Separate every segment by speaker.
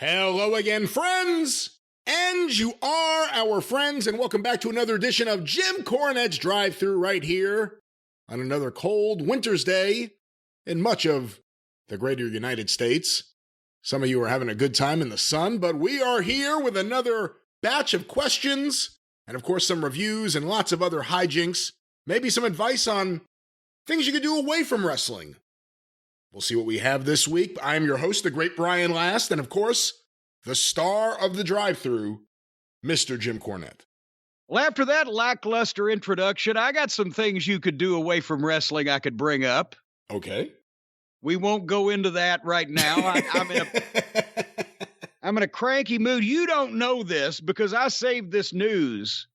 Speaker 1: Hello again, friends! And you are our friends, and welcome back to another edition of Jim Cornette's Drive Thru right here on another cold winter's day in much of the greater United States. Some of you are having a good time in the sun, but we are here with another batch of questions, and of course some reviews and lots of other hijinks, maybe some advice on things you could do away from wrestling. We'll see what we have this week. I am your host, the great Brian Last, and of course, the star of the drive-thru, Mr. Jim Cornette.
Speaker 2: Well, after that lackluster introduction, I got some things you could do away from wrestling I could bring up.
Speaker 1: Okay.
Speaker 2: We won't go into that right now. I'm in a cranky mood. You don't know this because I saved this news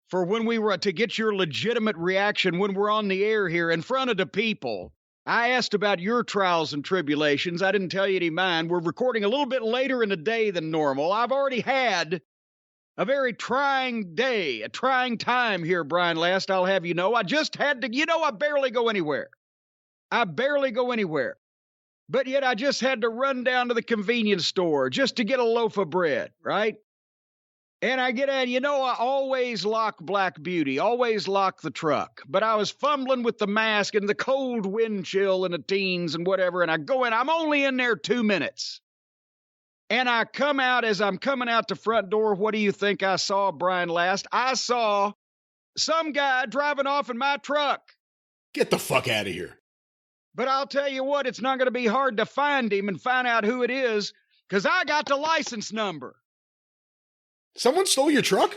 Speaker 2: for when we were to get your legitimate reaction when we're on the air here in front of the people. I asked about your trials and tribulations. I didn't tell you any of mine. We're recording a little bit later in the day than normal. I've already had a very trying day, a trying time here, Brian Last. I'll have you know. I just had to, I barely go anywhere. But yet I just had to run down to the convenience store just to get a loaf of bread, right? And I get in, I always lock Black Beauty, always lock the truck. But I was fumbling with the mask and the cold wind chill and the teens and whatever. And I go in, I'm only in there 2 minutes. And I come out, as I'm coming out the front door, what do you think I saw, Brian Last? I saw some guy driving off in my truck.
Speaker 1: Get the fuck out of here.
Speaker 2: But I'll tell you what, it's not going to be hard to find him and find out who it is, because I got the license number.
Speaker 1: Someone stole your truck?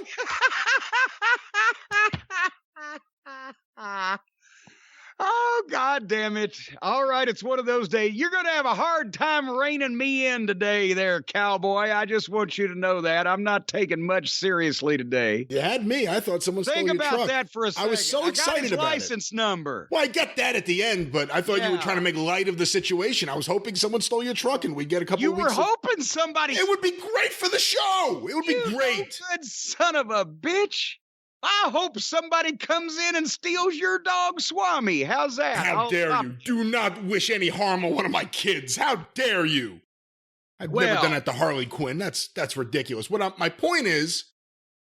Speaker 2: Oh, God damn it. All right, it's one of those days. You're going to have a hard time reining me in today there, cowboy. I just want you to know that. I'm not taking much seriously today.
Speaker 1: You had me. I thought someone stole your truck.
Speaker 2: Think about that for a second.
Speaker 1: I was so excited about it.
Speaker 2: License number.
Speaker 1: Well, I get that at the end, but I thought you were trying to make light of the situation. I was hoping someone stole your truck and we'd get a couple of weeks.
Speaker 2: You were hoping somebody...
Speaker 1: It would be great for the show. It would be great.
Speaker 2: You good son of a bitch. I hope somebody comes in and steals your dog, Swami. How's that?
Speaker 1: How dare you? Do not wish any harm on one of my kids. How dare you? I've never done that to Harley Quinn. That's ridiculous. My point is,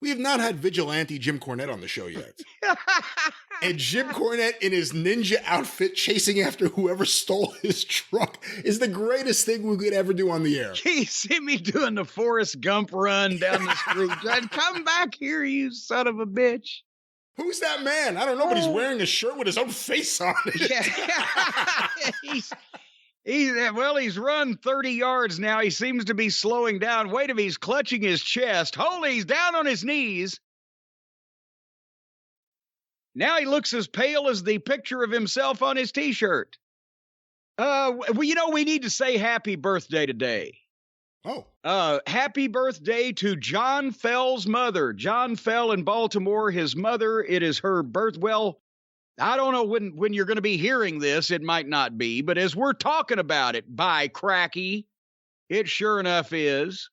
Speaker 1: we have not had vigilante Jim Cornette on the show yet. And Jim Cornette in his ninja outfit chasing after whoever stole his truck is the greatest thing we could ever do on the air.
Speaker 2: You see me doing the Forrest Gump run down the street. Come back here, you son of a bitch.
Speaker 1: Who's that man? I don't know, but he's wearing a shirt with his own face on it.
Speaker 2: Yeah. He's run 30 yards now. He seems to be slowing down. Wait a minute, he's clutching his chest. Holy, he's down on his knees. Now he looks as pale as the picture of himself on his T-shirt. We need to say happy birthday today.
Speaker 1: Oh.
Speaker 2: Happy birthday to John Fell's mother. John Fell in Baltimore, his mother, it is her birth. Well, I don't know when you're going to be hearing this. It might not be, but as we're talking about it, by cracky, it sure enough is.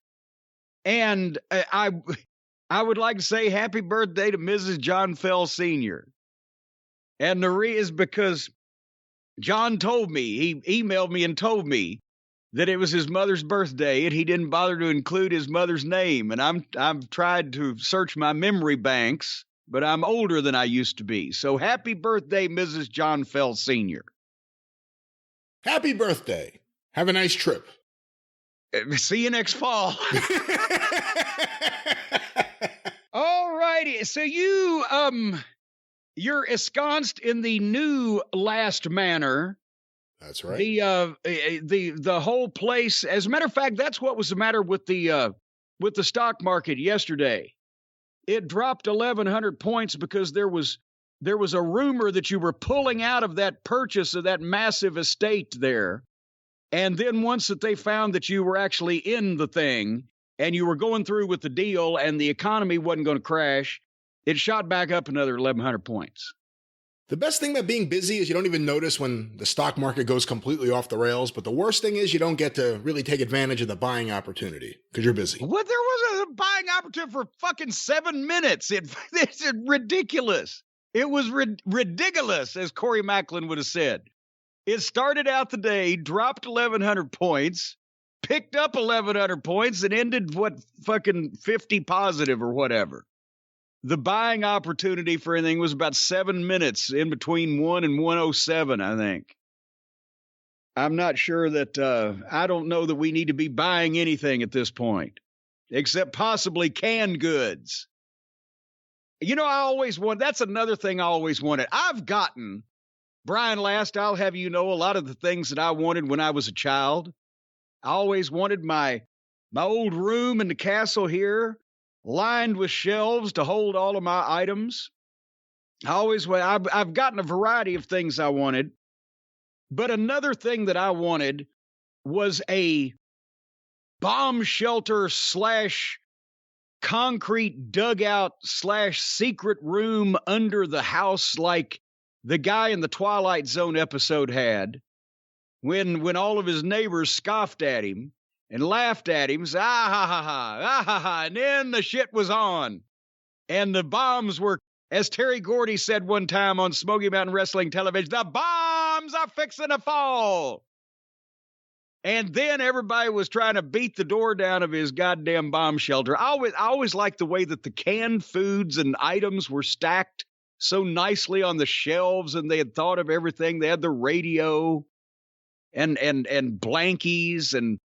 Speaker 2: And I would like to say happy birthday to Mrs. John Fell Sr. And the reason is because John told me, he emailed me and told me that it was his mother's birthday and he didn't bother to include his mother's name. And I've tried to search my memory banks, but I'm older than I used to be. So happy birthday, Mrs. John Fell Sr.
Speaker 1: Happy birthday. Have a nice trip.
Speaker 2: See you next fall. All righty. So you're ensconced in the new Last Manor.
Speaker 1: That's right.
Speaker 2: The whole place. As a matter of fact, that's what was the matter with the stock market yesterday. It dropped 1,100 points because there was a rumor that you were pulling out of that purchase of that massive estate there. And then once that they found that you were actually in the thing and you were going through with the deal and the economy wasn't going to crash, it shot back up another 1,100 points.
Speaker 1: The best thing about being busy is you don't even notice when the stock market goes completely off the rails. But the worst thing is you don't get to really take advantage of the buying opportunity because you're busy.
Speaker 2: What? There was a buying opportunity for fucking 7 minutes. It's ridiculous. It was ridiculous, as Corey Macklin would have said. It started out the day, dropped 1,100 points, picked up 1,100 points and ended fucking 50 positive or whatever. The buying opportunity for anything was about 7 minutes in between 1 and 107, I think. I'm not sure that, I don't know that we need to be buying anything at this point, except possibly canned goods. You know, that's another thing I always wanted. I've gotten, Brian Last, I'll have you know, a lot of the things that I wanted when I was a child. I always wanted my old room in the castle here, lined with shelves to hold all of my items. I've gotten a variety of things I wanted, but another thing that I wanted was a bomb shelter / concrete dugout / secret room under the house, like the guy in the Twilight Zone episode had, when all of his neighbors scoffed at him and laughed at him, said, ah, ha, ha, ha, ah, ha, ha, and then the shit was on. And the bombs were, as Terry Gordy said one time on Smoky Mountain Wrestling Television, the bombs are fixing to fall. And then everybody was trying to beat the door down of his goddamn bomb shelter. I always liked the way that the canned foods and items were stacked so nicely on the shelves, and they had thought of everything. They had the radio and blankies and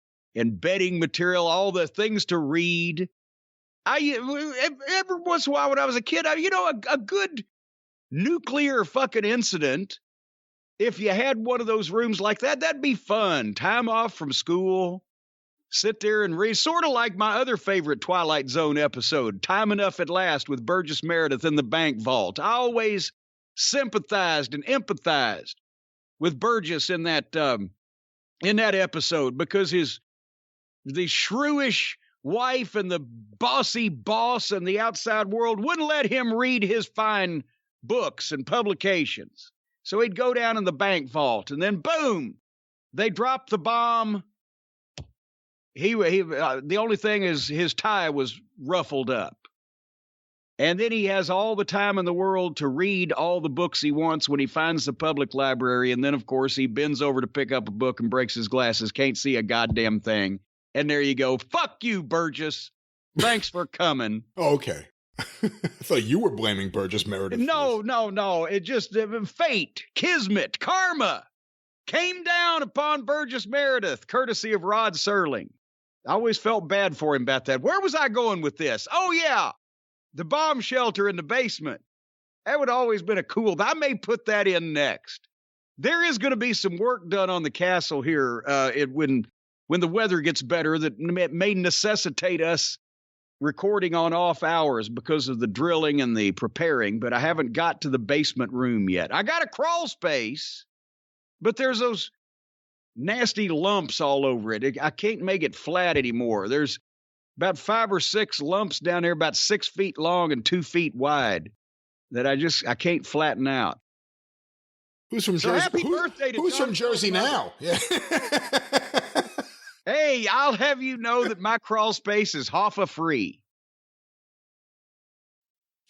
Speaker 2: bedding material, all the things to read. Every once in a while when I was a kid, a good nuclear fucking incident, if you had one of those rooms like that, that'd be fun. Time off from school, sit there and read. Sort of like my other favorite Twilight Zone episode, Time Enough at Last, with Burgess Meredith in the bank vault. I always sympathized and empathized with Burgess in that episode, because the shrewish wife and the bossy boss and the outside world wouldn't let him read his fine books and publications. So he'd go down in the bank vault, and then boom, they dropped the bomb. The only thing is his tie was ruffled up. And then he has all the time in the world to read all the books he wants when he finds the public library. And then, of course, he bends over to pick up a book and breaks his glasses, can't see a goddamn thing. And there you go. Fuck you, Burgess. Thanks for coming.
Speaker 1: Oh, okay. I thought you were blaming Burgess Meredith.
Speaker 2: No. It just, fate, kismet, karma came down upon Burgess Meredith, courtesy of Rod Serling. I always felt bad for him about that. Where was I going with this? Oh, yeah. The bomb shelter in the basement. That would always been a cool. I may put that in next. There is going to be some work done on the castle here when the weather gets better, that may necessitate us recording on off hours because of the drilling and the preparing, but I haven't got to the basement room yet. I got a crawl space, but there's those nasty lumps all over it. I can't make it flat anymore. There's about 5 or 6 lumps down there, about 6 feet long and 2 feet wide, that I can't flatten out.
Speaker 1: Who's from Jersey?
Speaker 2: Happy birthday to
Speaker 1: who's
Speaker 2: John
Speaker 1: from Jersey now? Yeah.
Speaker 2: Hey, I'll have you know that my crawl space is Hoffa free.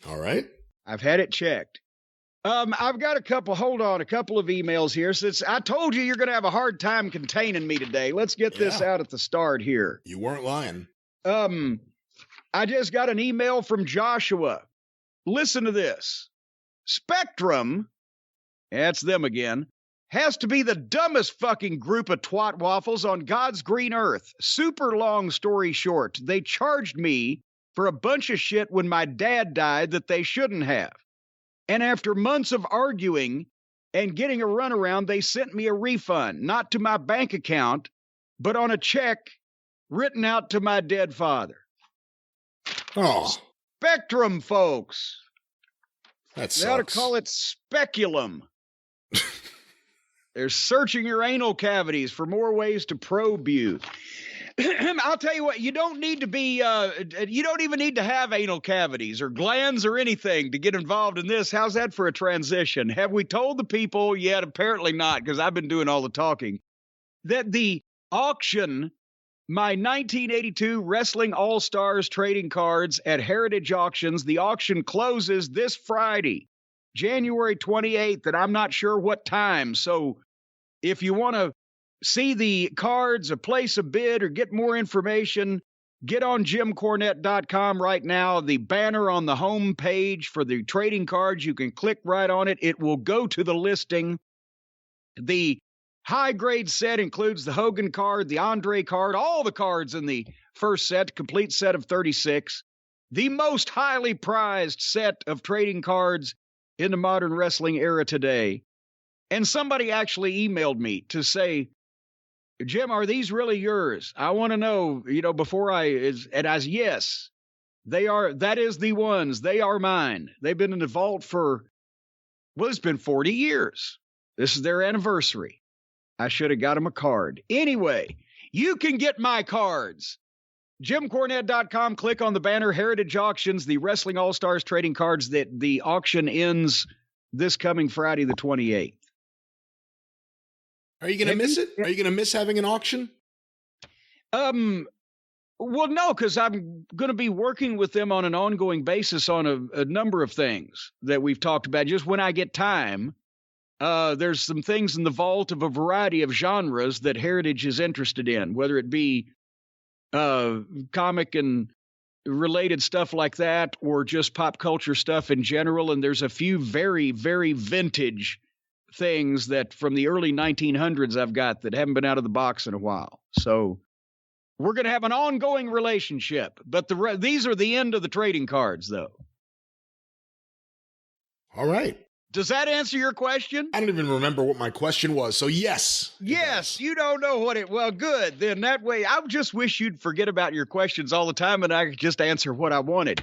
Speaker 1: All right.
Speaker 2: I've had it checked. I've got a couple of emails here. Since I told you you're going to have a hard time containing me today, let's get this out at the start here.
Speaker 1: You weren't lying.
Speaker 2: I just got an email from Joshua. Listen to this. Spectrum, that's them again, has to be the dumbest fucking group of twat waffles on God's green earth. Super long story short, they charged me for a bunch of shit when my dad died that they shouldn't have. And after months of arguing and getting a runaround, they sent me a refund, not to my bank account, but on a check written out to my dead father.
Speaker 1: Oh.
Speaker 2: Spectrum, folks.
Speaker 1: That sucks.
Speaker 2: They ought to call it speculum. They're searching your anal cavities for more ways to probe you. I'll tell you what, you don't need to be, you don't even need to have anal cavities or glands or anything to get involved in this. How's that for a transition? Have we told the people yet? Apparently not, because I've been doing all the talking. That the auction, my 1982 Wrestling All-Stars trading cards at Heritage Auctions, the auction closes this Friday, January 28th, and I'm not sure what time. So if you want to see the cards, or place a bid, or get more information, get on JimCornette.com right now. The banner on the home page for the trading cards, you can click right on it. It will go to the listing. The high-grade set includes the Hogan card, the Andre card, all the cards in the first set, complete set of 36. The most highly prized set of trading cards in the modern wrestling era today. And somebody actually emailed me to say, Jim, are these really yours? I want to know, before I said, yes, they are. That is the ones. They are mine. They've been in the vault for, it's been 40 years. This is their anniversary. I should have got them a card. Anyway, you can get my cards. JimCornette.com, click on the banner, Heritage Auctions, the Wrestling All-Stars trading cards. That the auction ends this coming Friday, the 28th.
Speaker 1: Are you going to miss it? Are you going to miss having an auction?
Speaker 2: Well, no, because I'm going to be working with them on an ongoing basis on a number of things that we've talked about. Just when I get time, there's some things in the vault of a variety of genres that Heritage is interested in, whether it be comic and related stuff like that, or just pop culture stuff in general. And there's a few very, very vintage things that from the early 1900s I've got that haven't been out of the box in a while. So we're going to have an ongoing relationship, but these are the end of the trading cards, though.
Speaker 1: All right.
Speaker 2: Does that answer your question?
Speaker 1: I don't even remember what my question was. So yes.
Speaker 2: Yes, you don't know what it, well, good. Then that way, I just wish you'd forget about your questions all the time and I could just answer what I wanted.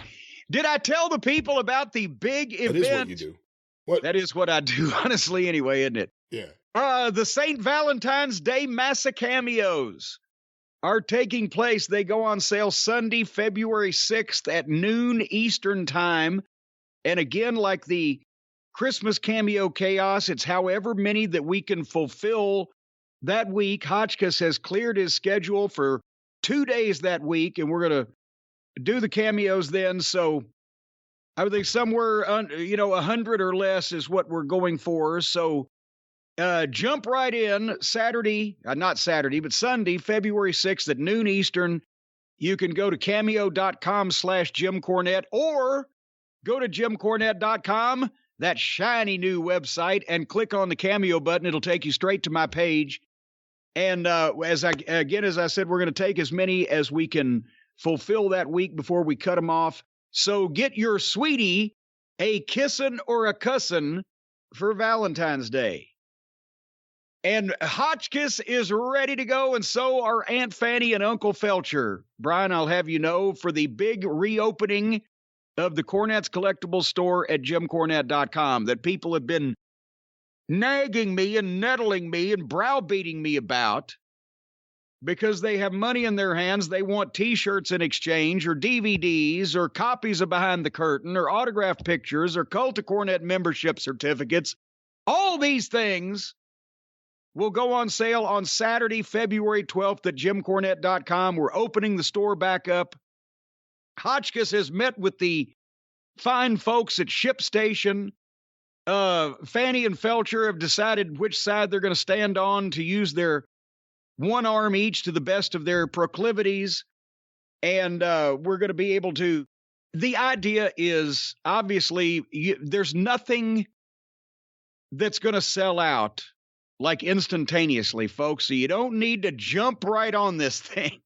Speaker 2: Did I tell the people about the big event?
Speaker 1: That is what you do. What?
Speaker 2: That is what I do, honestly, anyway, isn't it?
Speaker 1: Yeah.
Speaker 2: The St. Valentine's Day Massa Cameos are taking place. They go on sale Sunday, February 6th at noon Eastern time. And again, like the Christmas Cameo Chaos, it's however many that we can fulfill that week. Hotchkiss has cleared his schedule for 2 days that week, and we're going to do the cameos then. So I would think somewhere, 100 or less is what we're going for. So jump right in Saturday, not Saturday, but Sunday, February 6th at noon Eastern. You can go to cameo.com/Jim Cornette or go to JimCornette.com, that shiny new website, and click on the Cameo button. It'll take you straight to my page. And as I said, we're going to take as many as we can fulfill that week before we cut them off. So get your sweetie a kissin' or a cussin' for Valentine's Day. And Hotchkiss is ready to go, and so are Aunt Fanny and Uncle Felcher. Brian, I'll have you know, for the big reopening of the Cornette's Collectibles store at JimCornette.com that people have been nagging me and nettling me and browbeating me about because they have money in their hands. They want T-shirts in exchange, or DVDs, or copies of Behind the Curtain, or autographed pictures, or Cult of Cornette membership certificates. All these things will go on sale on Saturday, February 12th at JimCornette.com. We're opening the store back up. Hotchkiss has met with the fine folks at ShipStation. Fanny and Felcher have decided which side they're going to stand on to use their one arm each to the best of their proclivities. And we're going to be able to... The idea is, obviously, there's nothing that's going to sell out like instantaneously, folks. So you don't need to jump right on this thing.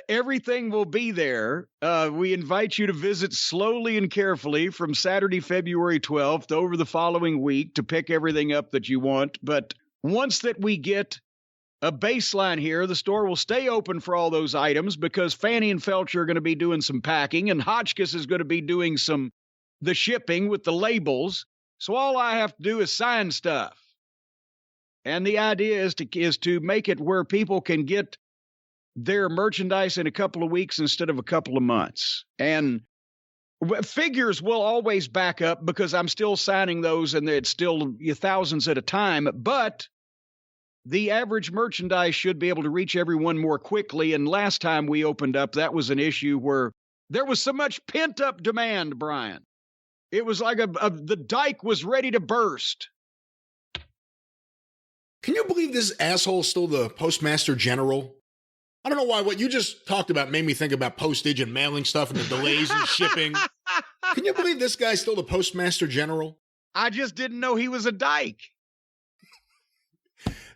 Speaker 2: Everything will be there. We invite you to visit slowly and carefully from Saturday, February 12th over the following week to pick everything up that you want. But once that we get a baseline here, the store will stay open for all those items because Fanny and Felcher are going to be doing some packing and Hotchkiss is going to be doing the shipping with the labels. So all I have to do is sign stuff. And the idea is to make it where people can get their merchandise in a couple of weeks instead of a couple of months. And figures will always back up because I'm still signing those and it's still thousands at a time. But the average merchandise should be able to reach everyone more quickly. And last time we opened up, that was an issue where there was so much pent-up demand, Brian. It was like the dike was ready to burst.
Speaker 1: Can you believe this asshole is still the Postmaster General? I don't know why. What you just talked about made me think about postage and mailing stuff and the delays in shipping. Can you believe this guy's still the Postmaster General?
Speaker 2: I just didn't know he was a dyke.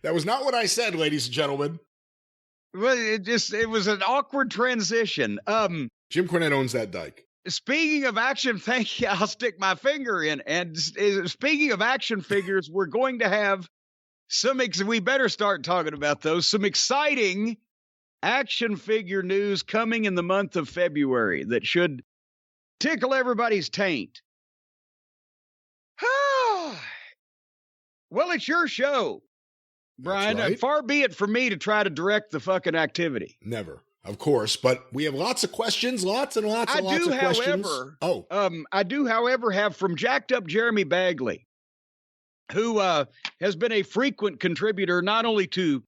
Speaker 1: That was not what I said, ladies and gentlemen.
Speaker 2: Well, it was an awkward transition.
Speaker 1: Jim Cornette owns that dyke.
Speaker 2: Speaking of action, thank you. I'll stick my finger in. And speaking of action figures, we're going to have we better start talking about those. Some exciting action figure news coming in the month of February that should tickle everybody's taint. Well, it's your show, Brian.
Speaker 1: Right.
Speaker 2: Far be it from me to try to direct the fucking activity.
Speaker 1: Never, of course. But we have lots of questions, lots and lots of questions.
Speaker 2: I do, however, have from Jacked Up Jeremy Bagley, who has been a frequent contributor not only to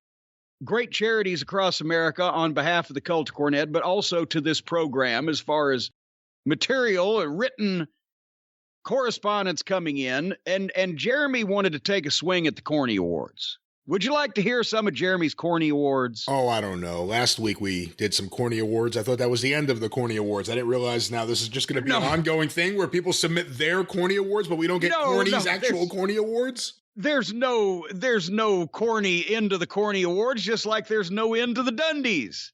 Speaker 2: great charities across America on behalf of the Cult of Cornette, but also to this program as far as material and written correspondence coming in. And Jeremy wanted to take a swing at the Corny Awards. Would you like to hear some of Jeremy's Corny Awards?
Speaker 1: Oh, I don't know. Last week we did some Corny Awards. I thought that was the end of the Corny Awards. I didn't realize now this is just going to be an ongoing thing where people submit their Corny Awards, but we don't get Corny's actual Corny Awards.
Speaker 2: There's no Corny end to the Corny Awards, just like there's no end to the Dundies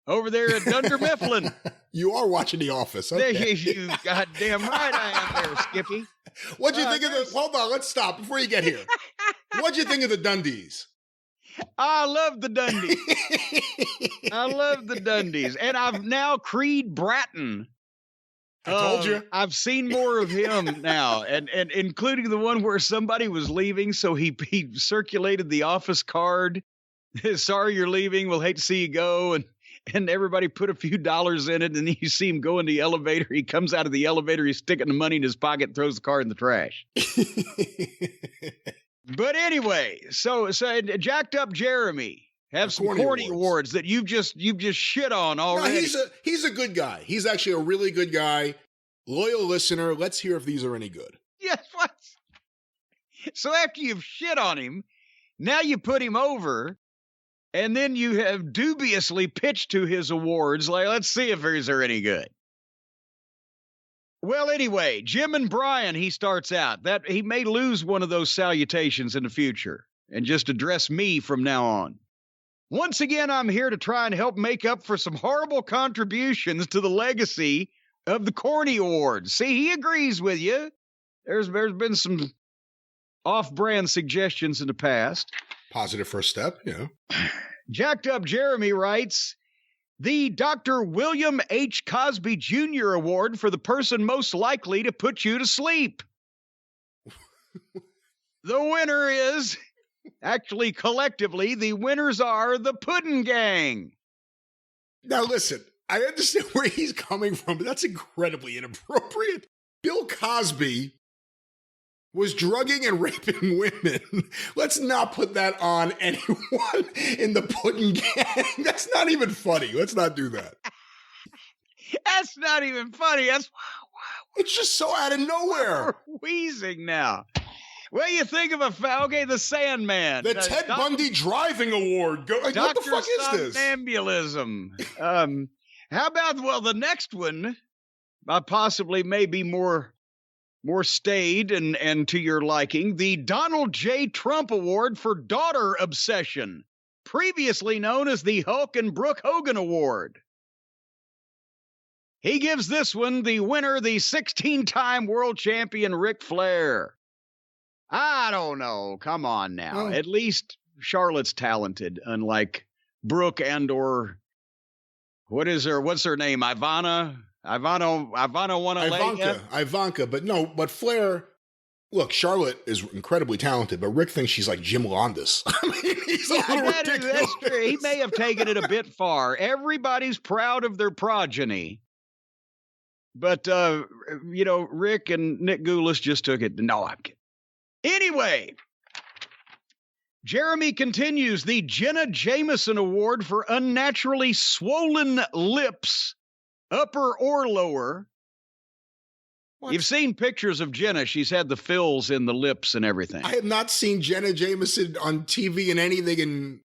Speaker 2: over there at Dunder Mifflin.
Speaker 1: You are watching The Office. Okay.
Speaker 2: You goddamn right I am there, Skippy.
Speaker 1: What'd you think of the... Hold on, let's stop before you get here. What'd you think of the Dundies?
Speaker 2: I love the Dundies. I love the Dundies. And I've now Creed Bratton.
Speaker 1: I told you.
Speaker 2: I've seen more of him now, and including the one where somebody was leaving, so he circulated the office card. Sorry you're leaving. We'll hate to see you go. And everybody put a few dollars in it, and then you see him go in the elevator. He comes out of the elevator, he's sticking the money in his pocket, throws the card in the trash. But anyway, so Jacked Up Jeremy have some Corny Awards that you've just shit on already.
Speaker 1: No, he's a good guy. He's actually a really good guy. Loyal listener. Let's hear if these are any good.
Speaker 2: Yes, what? So after you've shit on him, now you put him over, and then you have dubiously pitched to his awards, like, let's see if these are any good. Well, anyway, Jim and Brian, he starts out. That he may lose one of those salutations in the future and just address me from now on. Once again, I'm here to try and help make up for some horrible contributions to the legacy of the Corny Awards. See, he agrees with you. There's been some off-brand suggestions in the past.
Speaker 1: Positive first step, yeah.
Speaker 2: Jacked Up Jeremy writes, the Dr. William H. Cosby Jr. Award for the person most likely to put you to sleep. The winner is, actually collectively, the winners are the Puddin' Gang.
Speaker 1: Now listen, I understand where he's coming from, but that's incredibly inappropriate. Bill Cosby was drugging and raping women. Let's not put that on anyone in the Puddin' Gang. That's not even funny. Let's not do that.
Speaker 2: That's not even funny.
Speaker 1: It's just so out of nowhere.
Speaker 2: We're wheezing now. Well, you think of the Sandman.
Speaker 1: The Ted Bundy Driving Award. What the fuck is this?
Speaker 2: Somnambulism. How about, the next one, possibly maybe more staid and to your liking, the Donald J. Trump Award for Daughter Obsession, previously known as the Hulk and Brooke Hogan Award. He gives this one the winner, the 16-time world champion Ric Flair. I don't know. Come on now. At least Charlotte's talented, unlike Brooke or what's her name? Ivanka,
Speaker 1: but Flair, look, Charlotte is incredibly talented, but Rick thinks she's like Jim Londos. I mean, he's a little ridiculous.
Speaker 2: That's true. He may have taken it a bit far. Everybody's proud of their progeny. But, Rick and Nick Goulas just took it. No, I'm kidding. Anyway, Jeremy continues, the Jenna Jameson Award for unnaturally swollen lips, upper or lower.
Speaker 1: What?
Speaker 2: You've seen pictures of Jenna. She's had the fills in the lips and everything.
Speaker 1: I have not seen Jenna Jameson on TV in anything in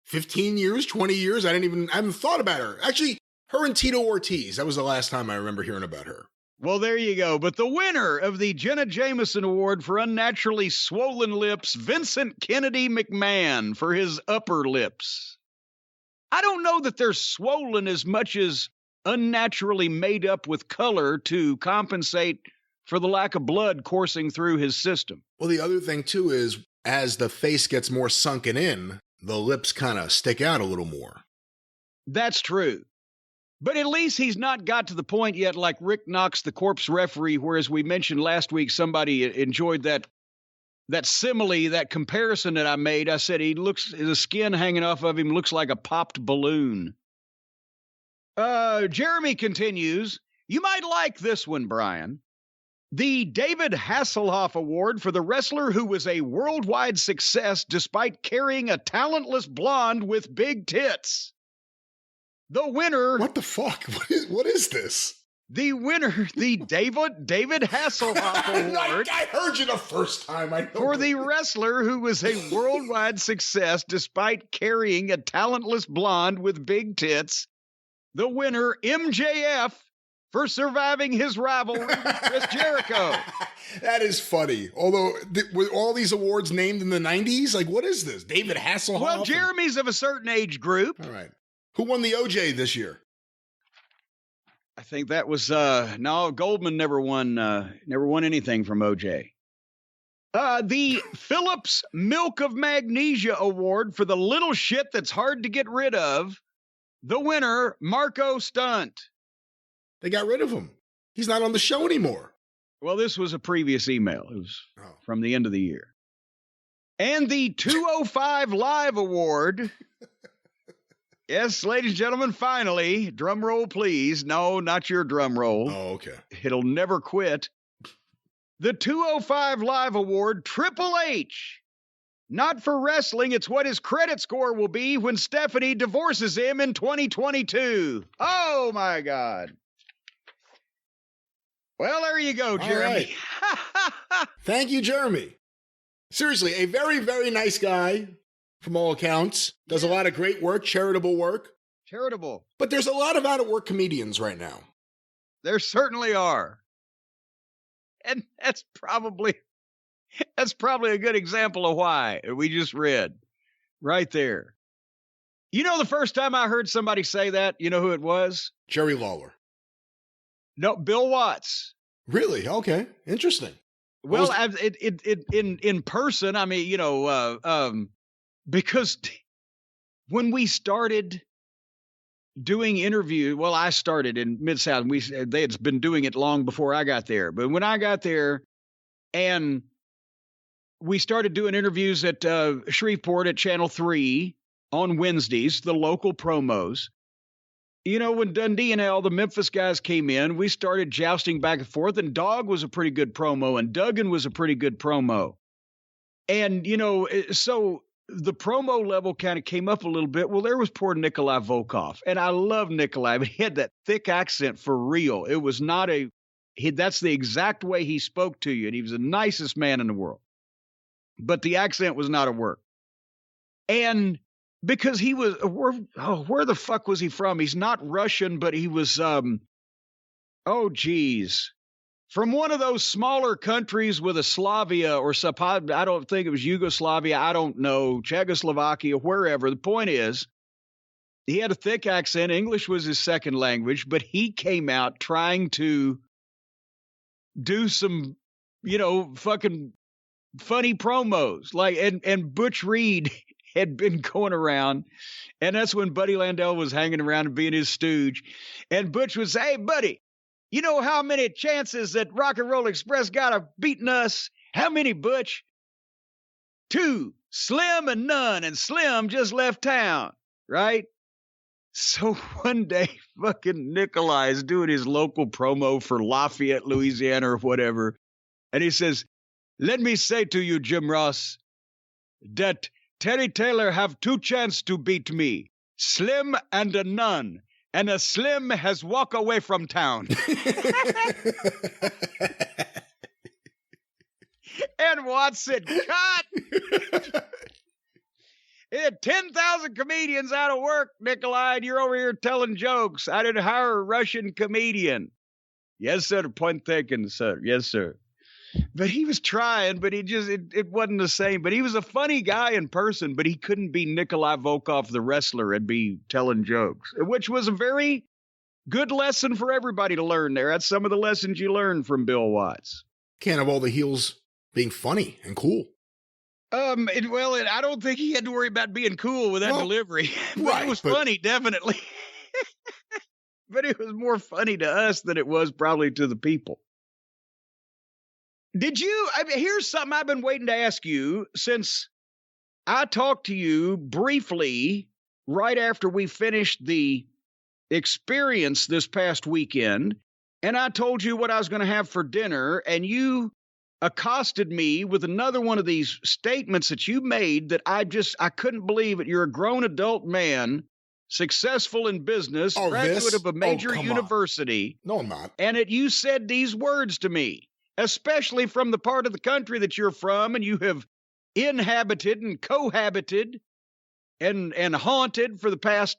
Speaker 1: 15 years, 20 years. I haven't thought about her. Actually, her and Tito Ortiz. That was the last time I remember hearing about her.
Speaker 2: Well, there you go. But the winner of the Jenna Jameson Award for unnaturally swollen lips, Vincent Kennedy McMahon, for his upper lips. I don't know that they're swollen as much as unnaturally made up with color to compensate for the lack of blood coursing through his system.
Speaker 1: Well, the other thing, too, is as the face gets more sunken in, the lips kind of stick out a little more.
Speaker 2: That's true. But at least he's not got to the point yet like Rick Knox, the corpse referee, where, as we mentioned last week, somebody enjoyed that simile, that comparison that I made. I said the skin hanging off of him looks like a popped balloon. Jeremy continues, you might like this one, Brian. The David Hasselhoff Award for the wrestler who was a worldwide success despite carrying a talentless blonde with big tits. The winner...
Speaker 1: What the fuck? What is this?
Speaker 2: The winner, the David Hasselhoff Award.
Speaker 1: I heard you the first time. I know
Speaker 2: for the wrestler who was a worldwide success despite carrying a talentless blonde with big tits. The winner, MJF, for surviving his rivalry with Chris Jericho.
Speaker 1: That is funny. Although, were all these awards named in the 90s? Like, what is this? David Hasselhoff?
Speaker 2: Well, Jeremy's of a certain age group.
Speaker 1: All right. Who won the OJ this year?
Speaker 2: I think that was, no, Goldman never won anything from OJ. The Phillips Milk of Magnesia Award for the little shit that's hard to get rid of. The winner, Marco Stunt.
Speaker 1: They got rid of him. He's not on the show anymore.
Speaker 2: Well, this was a previous email. It was from the end of the year. And the 205 Live Award. Yes, ladies and gentlemen, finally, drum roll, please. No, not your drum roll.
Speaker 1: Oh, okay.
Speaker 2: It'll never quit. The 205 Live Award, Triple H. Not for wrestling, it's what his credit score will be when Stephanie divorces him in 2022. Oh, my God. Well, there you go, Jeremy.
Speaker 1: Right. Thank you, Jeremy. Seriously, a very, very nice guy, from all accounts. Does a lot of great work, charitable work.
Speaker 2: Charitable.
Speaker 1: But there's a lot of out-of-work comedians right now.
Speaker 2: There certainly are. And that's probably a good example of why we just read right there. You know, the first time I heard somebody say that, you know who it was?
Speaker 1: Jerry Lawler.
Speaker 2: No, Bill Watts.
Speaker 1: Really? Okay. Interesting.
Speaker 2: Well, in person, I mean, you know, because when we started doing interviews, well, I started in Mid-South. They had been doing it long before I got there. But when I got there and we started doing interviews at Shreveport at Channel 3 on Wednesdays, the local promos, you know, when Dundee and all the Memphis guys came in, we started jousting back and forth, and Dog was a pretty good promo, and Duggan was a pretty good promo. And, you know, so the promo level kind of came up a little bit. Well, there was poor Nikolai Volkoff, and I love Nikolai, but he had that thick accent for real. It was not that's the exact way he spoke to you, and he was the nicest man in the world. But the accent was not a work. And because he was, where the fuck was he from? He's not Russian, but he was, from one of those smaller countries with a Slavia or I don't think it was Yugoslavia. I don't know, Czechoslovakia, wherever. The point is, he had a thick accent. English was his second language, but he came out trying to do some, you know, fucking funny promos. Like, and Butch Reed had been going around, and that's when Buddy Landell was hanging around and being his stooge. And Butch would say, hey, buddy, you know how many chances that Rock and Roll Express got of beating us? How many, Butch? 2, Slim and none, and Slim just left town, right? So one day, fucking Nikolai is doing his local promo for Lafayette, Louisiana or whatever, and he says, let me say to you, Jim Ross, that Terry Taylor have 2 chances to beat me, Slim and a none. and a Slim has walked away from town. And Watts said, cut! It had 10,000 comedians out of work, Nikolai, and you're over here telling jokes. I didn't hire a Russian comedian. Yes, sir. Point taken, sir. Yes, sir. But he was trying, but it wasn't the same. But he was a funny guy in person, but he couldn't be Nikolai Volkoff, the wrestler, and be telling jokes, which was a very good lesson for everybody to learn there. That's some of the lessons you learn from Bill Watts.
Speaker 1: Can't have all the heels being funny and cool.
Speaker 2: I don't think he had to worry about being cool with that delivery. But it was funny, definitely. But it was more funny to us than it was probably to the people. Here's something I've been waiting to ask you since I talked to you briefly right after we finished the experience this past weekend, and I told you what I was going to have for dinner, and you accosted me with another one of these statements that you made that I couldn't believe it. You're a grown adult man, successful in business, graduate of a major university.
Speaker 1: No, I'm not.
Speaker 2: And you said these words to me, especially from the part of the country that you're from, and you have inhabited and cohabited and haunted for the past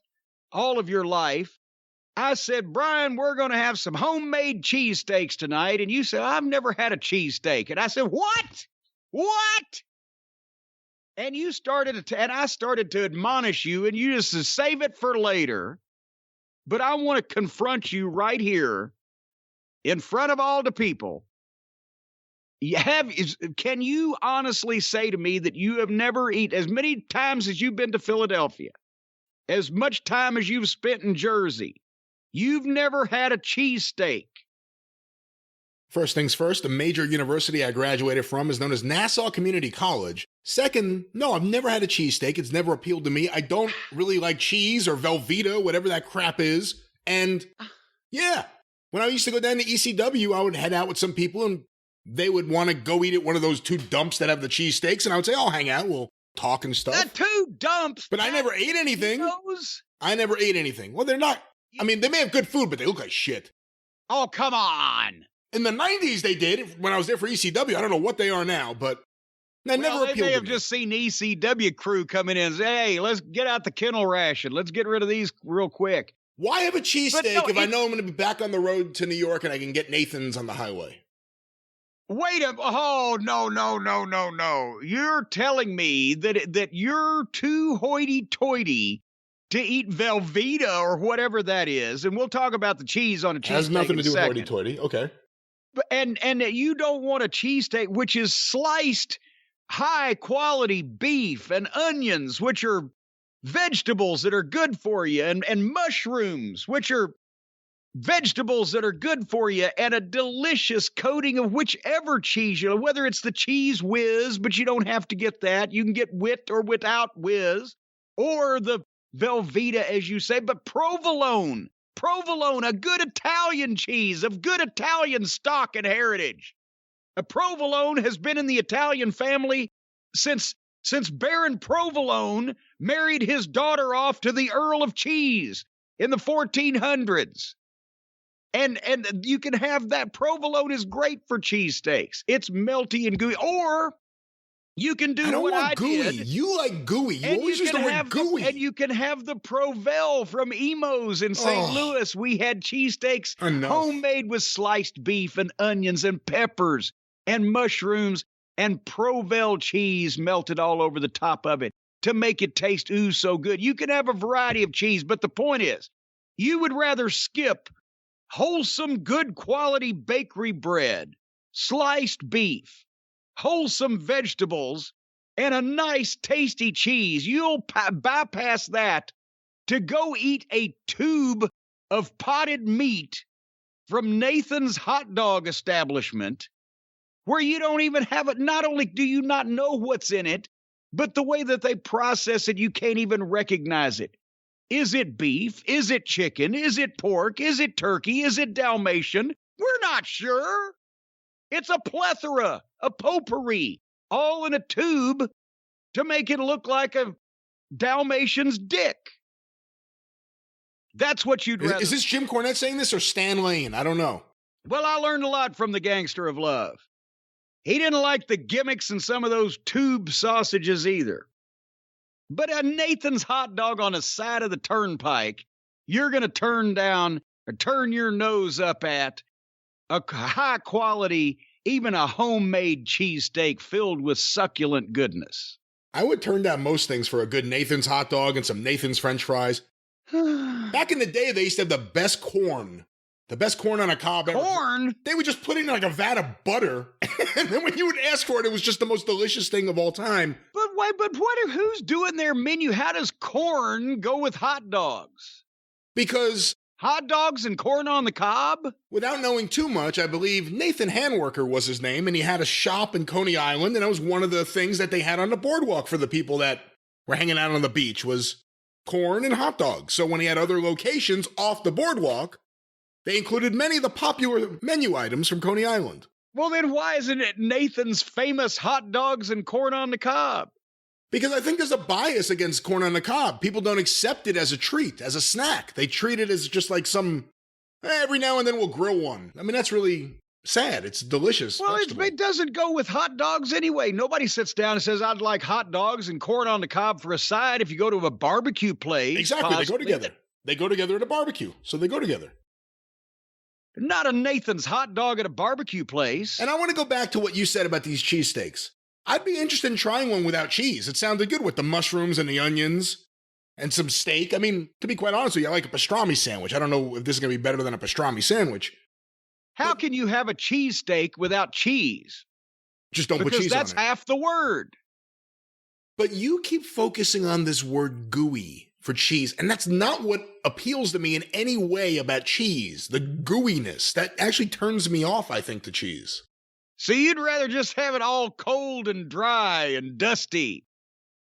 Speaker 2: all of your life. I said, Brian, we're going to have some homemade cheesesteaks tonight. And you said, I've never had a cheesesteak. And I said, what? What? And you and I started to admonish you, and you just said, save it for later. But I want to confront you right here in front of all the people. Can you honestly say to me that you have never eaten, as many times as you've been to Philadelphia, as much time as you've spent in Jersey, you've never had a cheesesteak?
Speaker 1: First things first, the major university I graduated from is known as Nassau Community College. Second, no, I've never had a cheesesteak. It's never appealed to me. I don't really like cheese or Velveeta, whatever that crap is. And yeah, when I used to go down to ECW, I would head out with some people and they would want to go eat at one of those two dumps that have the cheesesteaks. And I would say, I'll hang out. We'll talk and stuff.
Speaker 2: The two dumps?
Speaker 1: But I never ate anything. I never ate anything. Well, they're not. I mean, they may have good food, but they look like shit.
Speaker 2: Oh, come on.
Speaker 1: In the 90s, they did. When I was there for ECW, I don't know what they are now, but that never appealed to me.
Speaker 2: They have just seen ECW crew coming in and say, hey, let's get out the kennel ration. Let's get rid of these real quick.
Speaker 1: Why have a cheesesteak if I know I'm going to be back on the road to New York and I can get Nathan's on the highway?
Speaker 2: No. You're telling me that you're too hoity-toity to eat Velveeta or whatever that is, and we'll talk about the cheese on a cheesesteak.
Speaker 1: Has nothing to do with hoity-toity. Okay.
Speaker 2: And you don't want a cheesesteak which is sliced high-quality beef and onions, which are vegetables that are good for you, and mushrooms, which are vegetables that are good for you, and a delicious coating of whichever cheese, whether it's the Cheese Whiz, but you don't have to get that. You can get with or without whiz, or the Velveeta, as you say, but provolone, a good Italian cheese of good Italian stock and heritage. A provolone has been in the Italian family since Baron Provolone married his daughter off to the Earl of Cheese in the 1400s. And you can have that. Provolone is great for cheesesteaks. It's melty and gooey. Or you can do what I did.
Speaker 1: You like gooey. You always use the word gooey.
Speaker 2: And you can have the Provel from Emo's in St. Louis. We had cheesesteaks homemade with sliced beef and onions and peppers and mushrooms and Provel cheese melted all over the top of it to make it taste so good. You can have a variety of cheese, but the point is, you would rather skip wholesome, good quality bakery bread, sliced beef, wholesome vegetables, and a nice tasty cheese. You'll bypass that to go eat a tube of potted meat from Nathan's hot dog establishment, where you don't even have it. Not only do you not know what's in it, but the way that they process it, you can't even recognize it. Is it beef? Is it chicken? Is it pork? Is it turkey? Is it Dalmatian? We're not sure. It's a plethora, a potpourri, all in a tube to make it look like a Dalmatian's dick. That's what you'd rather.
Speaker 1: Is this Jim Cornette saying this or Stan Lane? I don't know.
Speaker 2: Well, I learned a lot from the Gangster of Love. He didn't like the gimmicks in some of those tube sausages either. But a Nathan's hot dog on the side of the turnpike, you're going to turn down or turn your nose up at a high quality, even a homemade cheesesteak filled with succulent goodness.
Speaker 1: I would turn down most things for a good Nathan's hot dog and some Nathan's French fries. Back in the day, they used to have the best corn. The best corn on a cob ever.
Speaker 2: Corn?
Speaker 1: They would just put it in like a vat of butter. And then when you would ask for it, it was just the most delicious thing of all time.
Speaker 2: But wait, who's doing their menu? How does corn go with hot dogs?
Speaker 1: Because
Speaker 2: hot dogs and corn on the cob?
Speaker 1: Without knowing too much, I believe Nathan Handworker was his name, and he had a shop in Coney Island, and that was one of the things that they had on the boardwalk for the people that were hanging out on the beach was corn and hot dogs. So when he had other locations off the boardwalk, they included many of the popular menu items from Coney Island.
Speaker 2: Well, then why isn't it Nathan's famous hot dogs and corn on the cob?
Speaker 1: Because I think there's a bias against corn on the cob. People don't accept it as a treat, as a snack. They treat it as just like some, every now and then we'll grill one. I mean, that's really sad. It's delicious.
Speaker 2: Well, it doesn't go with hot dogs anyway. Nobody sits down and says, I'd like hot dogs and corn on the cob for a side. If you go to a barbecue place.
Speaker 1: Exactly, they go together. They go together at a barbecue, so they go together.
Speaker 2: Not a Nathan's hot dog at a barbecue place.
Speaker 1: And I want to go back to what you said about these cheesesteaks. I'd be interested in trying one without cheese. It sounded good with the mushrooms and the onions and some steak. I mean, to be quite honest with you, I like a pastrami sandwich. I don't know if this is going to be better than a pastrami sandwich.
Speaker 2: How can you have a cheesesteak without cheese?
Speaker 1: Just don't put cheese on it.
Speaker 2: Because that's half the word.
Speaker 1: But you keep focusing on this word gooey for cheese, and that's not what appeals to me in any way about cheese. The gooiness, that actually turns me off, I think, to cheese.
Speaker 2: So you'd rather just have it all cold and dry and dusty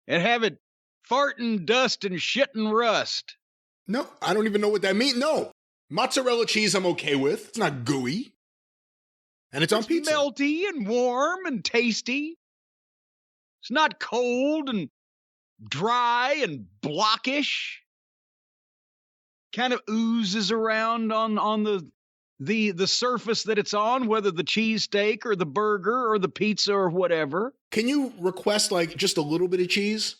Speaker 2: and have it fart and dust and shit and rust?
Speaker 1: No, I don't even know what that means. No. Mozzarella cheese I'm okay with. It's not gooey. And it's on pizza.
Speaker 2: It's melty and warm and tasty. It's not cold and dry and blockish. Kind of oozes around on the surface that it's on, whether the cheesesteak or the burger or the pizza or whatever.
Speaker 1: Can you request like just a little bit of cheese?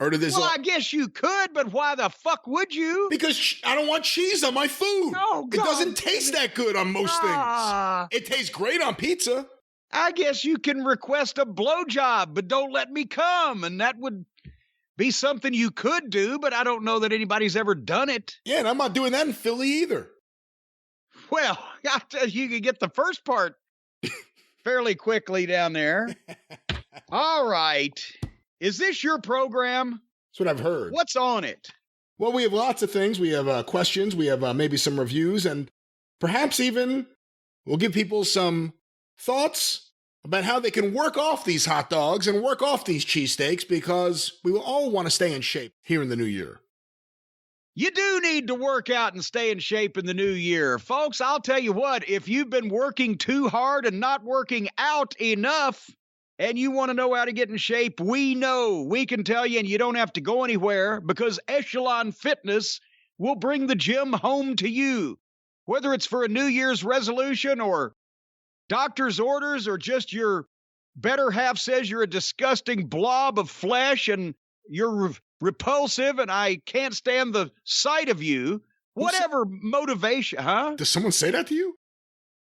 Speaker 1: Or does
Speaker 2: I guess you could, but why the fuck would you?
Speaker 1: Because I don't want cheese on my food.
Speaker 2: Oh, God.
Speaker 1: It doesn't taste that good on most things. It tastes great on pizza.
Speaker 2: I guess you can request a blowjob, but don't let me come. And that would be something you could do, but I don't know that anybody's ever done it.
Speaker 1: Yeah, and I'm not doing that in Philly either.
Speaker 2: Well, I tell you, you can get the first part fairly quickly down there. All right. Is this your program?
Speaker 1: That's what I've heard.
Speaker 2: What's on it?
Speaker 1: Well, we have lots of things. We have questions. We have maybe some reviews, and perhaps even we'll give people some thoughts about how they can work off these hot dogs and work off these cheesesteaks, because we will all want to stay in shape here in the new year.
Speaker 2: You do need to work out and stay in shape in the new year. Folks, I'll tell you what, if you've been working too hard and not working out enough, and you want to know how to get in shape, we know. We can tell you, and you don't have to go anywhere, because Echelon Fitness will bring the gym home to you. Whether it's for a New Year's resolution or doctor's orders, or just your better half says you're a disgusting blob of flesh and you're repulsive and I can't stand the sight of you, whatever motivation, huh?
Speaker 1: Does someone say that to you?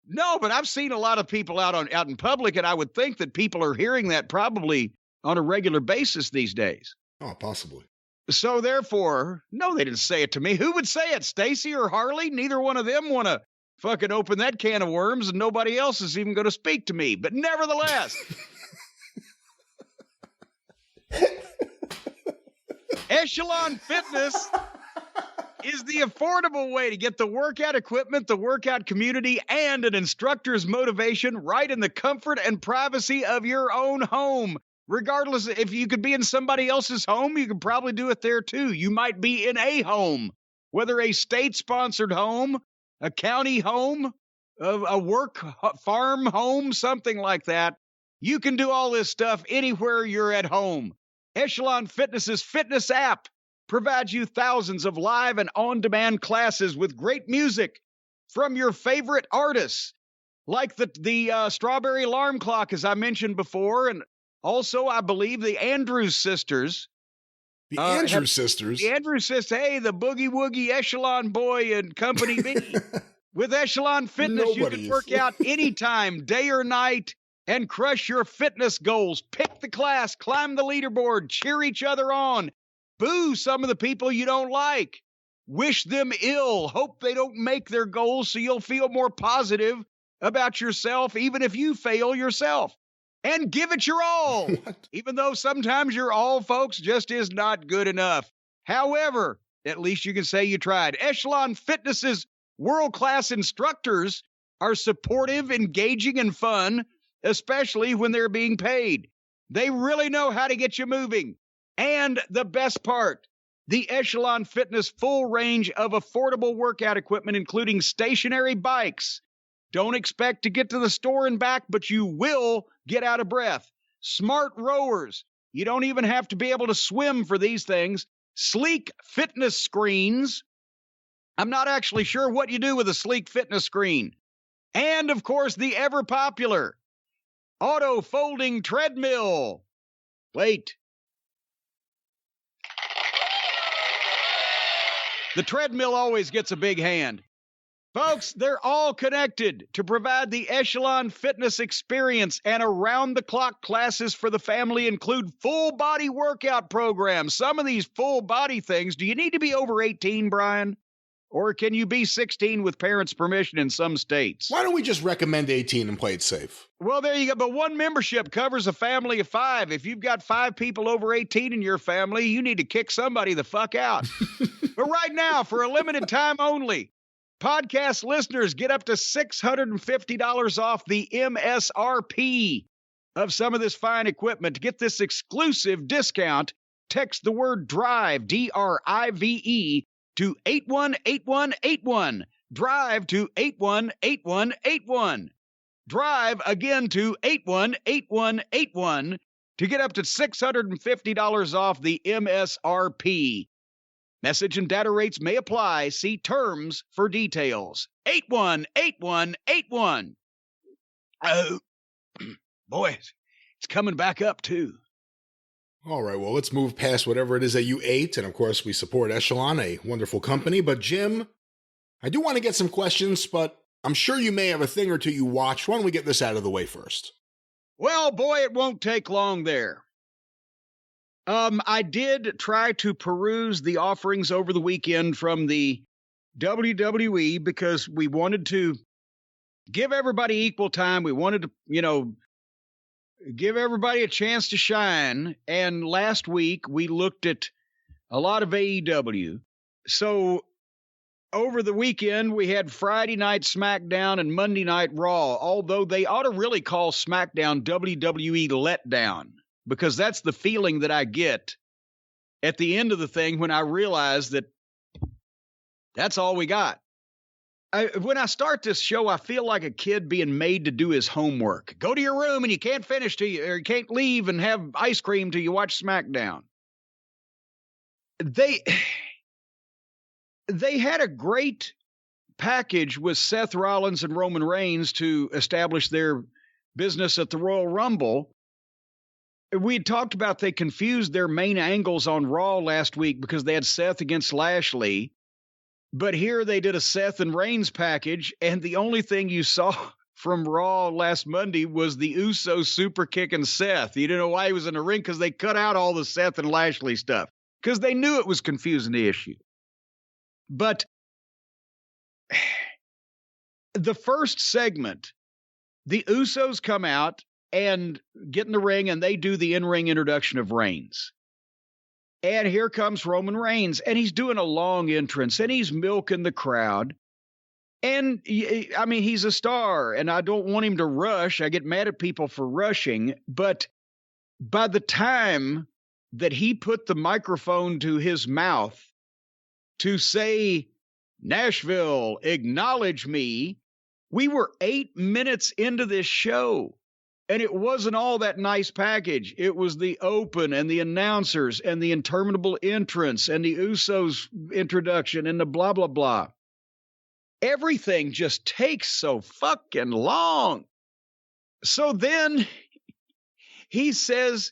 Speaker 2: No, but I've seen a lot of people out in public, and I would think that people are hearing that probably on a regular basis these days.
Speaker 1: Oh, possibly.
Speaker 2: So therefore, no, they didn't say it to me. Who would say it? Stacy or Harley? Neither one of them want to fucking open that can of worms, and nobody else is even going to speak to me. But nevertheless, Echelon Fitness is the affordable way to get the workout equipment, the workout community, and an instructor's motivation right in the comfort and privacy of your own home. Regardless, if you could be in somebody else's home, you could probably do it there too. You might be in a home, whether a state-sponsored home, a county home, a work farm home, something like that. You can do all this stuff anywhere you're at home. Echelon Fitness's fitness app provides you thousands of live and on-demand classes with great music from your favorite artists, like the Strawberry Alarm Clock, as I mentioned before, and also, I believe, the Andrews Sisters.
Speaker 1: The Andrews Sisters?
Speaker 2: The Andrews Sisters. Hey, the Boogie Woogie Echelon Boy and Company B. With Echelon Fitness, you can work out anytime, day or night, and crush your fitness goals. Pick the class, climb the leaderboard, cheer each other on, boo some of the people you don't like, wish them ill, hope they don't make their goals so you'll feel more positive about yourself, even if you fail yourself. And give it your all, even though sometimes your all, folks, just is not good enough. However, at least you can say you tried. Echelon Fitness's world-class instructors are supportive, engaging, and fun, especially when they're being paid. They really know how to get you moving. And the best part, the Echelon Fitness full range of affordable workout equipment, including stationary bikes. Don't expect to get to the store and back, but you will get out of breath. Smart rowers. You don't even have to be able to swim for these things. Sleek fitness screens. I'm not actually sure what you do with a sleek fitness screen. And, of course, the ever-popular auto-folding treadmill. Wait. The treadmill always gets a big hand. Folks, they're all connected to provide the Echelon Fitness experience, and around-the-clock classes for the family include full-body workout programs. Some of these full-body things, do you need to be over 18, Brian? Or can you be 16 with parents' permission in some states?
Speaker 1: Why don't we just recommend 18 and play it safe?
Speaker 2: Well, there you go. But one membership covers a family of 5. If you've got 5 people over 18 in your family, you need to kick somebody the fuck out. But right now, for a limited time only, podcast listeners get up to $650 off the MSRP of some of this fine equipment. To get this exclusive discount, text the word DRIVE, D-R-I-V-E, to 818181. Drive to 818181. Drive again to 818181 to get up to $650 off the MSRP. Message and data rates may apply. See terms for details. 818181. Oh, boy, it's coming back up too.
Speaker 1: All right, well, let's move past whatever it is that you ate. And of course, we support Echelon, a wonderful company. But Jim, I do want to get some questions, but I'm sure you may have a thing or two you watched. Why don't we get this out of the way first?
Speaker 2: Well, boy, it won't take long there. I did try to peruse the offerings over the weekend from the WWE because we wanted to give everybody equal time. We wanted to, give everybody a chance to shine. And last week, we looked at a lot of AEW. So over the weekend, we had Friday night SmackDown and Monday night Raw, although they ought to really call SmackDown WWE Letdown, because that's the feeling that I get at the end of the thing when I realize that that's all we got. When I start this show, I feel like a kid being made to do his homework. Go to your room and you can't finish or you can't leave and have ice cream till you watch SmackDown. They had a great package with Seth Rollins and Roman Reigns to establish their business at the Royal Rumble. We had talked about they confused their main angles on Raw last week because they had Seth against Lashley. But here they did a Seth and Reigns package, and the only thing you saw from Raw last Monday was the Usos super kicking Seth. You didn't know why he was in the ring because they cut out all the Seth and Lashley stuff because they knew it was confusing the issue. But the first segment, the Usos come out and get in the ring, and they do the in-ring introduction of Reigns. And here comes Roman Reigns, and he's doing a long entrance, and he's milking the crowd. And, I mean, he's a star, and I don't want him to rush. I get mad at people for rushing. But by the time that he put the microphone to his mouth to say, "Nashville, acknowledge me," we were 8 minutes into this show. And it wasn't all that nice package. It was the open and the announcers and the interminable entrance and the Usos introduction and the blah, blah, blah. Everything just takes so fucking long. So then he says,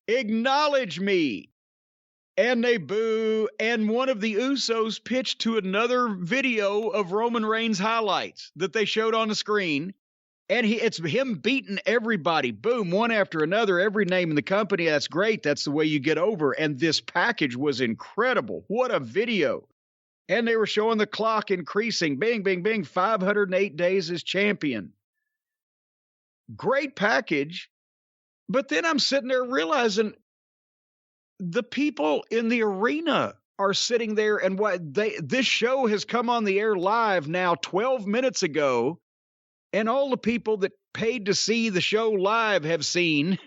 Speaker 2: acknowledge me. And they boo. And one of the Usos pitched to another video of Roman Reigns highlights that they showed on the screen. And it's him beating everybody. Boom, one after another, every name in the company. That's great. That's the way you get over. And this package was incredible. What a video. And they were showing the clock increasing. Bing, bing, bing. 508 days as champion. Great package. But then I'm sitting there realizing the people in the arena are sitting there, and this show has come on the air live now 12 minutes ago. And all the people that paid to see the show live have seen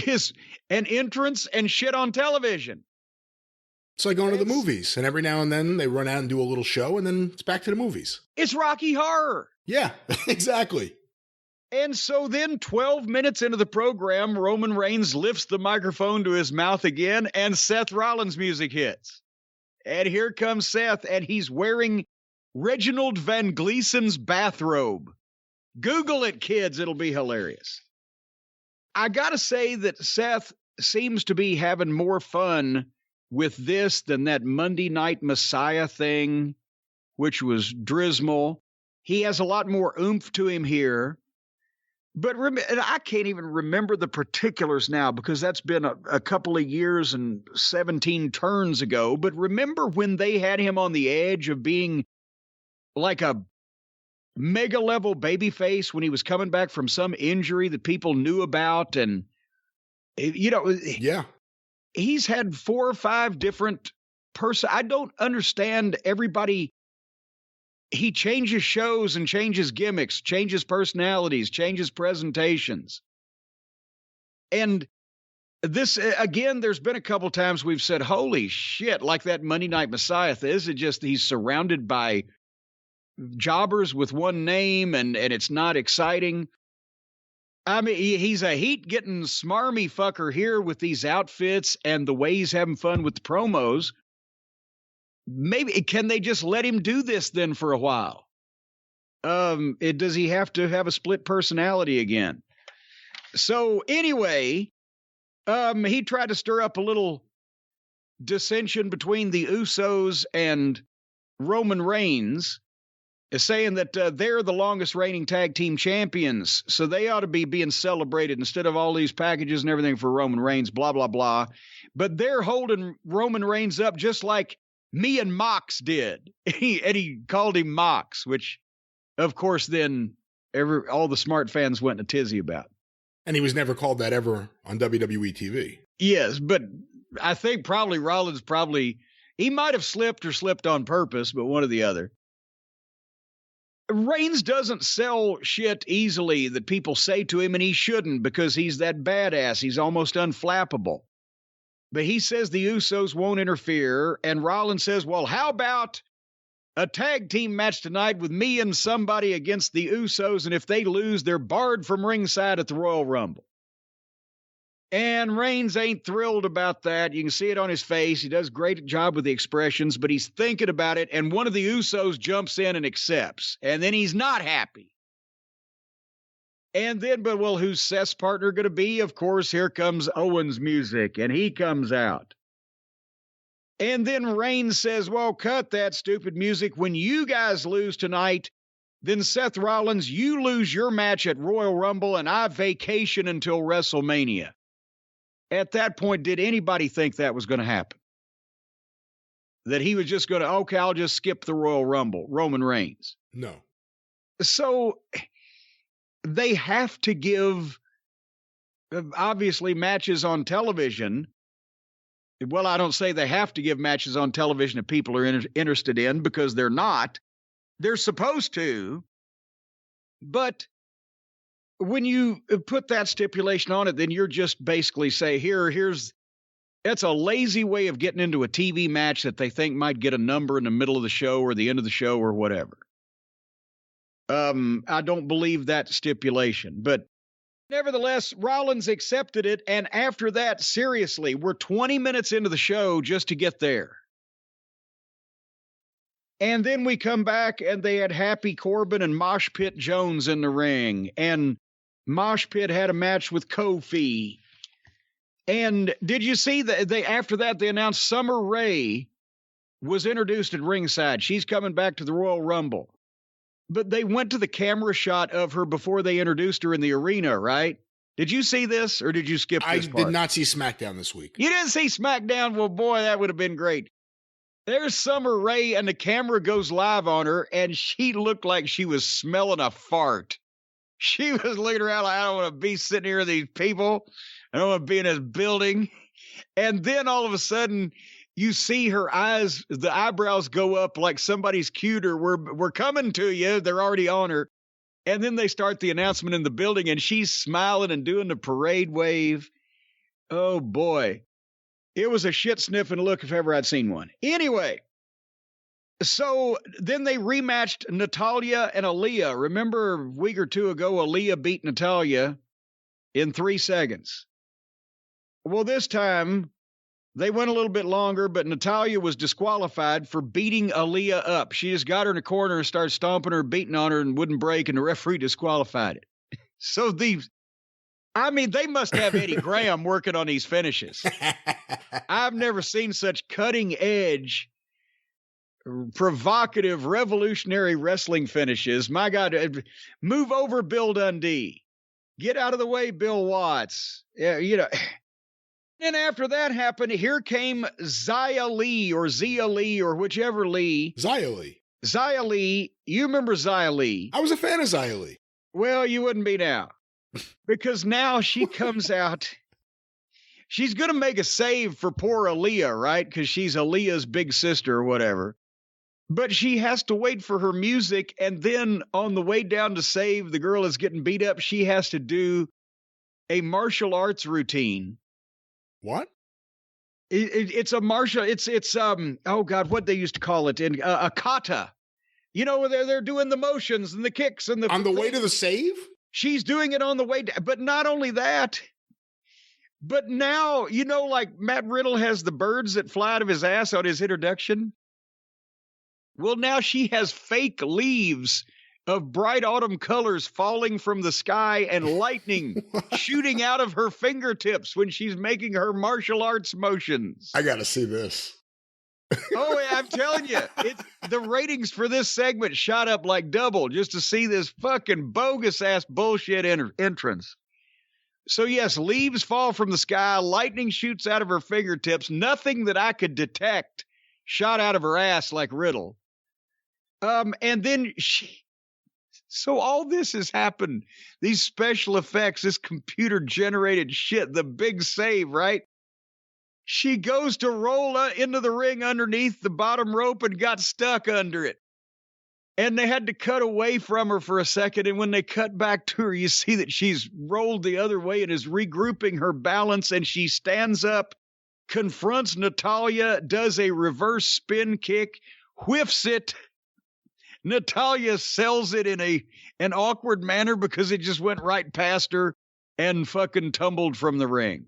Speaker 2: is an entrance and shit on television.
Speaker 1: It's like going to the movies, and every now and then they run out and do a little show, and then it's back to the movies.
Speaker 2: It's Rocky Horror.
Speaker 1: Yeah, exactly.
Speaker 2: And so then 12 minutes into the program, Roman Reigns lifts the microphone to his mouth again, and Seth Rollins' music hits. And here comes Seth, and he's wearing Reginald Van Gleeson's bathrobe. Google it, kids. It'll be hilarious. I got to say that Seth seems to be having more fun with this than that Monday Night Messiah thing, which was dismal. He has a lot more oomph to him here. But I can't even remember the particulars now because that's been a couple of years and 17 turns ago. But remember when they had him on the edge of being like a mega level babyface when he was coming back from some injury that people knew about. And, you know,
Speaker 1: yeah,
Speaker 2: he's had 4 or 5 different I don't understand everybody. He changes shows and changes gimmicks, changes personalities, changes presentations. And this, again, there's been a couple times we've said, holy shit, like that Monday Night Messiah. Is it just he's surrounded by jobbers with one name and it's not exciting? I mean, he's a heat-getting smarmy fucker here with these outfits and the way he's having fun with the promos. Maybe, can they just let him do this then for a while? Does he have to have a split personality again? So anyway, he tried to stir up a little dissension between the Usos and Roman Reigns, saying that they're the longest reigning tag team champions, so they ought to be being celebrated instead of all these packages and everything for Roman Reigns, blah, blah, blah. But they're holding Roman Reigns up just like me and Mox did. And he called him Mox, which, of course, then all the smart fans went in a tizzy about.
Speaker 1: And he was never called that ever on WWE TV.
Speaker 2: Yes, but I think probably Rollins he might have slipped or slipped on purpose, but one or the other. Reigns doesn't sell shit easily that people say to him, and he shouldn't because he's that badass. He's almost unflappable. But he says the Usos won't interfere, and Rollins says, well, how about a tag team match tonight with me and somebody against the Usos, and if they lose, they're barred from ringside at the Royal Rumble. And Reigns ain't thrilled about that. You can see it on his face. He does a great job with the expressions, but he's thinking about it, and one of the Usos jumps in and accepts, and then he's not happy. And then, but well, who's Seth's partner going to be? Of course, here comes Owen's music, and he comes out. And then Reigns says, well, cut that stupid music. When you guys lose tonight, then Seth Rollins, you lose your match at Royal Rumble, and I vacation until WrestleMania. At that point, did anybody think that was going to happen? That he was just going to, okay, I'll just skip the Royal Rumble, Roman Reigns.
Speaker 1: No.
Speaker 2: So they have to give, obviously, matches on television. Well, I don't say they have to give matches on television that people are interested in, because they're not. They're supposed to. But when you put that stipulation on it, then you're just basically say, that's a lazy way of getting into a TV match that they think might get a number in the middle of the show or the end of the show or whatever. I don't believe that stipulation, but Nevertheless, Rollins accepted it, and after that, seriously, we're 20 minutes into the show just to get there. And then we come back, and they had Happy Corbin and Mosh Pit Jones in the ring, and Mosh Pit had a match with Kofi. And did you see that after that, they announced Summer Rae was introduced at ringside. She's coming back to the Royal Rumble. But they went to the camera shot of her before they introduced her in the arena, right? Did you see this, or did you skip this part?
Speaker 1: I did not see SmackDown this week.
Speaker 2: You didn't see SmackDown? Well, boy, that would have been great. There's Summer Rae, and the camera goes live on her, and she looked like she was smelling a fart. She was looking around like, I don't want to be sitting here with these people. I don't want to be in this building. And then all of a sudden, you see her eyes, the eyebrows go up like somebody's cued her. We're coming to you. They're already on her. And then they start the announcement in the building, and she's smiling and doing the parade wave. Oh, boy. It was a shit-sniffing look if ever I'd seen one. Anyway, so then they rematched Natalya and Aaliyah. Remember a week or two ago, Aaliyah beat Natalya in 3 seconds. Well, this time, they went a little bit longer, but Natalya was disqualified for beating Aaliyah up. She just got her in a corner and started stomping her, beating on her, and wouldn't break, and the referee disqualified it. So they must have Eddie Graham working on these finishes. I've never seen such cutting-edge, provocative, revolutionary wrestling finishes. My God, move over Bill Dundee. Get out of the way, Bill Watts. Yeah, you know. And after that happened, here came Xia Li or whichever Lee.
Speaker 1: Xia Li.
Speaker 2: Xia Li. You remember Xia Li.
Speaker 1: I was a fan of Xia Li.
Speaker 2: Well, you wouldn't be now. Because now she comes out. She's going to make a save for poor Aaliyah, right? Because she's Aaliyah's big sister or whatever. But she has to wait for her music. And then on the way down to save, the girl is getting beat up. She has to do a martial arts routine.
Speaker 1: What?
Speaker 2: It's a martial. It's oh God, what they used to call it in a kata. You know, where they're doing the motions and the kicks and the
Speaker 1: on the way to the save.
Speaker 2: She's doing it on the way, but not only that. But now, you know, like Matt Riddle has the birds that fly out of his ass on his introduction. Well, now she has fake leaves of bright autumn colors falling from the sky and lightning shooting out of her fingertips when she's making her martial arts motions.
Speaker 1: I got to see this.
Speaker 2: Oh, I'm telling you, the ratings for this segment shot up like double just to see this fucking bogus ass bullshit entrance. So yes, leaves fall from the sky, lightning shoots out of her fingertips, nothing that I could detect shot out of her ass like Riddle. And then so all this has happened, these special effects, this computer generated shit, the big save, right? She goes to roll into the ring underneath the bottom rope and got stuck under it. And they had to cut away from her for a second. And when they cut back to her, you see that she's rolled the other way and is regrouping her balance. And she stands up, confronts Natalya, does a reverse spin kick, whiffs it. Natalya sells it in an awkward manner because it just went right past her and fucking tumbled from the ring.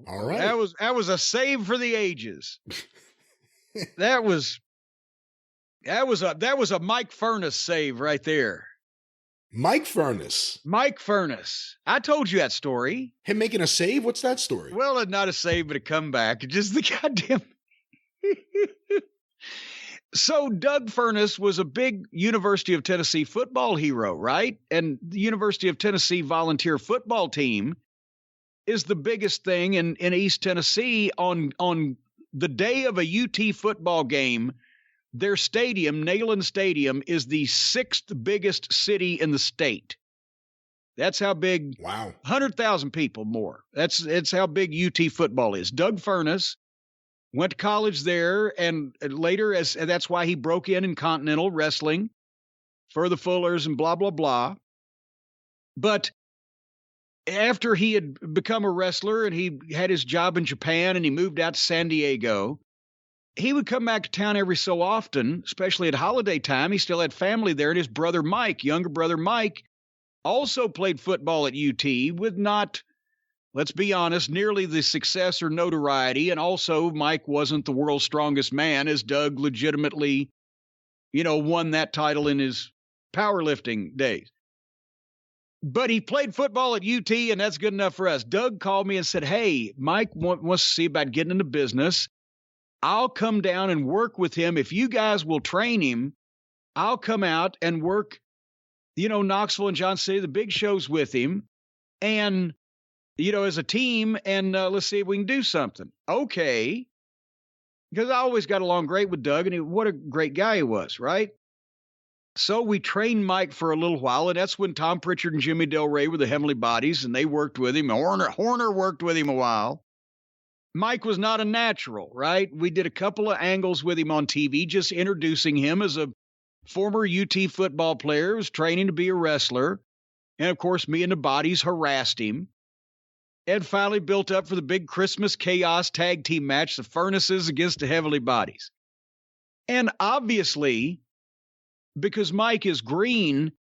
Speaker 1: All right.
Speaker 2: That was a save for the ages. That was a Mike Furnas save right there.
Speaker 1: Mike Furnas.
Speaker 2: Mike Furnas. I told you that story.
Speaker 1: Him making a save? What's that story?
Speaker 2: Well, it's not a save, but a comeback. Just the goddamn. So Doug Furnas was a big University of Tennessee football hero, right? And the University of Tennessee volunteer football team is the biggest thing in East Tennessee. On the day of a UT football game, their stadium, Neyland Stadium, is the 6th biggest city in the state. That's how big.
Speaker 1: Wow.
Speaker 2: 100,000 people more. That's how big UT football is. Doug Furnas went to college there, and later, that's why he broke in Continental Wrestling for the Fullers and blah, blah, blah. But after he had become a wrestler and he had his job in Japan and he moved out to San Diego, he would come back to town every so often, especially at holiday time. He still had family there, and his brother Mike, younger brother Mike, also played football at UT with not, let's be honest, nearly the success or notoriety. And also, Mike wasn't the world's strongest man, as Doug legitimately, won that title in his powerlifting days. But he played football at UT, and that's good enough for us. Doug called me and said, hey, Mike wants to see about getting into business. I'll come down and work with him. If you guys will train him, I'll come out and work, Knoxville and Johnson City, the big shows with him. And, as a team, and let's see if we can do something. Okay. Because I always got along great with Doug, and what a great guy he was, right? So we trained Mike for a little while, and that's when Tom Pritchard and Jimmy Del Rey were the Heavenly Bodies, and they worked with him. Horner worked with him a while. Mike was not a natural, right? We did a couple of angles with him on TV, just introducing him as a former UT football player who was training to be a wrestler. And, of course, me and the Bodies harassed him. And finally built up for the big Christmas Chaos tag team match, the Furnaces against the Heavenly Bodies. And obviously, because Mike is green,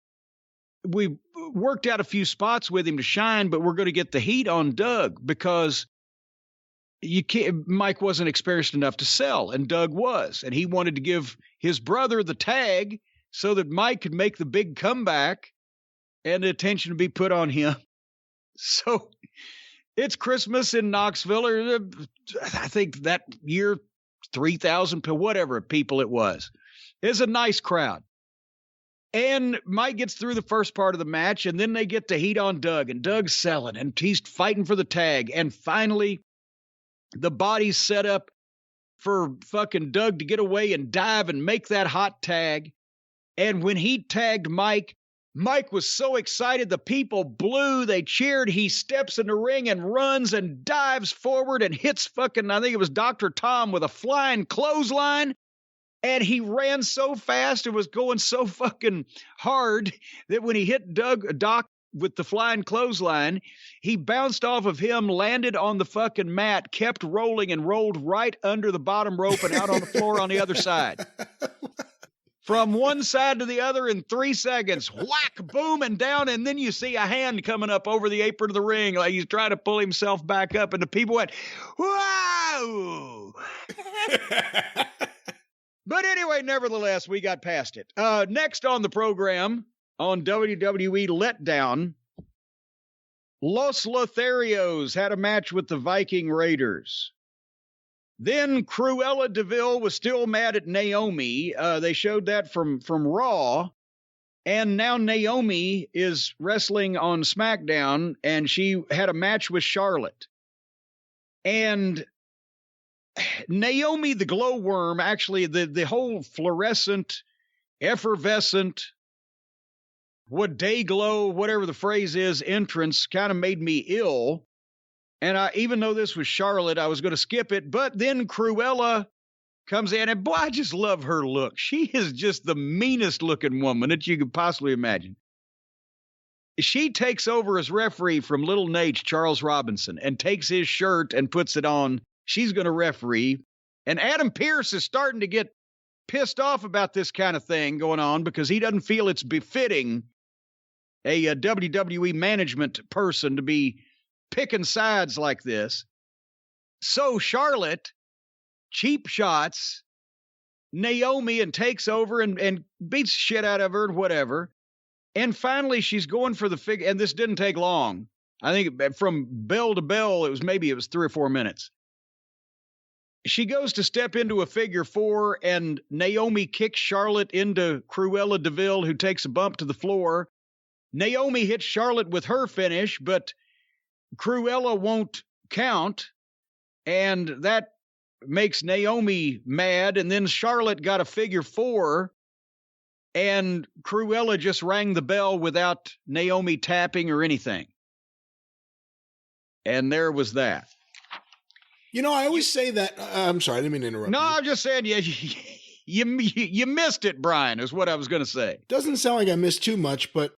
Speaker 2: we worked out a few spots with him to shine, but we're going to get the heat on Doug because Mike wasn't experienced enough to sell, and Doug was. And he wanted to give his brother the tag so that Mike could make the big comeback and the attention to be put on him. So it's Christmas in Knoxville, or I think that year, 3,000, whatever people it was. It's a nice crowd. And Mike gets through the first part of the match, and then they get the heat on Doug, and Doug's selling, and he's fighting for the tag. And finally, the Bodies set up for fucking Doug to get away and dive and make that hot tag. And when he tagged Mike, Mike was so excited, the people blew, they cheered. He steps in the ring and runs and dives forward and hits fucking, I think it was Dr. Tom with a flying clothesline. And he ran so fast and was going so fucking hard that when he hit Doc with the flying clothesline, he bounced off of him, landed on the fucking mat, kept rolling, and rolled right under the bottom rope and out on the floor on the other side. From one side to the other in 3 seconds, whack, boom, and down, and then you see a hand coming up over the apron of the ring like he's trying to pull himself back up, and the people went, wow! But anyway, nevertheless, we got past it. Next on the program on WWE Letdown, Los Lotharios had a match with the Viking Raiders. Then Cruella DeVille was still mad at Naomi. They showed that from Raw. And now Naomi is wrestling on SmackDown, and she had a match with Charlotte. And Naomi the glowworm, actually, the whole fluorescent, effervescent, day glow, whatever the phrase is, entrance kind of made me ill. And even though this was Charlotte, I was going to skip it. But then Cruella comes in, and boy, I just love her look. She is just the meanest looking woman that you could possibly imagine. She takes over as referee from Little Nate, Charles Robinson, and takes his shirt and puts it on. She's going to referee. And Adam Pearce is starting to get pissed off about this kind of thing going on because he doesn't feel it's befitting a WWE management person to be picking sides like this. So Charlotte cheap shots Naomi and takes over and beats shit out of her and whatever. And finally she's going for the figure, and this didn't take long. I think from bell to bell, it was 3 or 4 minutes. She goes to step into a figure four, and Naomi kicks Charlotte into Cruella DeVille, who takes a bump to the floor. Naomi hits Charlotte with her finish, but Cruella won't count, and that makes Naomi mad. And then Charlotte got a figure four, and Cruella just rang the bell without Naomi tapping or anything. And there was that.
Speaker 1: I always say that. I'm sorry, I didn't mean to interrupt.
Speaker 2: No, I'm just saying, you missed it, Brian, is what I was going to say.
Speaker 1: Doesn't sound like I missed too much, but,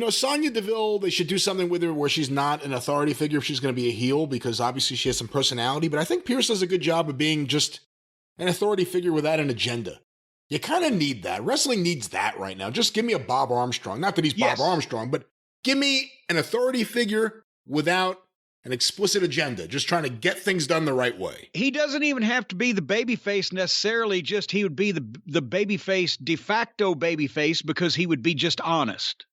Speaker 1: Sonya Deville, they should do something with her where she's not an authority figure if she's going to be a heel, because obviously she has some personality. But I think Pierce does a good job of being just an authority figure without an agenda. You kind of need that. Wrestling needs that right now. Just give me a Bob Armstrong. Not that he's Bob Armstrong, but Give me an authority figure without an explicit agenda, just trying to get things done the right way.
Speaker 2: He doesn't even have to be the babyface necessarily, just he would be the babyface, de facto babyface, because he would be just honest,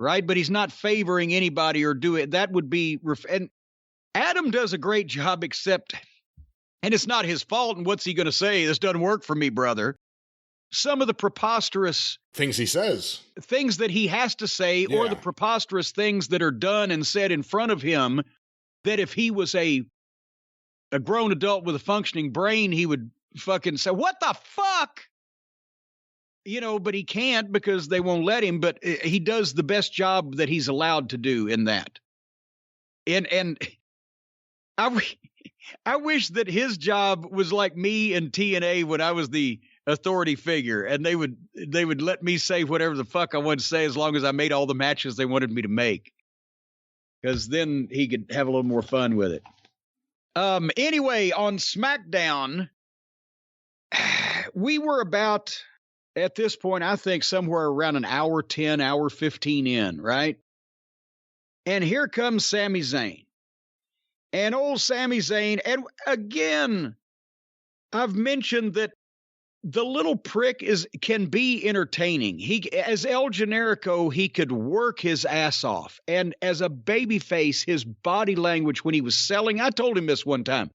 Speaker 2: right? But he's not favoring anybody or do it. That would be, and Adam does a great job, except, and it's not his fault, and what's he going to say? This doesn't work for me, brother. Some of the preposterous
Speaker 1: things he says,
Speaker 2: things that he has to say, or the preposterous things that are done and said in front of him, that if he was a grown adult with a functioning brain, he would fucking say, what the fuck? You know, but he can't because they won't let him, but he does the best job that he's allowed to do in that. And I wish that his job was like me and TNA when I was the authority figure, and they would let me say whatever the fuck I wanted to say as long as I made all the matches they wanted me to make. Because then he could have a little more fun with it. Anyway, on SmackDown, we were about, at this point, I think somewhere around an hour 10, hour 15 in, right? And here comes Sami Zayn. And old Sami Zayn, and again, I've mentioned that the little prick can be entertaining. He, as El Generico, he could work his ass off. And as a babyface, his body language when he was selling, I told him this one time.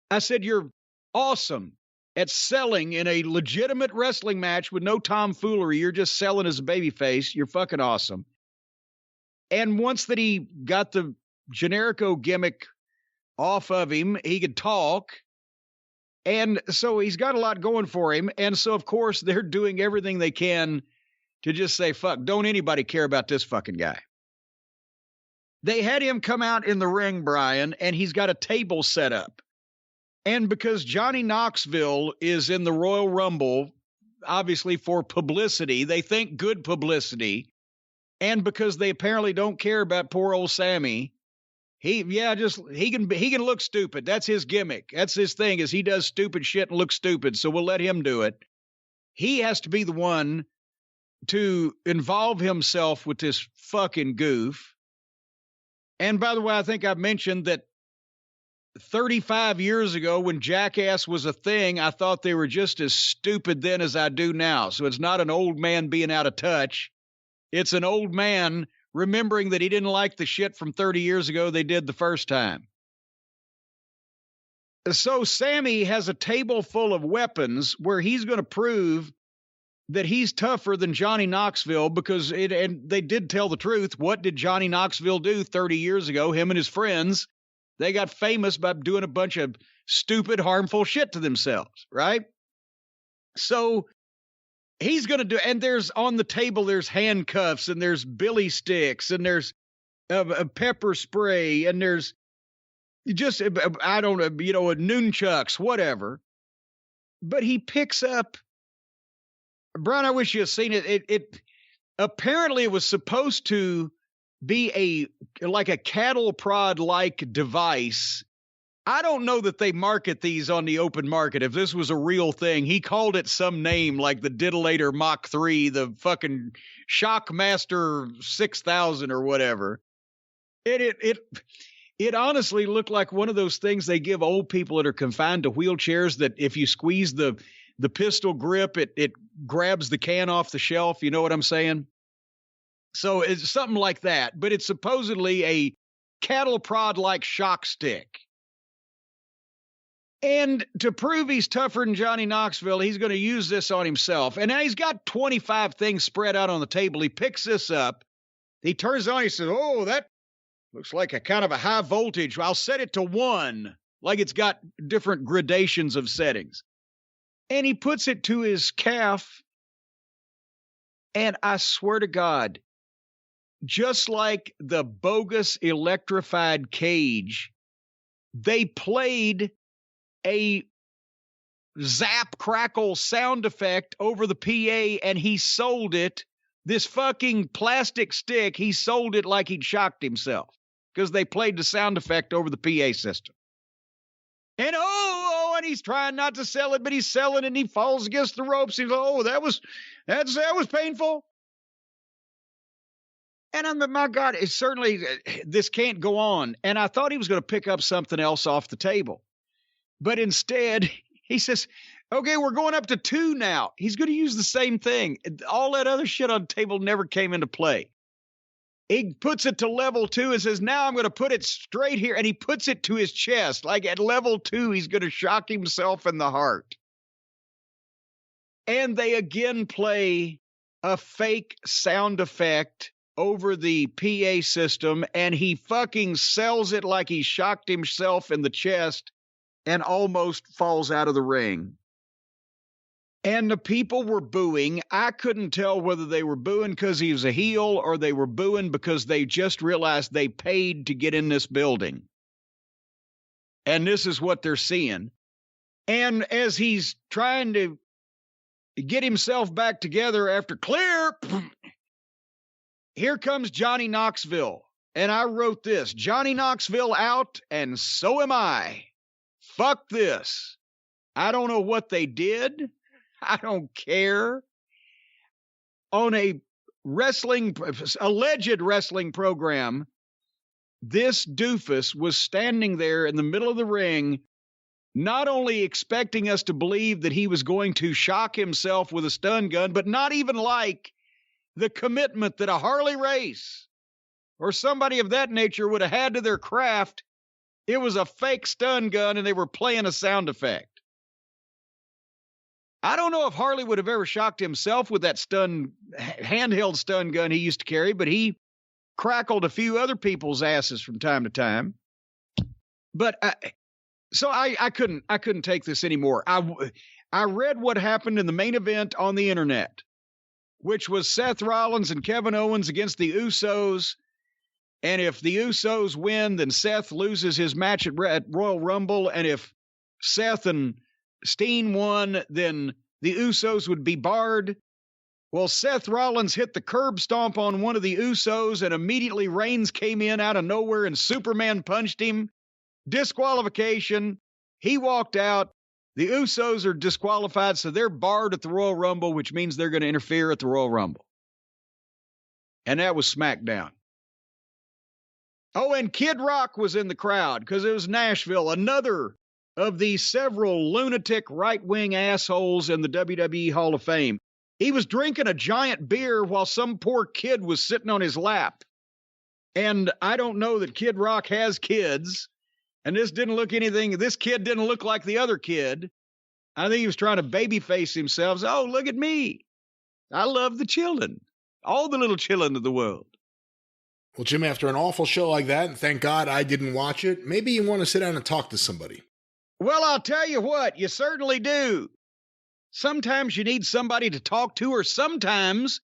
Speaker 2: I said, you're awesome at selling in a legitimate wrestling match with no tomfoolery. You're just selling as a babyface. You're fucking awesome. And once that he got the Generico gimmick off of him, he could talk. And so he's got a lot going for him. And so, of course, they're doing everything they can to just say, fuck, don't anybody care about this fucking guy. They had him come out in the ring, Brian, and he's got a table set up. And because Johnny Knoxville is in the Royal Rumble, obviously for publicity, they think good publicity. And because they apparently don't care about poor old Sammy, he can look stupid. That's his gimmick. That's his thing, is he does stupid shit and looks stupid. So we'll let him do it. He has to be the one to involve himself with this fucking goof. And by the way, I think I've mentioned that 35 years ago when Jackass was a thing, I thought they were just as stupid then as I do now. So it's not an old man being out of touch. It's an old man remembering that he didn't like the shit from 30 years ago they did the first time. So Sammy has a table full of weapons where he's going to prove that he's tougher than Johnny Knoxville, because and they did tell the truth. What did Johnny Knoxville do 30 years ago? Him and his friends, they got famous by doing a bunch of stupid, harmful shit to themselves, right? So he's going to do, and there's on the table, there's handcuffs and there's billy sticks and there's a pepper spray and there's just, I don't know, nunchucks, whatever. But he picks up, Brian, I wish you had seen it. It apparently it was supposed to be like a cattle prod like device. I don't know that they market these on the open market. If this was a real thing, he called it some name like the Diddlator Mach 3, the fucking Shockmaster 6000 or whatever. It honestly looked like one of those things they give old people that are confined to wheelchairs, that if you squeeze the pistol grip, it grabs the can off the shelf. You know what I'm saying? So it's something like that, but it's supposedly a cattle prod like shock stick. And to prove he's tougher than Johnny Knoxville, he's going to use this on himself. And now he's got 25 things spread out on the table. He picks this up. He turns on, he says, oh, that looks like a kind of a high voltage. I'll set it to 1, like it's got different gradations of settings. And he puts it to his calf. And I swear to God, just like the bogus electrified cage, they played a zap crackle sound effect over the PA, and he sold it. This fucking plastic stick, he sold it like he'd shocked himself, because they played the sound effect over the PA system. And and he's trying not to sell it, but he's selling it, and he falls against the ropes. He's like, oh, that was painful. And I'm, my God, it's certainly, this can't go on. And I thought he was going to pick up something else off the table. But instead, he says, okay, we're going up to 2 now. He's going to use the same thing. All that other shit on the table never came into play. He puts it to level 2 and says, now I'm going to put it straight here. And he puts it to his chest. Like at level 2, he's going to shock himself in the heart. And they again play a fake sound effect over the PA system, and he fucking sells it like he shocked himself in the chest and almost falls out of the ring. And the people were booing. I couldn't tell whether they were booing because he was a heel or they were booing because they just realized they paid to get in this building. And this is what they're seeing. And as he's trying to get himself back together after clear, here comes Johnny Knoxville. And I wrote this, Johnny Knoxville out, and so am I. Fuck this. I don't know what they did. I don't care. On a alleged wrestling program, this doofus was standing there in the middle of the ring, not only expecting us to believe that he was going to shock himself with a stun gun, but not even like the commitment that a Harley Race or somebody of that nature would have had to their craft. It was a fake stun gun and they were playing a sound effect. I don't know if Harley would have ever shocked himself with that handheld stun gun he used to carry, but he crackled a few other people's asses from time to time. But I couldn't take this anymore. I read what happened in the main event on the internet, which was Seth Rollins and Kevin Owens against the Usos. And if the Usos win, then Seth loses his match at Royal Rumble. And if Seth and Steen won, then the Usos would be barred. Well, Seth Rollins hit the curb stomp on one of the Usos, and immediately Reigns came in out of nowhere and Superman punched him. Disqualification. He walked out. The Usos are disqualified, so they're barred at the Royal Rumble, which means they're going to interfere at the Royal Rumble. And that was SmackDown. Oh, and Kid Rock was in the crowd because it was Nashville, another of the several lunatic right-wing assholes in the WWE Hall of Fame. He was drinking a giant beer while some poor kid was sitting on his lap. And I don't know that Kid Rock has kids. And this kid didn't look like the other kid. I think he was trying to babyface himself. So, oh, look at me. I love the children. All the little children of the world.
Speaker 1: Well, Jim, after an awful show like that, and thank God I didn't watch it, maybe you want to sit down and talk to somebody.
Speaker 2: Well, I'll tell you what, you certainly do. Sometimes you need somebody to talk to, or sometimes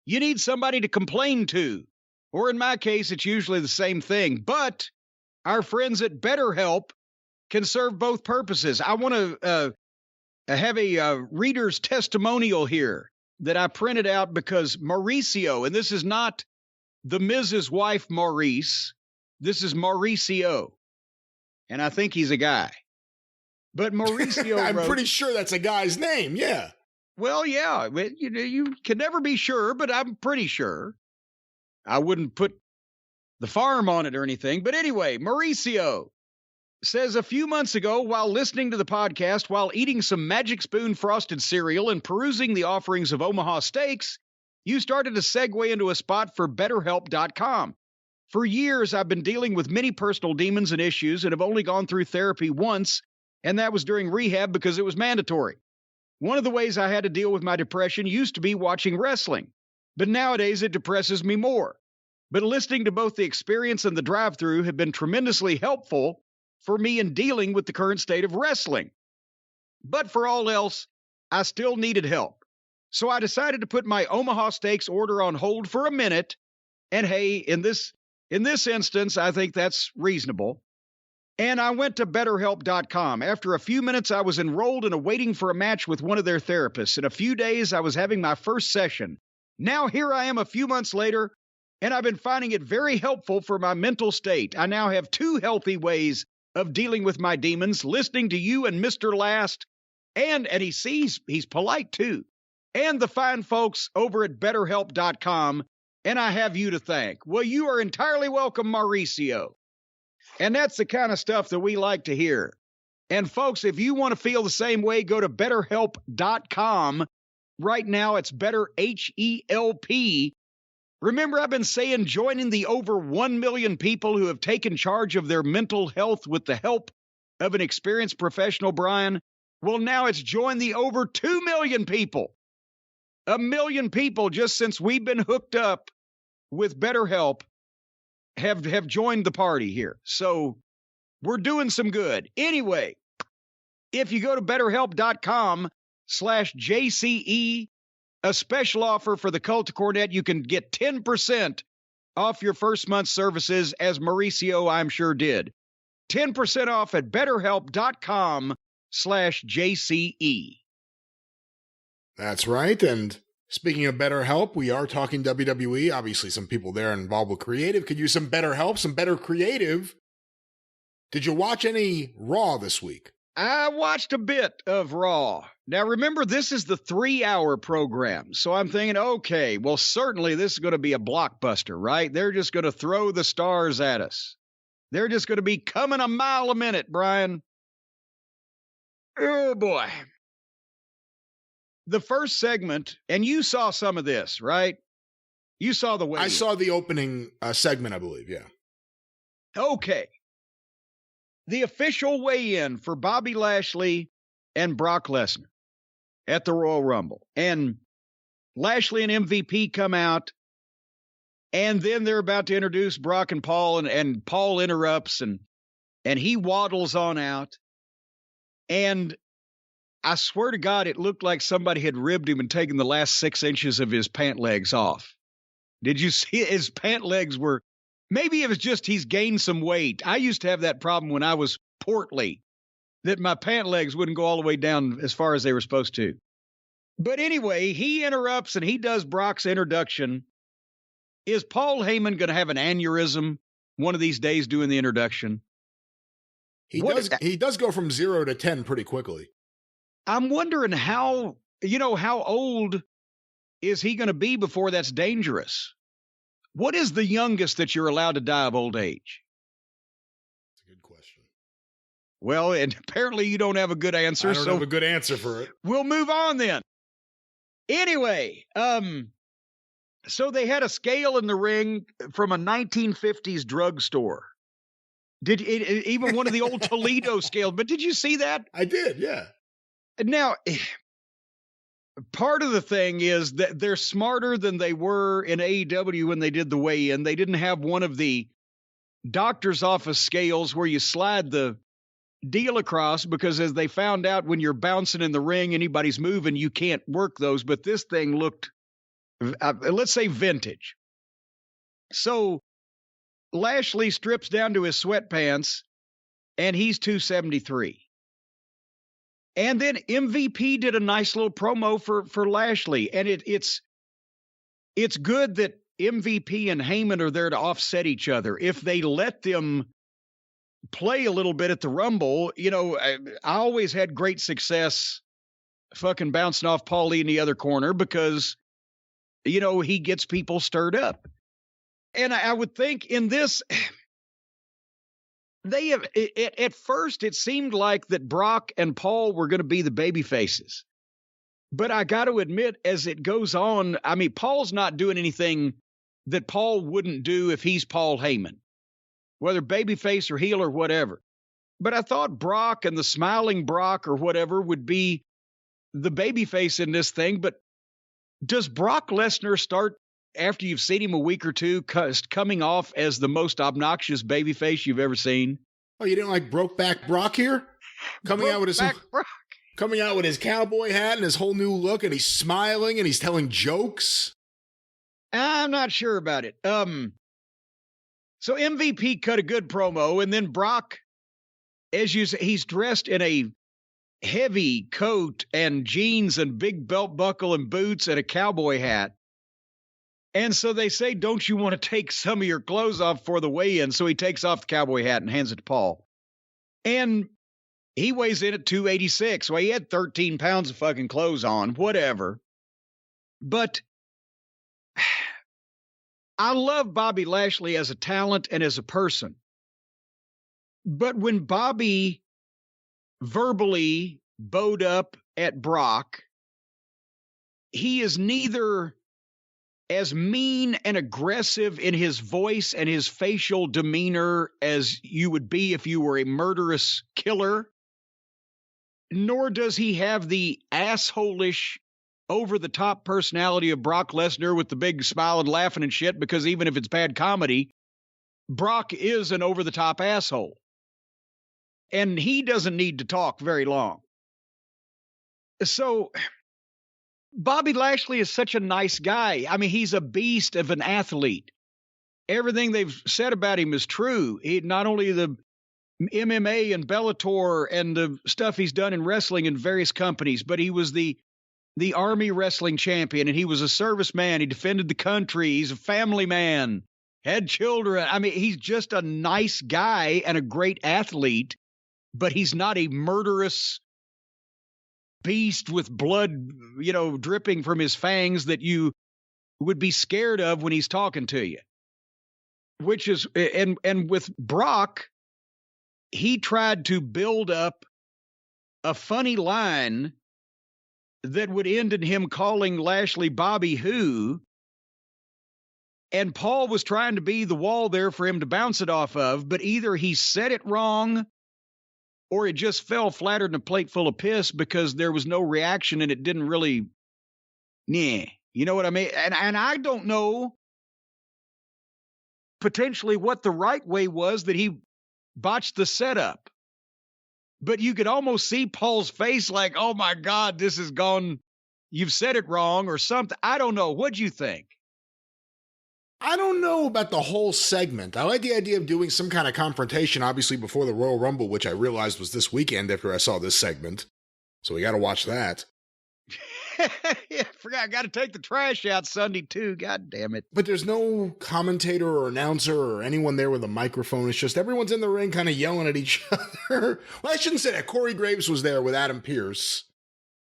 Speaker 2: you need somebody to complain to. Or in my case, it's usually the same thing. But our friends at BetterHelp can serve both purposes. I want to have a reader's testimonial here that I printed out because Mauricio, and this is not the Mrs. wife Maurice, this is Mauricio, and I think he's a guy. But Mauricio
Speaker 1: I'm pretty sure that's a guy's name, yeah.
Speaker 2: Well, yeah, you can never be sure, but I'm pretty sure. I wouldn't put the farm on it or anything. But anyway, Mauricio says a few months ago, while listening to the podcast, while eating some Magic Spoon frosted cereal and perusing the offerings of Omaha Steaks, you started to segue into a spot for BetterHelp.com. For years, I've been dealing with many personal demons and issues and have only gone through therapy once, and that was during rehab because it was mandatory. One of the ways I had to deal with my depression used to be watching wrestling, but nowadays it depresses me more. But listening to both the experience and the drive-thru have been tremendously helpful for me in dealing with the current state of wrestling. But for all else, I still needed help. So I decided to put my Omaha Steaks order on hold for a minute. And hey, in this instance, I think that's reasonable. And I went to BetterHelp.com. After a few minutes, I was enrolled and awaiting for a match with one of their therapists. In a few days, I was having my first session. Now here I am a few months later, and I've been finding it very helpful for my mental state. I now have 2 healthy ways of dealing with my demons, listening to you and Mr. Last, and he's polite too, and the fine folks over at BetterHelp.com. and I have you to thank. Well, you are entirely welcome, Mauricio. And that's the kind of stuff that we like to hear. And folks, if you want to feel the same way, go to BetterHelp.com. Right now, it's better, H-E-L-P. Remember, I've been saying joining the over 1 million people who have taken charge of their mental health with the help of an experienced professional, Brian? Well, now it's joined the over 2 million people. 1 million people just since we've been hooked up with BetterHelp have joined the party here. So we're doing some good. Anyway, if you go to BetterHelp.com/JCE, a special offer for the Cult of Cornette, you can get 10% off your first month's services, as Mauricio, I'm sure, did. 10% off at BetterHelp.com/JCE.
Speaker 1: That's right. And speaking of BetterHelp, we are talking WWE. Obviously, some people there involved with creative could use some BetterHelp, some better creative. Did you watch any Raw this week?
Speaker 2: I watched a bit of Raw. Now, remember, this is the 3-hour program. So I'm thinking, okay, well, certainly this is going to be a blockbuster, right? They're just going to throw the stars at us. They're just going to be coming a mile a minute, Brian. Oh, boy. The first segment, and you saw some of this, right? You saw the way.
Speaker 1: I saw the opening segment, I believe, yeah.
Speaker 2: Okay. The official weigh-in for Bobby Lashley and Brock Lesnar at the Royal Rumble. And Lashley and MVP come out, and then they're about to introduce Brock and Paul, and Paul interrupts, and he waddles on out. And I swear to God, it looked like somebody had ribbed him and taken the last 6 inches of his pant legs off. Did you see his pant legs were... Maybe it was just he's gained some weight. I used to have that problem when I was portly, that my pant legs wouldn't go all the way down as far as they were supposed to. But anyway, he interrupts and he does Brock's introduction. Is Paul Heyman going to have an aneurysm one of these days doing the introduction?
Speaker 1: He does go from 0 to 10 pretty quickly.
Speaker 2: I'm wondering how old is he going to be before that's dangerous? What is the youngest that you're allowed to die of old age?
Speaker 1: That's a good question.
Speaker 2: Well, and apparently you don't have a good answer.
Speaker 1: I don't have a good answer for it.
Speaker 2: We'll move on then. Anyway, so they had a scale in the ring from a 1950s drugstore. Even one of the old Toledo scales, but did you see that?
Speaker 1: I did, yeah.
Speaker 2: Now, part of the thing is that they're smarter than they were in AEW when they did the weigh-in. They didn't have one of the doctor's office scales where you slide the deal across, because as they found out, when you're bouncing in the ring, anybody's moving, you can't work those. But this thing looked, let's say, vintage. So Lashley strips down to his sweatpants, and he's 273. And then MVP did a nice little promo for Lashley. And it's good that MVP and Heyman are there to offset each other. If they let them play a little bit at the Rumble, I always had great success fucking bouncing off Paulie in the other corner because, he gets people stirred up. And I would think in this... They have, at first, it seemed like that Brock and Paul were going to be the baby faces. But I got to admit, as it goes on, I mean, Paul's not doing anything that Paul wouldn't do if he's Paul Heyman, whether babyface or heel or whatever. But I thought Brock and the smiling Brock or whatever would be the babyface in this thing. But does Brock Lesnar start, after you've seen him a week or two, coming off as the most obnoxious babyface you've ever seen?
Speaker 1: Oh, you didn't like Brokeback Brock here? Coming out with his cowboy hat and his whole new look, and he's smiling and he's telling jokes.
Speaker 2: I'm not sure about it. So MVP cut a good promo, and then Brock, as you say, he's dressed in a heavy coat and jeans and big belt buckle and boots and a cowboy hat. And so they say, don't you want to take some of your clothes off for the weigh-in? So he takes off the cowboy hat and hands it to Paul. And he weighs in at 286. Well, he had 13 pounds of fucking clothes on, whatever. But I love Bobby Lashley as a talent and as a person. But when Bobby verbally bowed up at Brock, he is neither as mean and aggressive in his voice and his facial demeanor as you would be if you were a murderous killer, nor does he have the asshole-ish, over-the-top personality of Brock Lesnar with the big smile and laughing and shit, because even if it's bad comedy, Brock is an over-the-top asshole. And he doesn't need to talk very long. So Bobby Lashley is such a nice guy. I mean, he's a beast of an athlete. Everything they've said about him is true. He, not only the MMA and Bellator and the stuff he's done in wrestling in various companies, but he was the Army wrestling champion, and he was a serviceman. He defended the country. He's a family man, had children. I mean, he's just a nice guy and a great athlete, but he's not a murderous beast with blood, dripping from his fangs that you would be scared of when he's talking to you. Which is, and with Brock, he tried to build up a funny line that would end in him calling Lashley Bobby Who, and Paul was trying to be the wall there for him to bounce it off of, but either he said it wrong or it just fell flatter than a plate full of piss because there was no reaction and it didn't really, you know what I mean? And I don't know potentially what the right way was that he botched the setup. But you could almost see Paul's face like, oh my God, this is gone. You've said it wrong or something. I don't know. What'd you think?
Speaker 1: I don't know about the whole segment. I like the idea of doing some kind of confrontation, obviously before the Royal Rumble, which I realized was this weekend after I saw this segment. So we got to watch that.
Speaker 2: Yeah, I forgot. I got to take the trash out Sunday too. God damn it.
Speaker 1: But there's no commentator or announcer or anyone there with a microphone. It's just everyone's in the ring kind of yelling at each other. Well, I shouldn't say that. Corey Graves was there with Adam Pearce.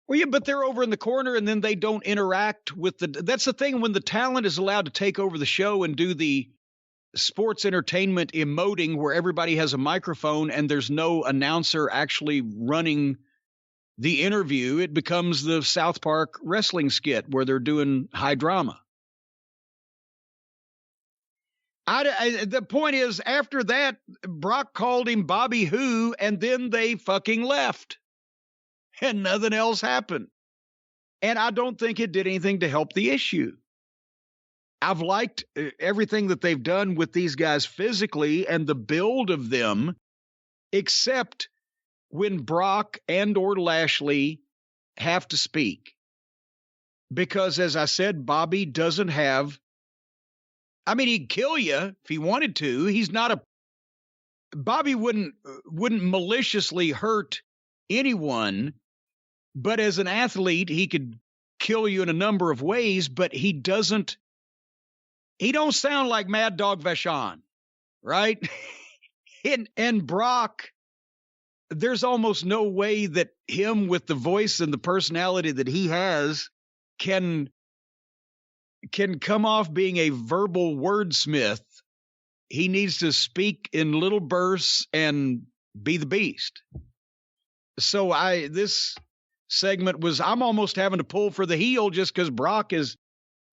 Speaker 2: Well, yeah, but they're over in the corner and then they don't interact with that's the thing when the talent is allowed to take over the show and do the sports entertainment emoting where everybody has a microphone and there's no announcer actually running the interview. It becomes the South Park wrestling skit where they're doing high drama. The point is, after that, Brock called him Bobby Who, and then they fucking left. And nothing else happened. And I don't think it did anything to help the issue. I've liked everything that they've done with these guys physically and the build of them, except when Brock and or Lashley have to speak. Because as I said, Bobby doesn't have, I mean, he'd kill you if he wanted to. He's not Bobby wouldn't maliciously hurt anyone, but as an athlete, he could kill you in a number of ways, but he don't sound like Mad Dog Vachon, right? and Brock, there's almost no way that him with the voice and the personality that he has can come off being a verbal wordsmith. He needs to speak in little bursts and be the beast. So this segment was, I'm almost having to pull for the heel just because Brock is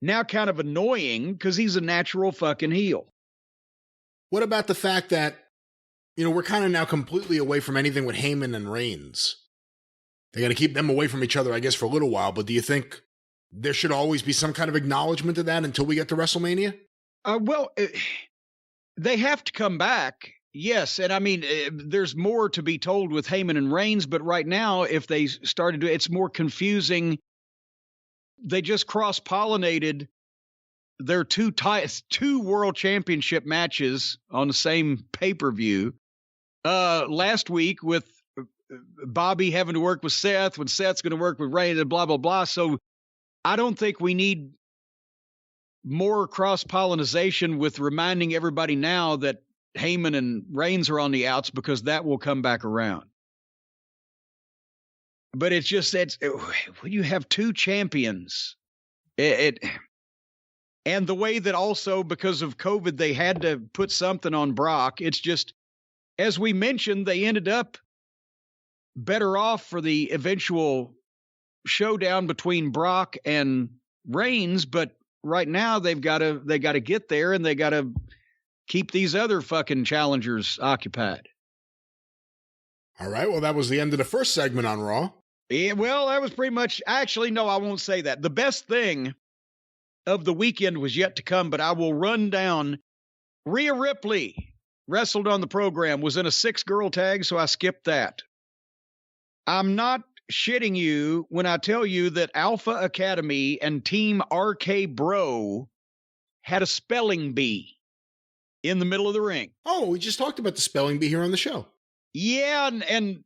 Speaker 2: now kind of annoying because he's a natural fucking heel.
Speaker 1: What about the fact that, we're kind of now completely away from anything with Heyman and Reigns? They got to keep them away from each other, I guess, for a little while. But do you think there should always be some kind of acknowledgement of that until we get to WrestleMania?
Speaker 2: They have to come back. Yes. And I mean, there's more to be told with Heyman and Reigns, but right now, if they started to, it's more confusing. They just cross-pollinated their two world championship matches on the same pay-per-view last week with Bobby having to work with Seth when Seth's going to work with Reigns and blah, blah, blah. So I don't think we need more cross-pollination with reminding everybody now that Heyman and Reigns are on the outs because that will come back around. But it's just when you have two champions, and And the way that also because of COVID, they had to put something on Brock. It's just, as we mentioned, they ended up better off for the eventual showdown between Brock and Reigns. But right now they got to get there, and they got to keep these other fucking challengers occupied.
Speaker 1: All right. Well, that was the end of the first segment on Raw.
Speaker 2: Yeah, well, that was pretty much, actually, no, I won't say that. The best thing of the weekend was yet to come, but I will run down. Rhea Ripley wrestled on the program, was in a 6-girl tag, so I skipped that. I'm not shitting you when I tell you that Alpha Academy and Team RK Bro had a spelling bee in the middle of the ring.
Speaker 1: Oh, we just talked about the spelling bee here on the show.
Speaker 2: Yeah, and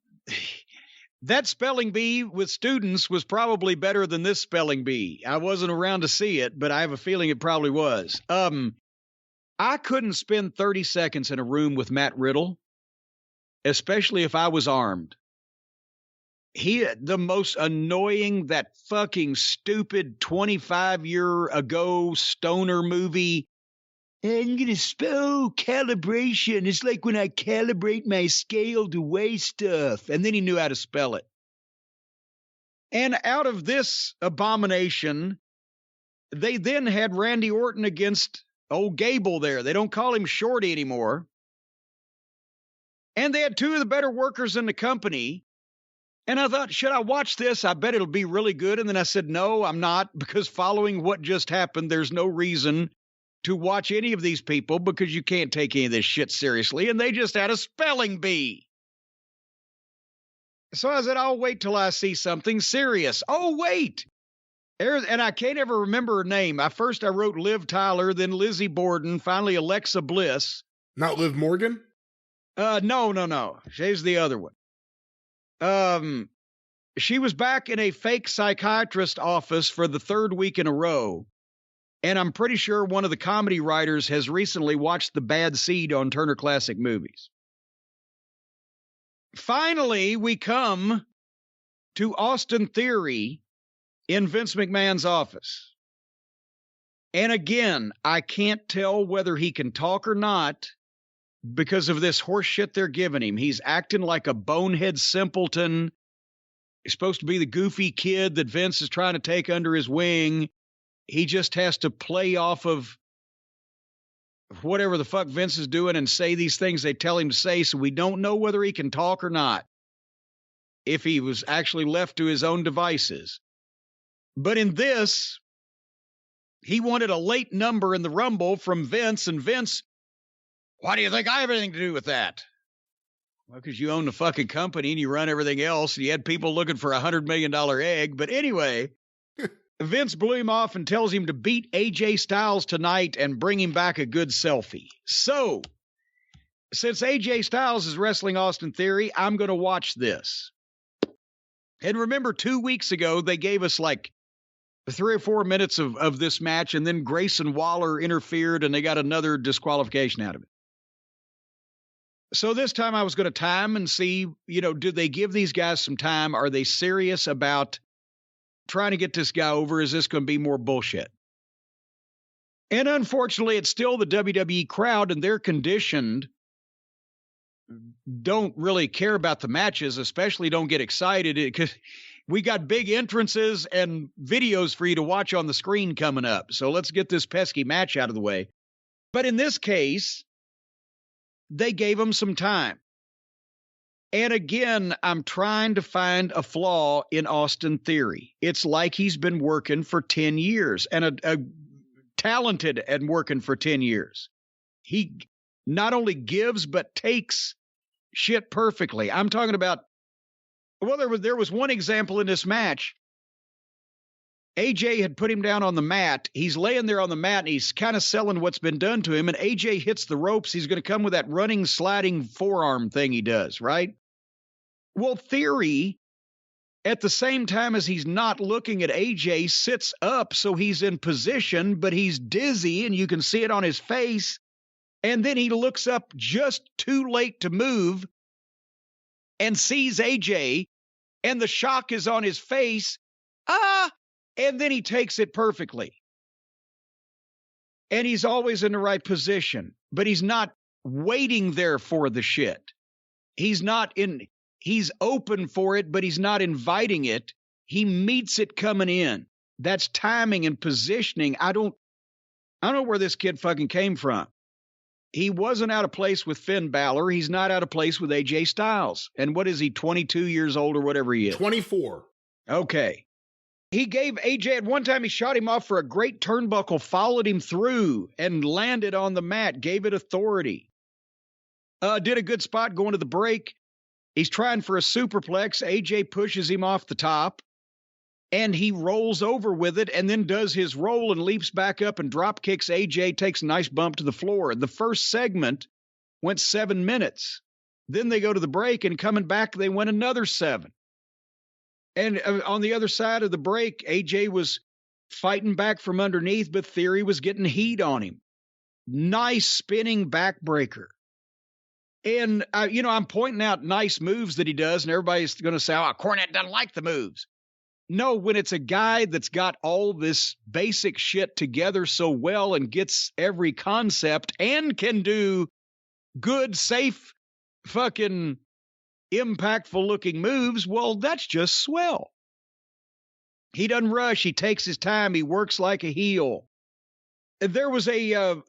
Speaker 2: that spelling bee with students was probably better than this spelling bee. I wasn't around to see it, but I have a feeling it probably was. I couldn't spend 30 seconds in a room with Matt Riddle, especially if I was armed. The most annoying, that fucking stupid 25-year-ago stoner movie. I'm going to spell calibration. It's like when I calibrate my scale to weigh stuff. And then he knew how to spell it. And out of this abomination, they then had Randy Orton against old Gable there. They don't call him Shorty anymore. And they had 2 of the better workers in the company. And I thought, should I watch this? I bet it'll be really good. And then I said, no, I'm not, because following what just happened, there's no reason to watch any of these people because you can't take any of this shit seriously. And they just had a spelling bee. So I said, I'll wait till I see something serious. Oh, wait. And I can't ever remember her name. I wrote Liv Tyler, then Lizzie Borden, finally Alexa Bliss.
Speaker 1: Not Liv Morgan?
Speaker 2: No. She's the other one. She was back in a fake psychiatrist office for the 3rd week in a row. And I'm pretty sure one of the comedy writers has recently watched The Bad Seed on Turner Classic Movies. Finally, we come to Austin Theory in Vince McMahon's office. And again, I can't tell whether he can talk or not because of this horse shit they're giving him. He's acting like a bonehead simpleton. He's supposed to be the goofy kid that Vince is trying to take under his wing. He just has to play off of whatever the fuck Vince is doing and say these things they tell him to say, so we don't know whether he can talk or not, if he was actually left to his own devices. But in this, he wanted a late number in the Rumble from Vince, and Vince, why do you think I have anything to do with that? Well, because you own the fucking company and you run everything else, and you had people looking for $100 million egg. But anyway, Vince blew him off and tells him to beat AJ Styles tonight and bring him back a good selfie. So, since AJ Styles is wrestling Austin Theory, I'm going to watch this. And remember, 2 weeks ago, they gave us like 3 or 4 minutes of this match, and then Grayson Waller interfered, and they got another disqualification out of it. So this time I was going to time and see, do they give these guys some time? Are they serious about trying to get this guy over? Is this going to be more bullshit? And unfortunately, it's still the WWE crowd, and they're conditioned, don't really care about the matches, especially don't get excited because we got big entrances and videos for you to watch on the screen coming up. So let's get this pesky match out of the way. But in this case, they gave him some time. And again, I'm trying to find a flaw in Austin Theory. It's like he's been working for 10 years and a talented and working for 10 years. He not only gives, but takes shit perfectly. I'm talking about, well, there was one example in this match. AJ had put him down on the mat. He's laying there on the mat, and he's kind of selling what's been done to him. And AJ hits the ropes. He's going to come with that running, sliding forearm thing he does, right? Well, Theory, at the same time as he's not looking at AJ, sits up so he's in position, but he's dizzy, and you can see it on his face. And then he looks up just too late to move and sees AJ, and the shock is on his face. And then he takes it perfectly. And he's always in the right position, but he's not waiting there for the shit. He's open for it, but he's not inviting it. He meets it coming in. That's timing and positioning. I don't know where this kid fucking came from. He wasn't out of place with Finn Balor. He's not out of place with AJ Styles. And what is he, 22 years old or whatever he is?
Speaker 1: 24.
Speaker 2: Okay. He gave AJ, at one time, he shot him off for a great turnbuckle, followed him through, and landed on the mat, gave it authority. Did a good spot going to the break. He's trying for a superplex. AJ pushes him off the top, and he rolls over with it and then does his roll and leaps back up and drop kicks AJ, takes a nice bump to the floor. The first segment went 7 minutes. Then they go to the break, and coming back, they went another 7. And on the other side of the break, AJ was fighting back from underneath, but Theory was getting heat on him. Nice spinning backbreaker. And, I'm pointing out nice moves that he does, and everybody's going to say, oh, Cornette doesn't like the moves. No, when it's a guy that's got all this basic shit together so well and gets every concept and can do good, safe, fucking impactful looking moves, well, that's just swell. He doesn't rush. He takes his time. He works like a heel. There was a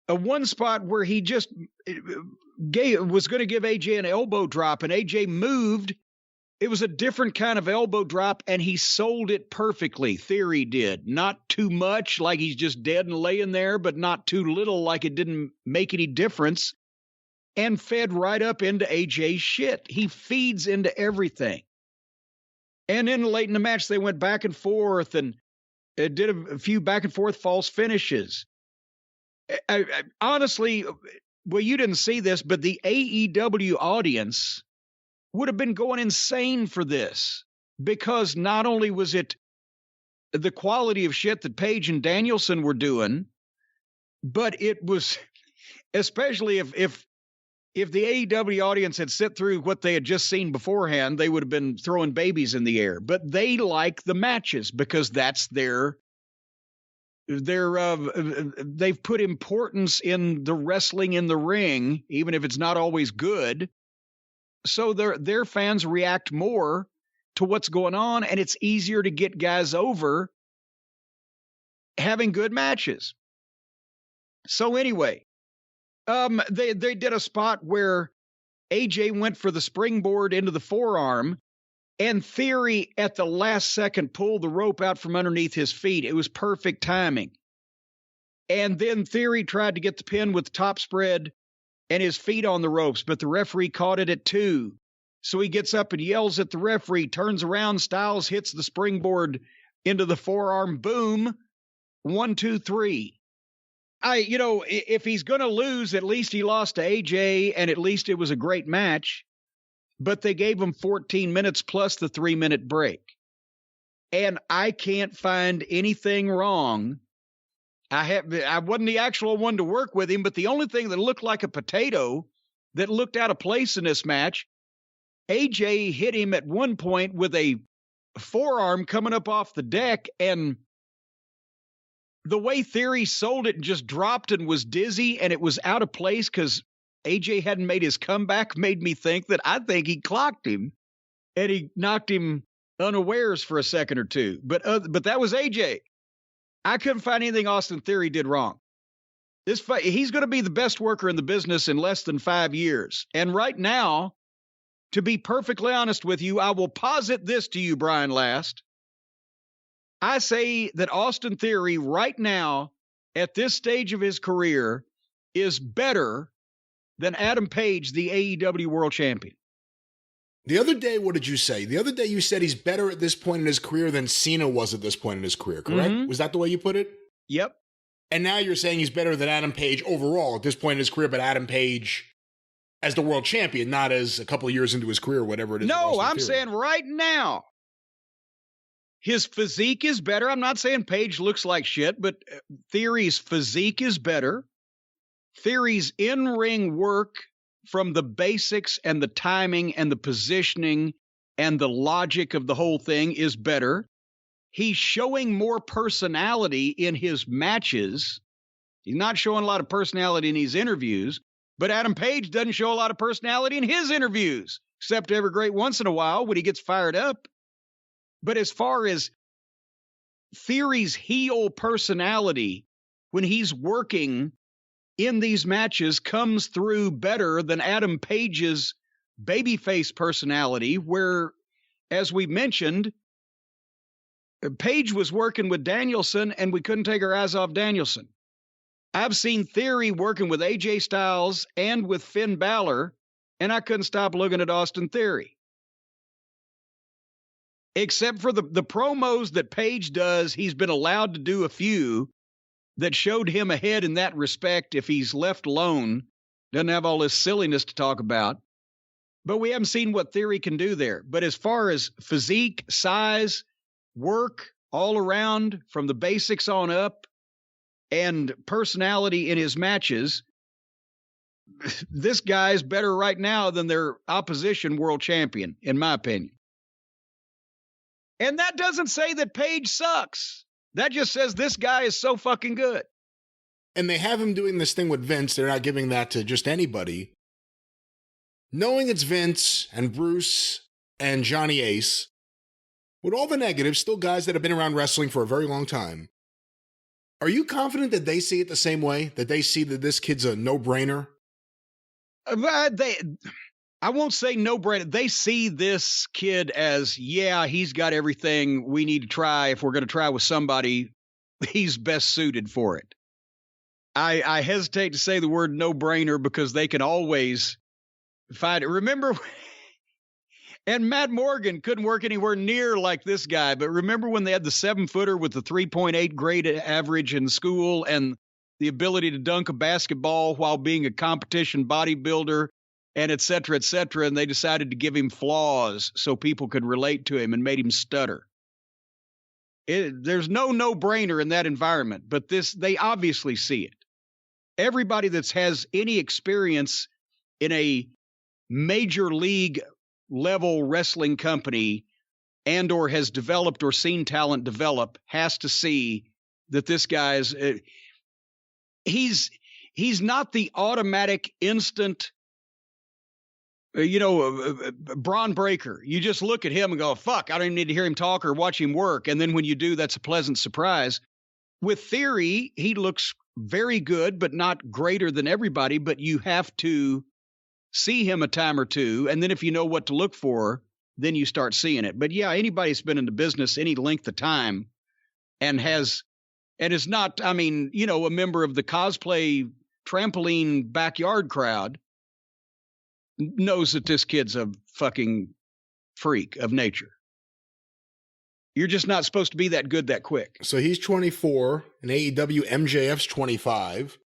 Speaker 2: one spot where he just was going to give AJ an elbow drop, and AJ moved. It was a different kind of elbow drop, and he sold it perfectly. Theory did. Not too much, like he's just dead and laying there, but not too little, like it didn't make any difference. And fed right up into AJ's shit. He feeds into everything. And then late in the match, they went back and forth and did a few back and forth false finishes. Honestly, well, you didn't see this, but the AEW audience would have been going insane for this, because not only was it the quality of shit that Page and Danielson were doing, but it was, especially if the AEW audience had sit through what they had just seen beforehand, they would have been throwing babies in the air. But they like the matches because that's they've put importance in the wrestling in the ring, even if it's not always good. So their fans react more to what's going on, and it's easier to get guys over having good matches. So anyway, they did a spot where AJ went for the springboard into the forearm, and Theory at the last second pulled the rope out from underneath his feet. It was perfect timing. And then Theory tried to get the pin with the top spread and his feet on the ropes, but the referee caught it at 2. So he gets up and yells at the referee, turns around, Styles hits the springboard into the forearm. Boom. 1, 2, 3. If he's going to lose, at least he lost to AJ, and at least it was a great match. But they gave him 14 minutes plus the 3-minute break. And I can't find anything wrong. I wasn't the actual one to work with him, but the only thing that looked like a potato that looked out of place in this match, AJ hit him at one point with a forearm coming up off the deck, and the way Theory sold it and just dropped and was dizzy, and it was out of place because AJ hadn't made his comeback, made me think that I think he clocked him and he knocked him unawares for a second or two. But that was AJ. I couldn't find anything Austin Theory did wrong. He's going to be the best worker in the business in less than 5 years. And right now, to be perfectly honest with you, I will posit this to you, Brian Last. I say that Austin Theory right now, at this stage of his career, is better than Adam Page, the AEW World Champion.
Speaker 1: The other day, what did you say? The other day you said he's better at this point in his career than Cena was at this point in his career, correct? Mm-hmm. Was that the way you put it?
Speaker 2: Yep.
Speaker 1: And now you're saying he's better than Adam Page overall at this point in his career, but Adam Page as the world champion, not as a couple of years into his career, whatever it is.
Speaker 2: No, I'm saying right now, his physique is better. I'm not saying Page looks like shit, but Theory's physique is better. Theory's in-ring work from the basics and the timing and the positioning and the logic of the whole thing is better. he's showing more personality in his matches. He's not showing a lot of personality in these interviews, but Adam Page doesn't show a lot of personality in his interviews, except every great once in a while when he gets fired up. But as far as Theory's heel personality, when he's working in these matches, comes through better than Adam Page's babyface personality, where, as we mentioned, Page was working with Danielson and we couldn't take our eyes off Danielson. I've seen Theory working with AJ Styles and with Finn Balor, and I couldn't stop looking at Austin Theory. Except for the promos that Page does, he's been allowed to do a few that showed him ahead in that respect if he's left alone, doesn't have all this silliness to talk about. But we haven't seen what Theory can do there. But as far as physique, size, work, all around, from the basics on up, and personality in his matches, this guy's better right now than their opposition world champion, in my opinion. And that doesn't say that Page sucks. That just says this guy is so fucking good.
Speaker 1: And they have him doing this thing with Vince. They're not giving that to just anybody. Knowing it's Vince and Bruce and Johnny Ace, with all the negatives, still guys that have been around wrestling for a very long time, are you confident that they see it the same way? That they see that this kid's a no-brainer?
Speaker 2: I won't say no-brainer. They see this kid as, yeah, he's got everything we need to try. If we're going to try with somebody, he's best suited for it. I hesitate to say the word no-brainer because they can always find it. Remember, and Matt Morgan couldn't work anywhere near like this guy, but remember when they had the 7-footer with the 3.8 grade average in school and the ability to dunk a basketball while being a competition bodybuilder and et cetera, and they decided to give him flaws so people could relate to him and made him stutter. There's no-brainer in that environment, but they obviously see it. Everybody that has any experience in a major league level wrestling company and or has developed or seen talent develop has to see that this guy's he's not the automatic instant Braun Breaker. You just look at him and go, fuck, I don't even need to hear him talk or watch him work. And then when you do, that's a pleasant surprise. With Theory, he looks very good, but not greater than everybody, but you have to see him a time or two. And then if you know what to look for, then you start seeing it. But yeah, anybody who's been in the business any length of time and is not, a member of the cosplay trampoline backyard crowd knows that this kid's a fucking freak of nature. You're just not supposed to be that good that quick.
Speaker 1: So he's 24, and AEW MJF's 25.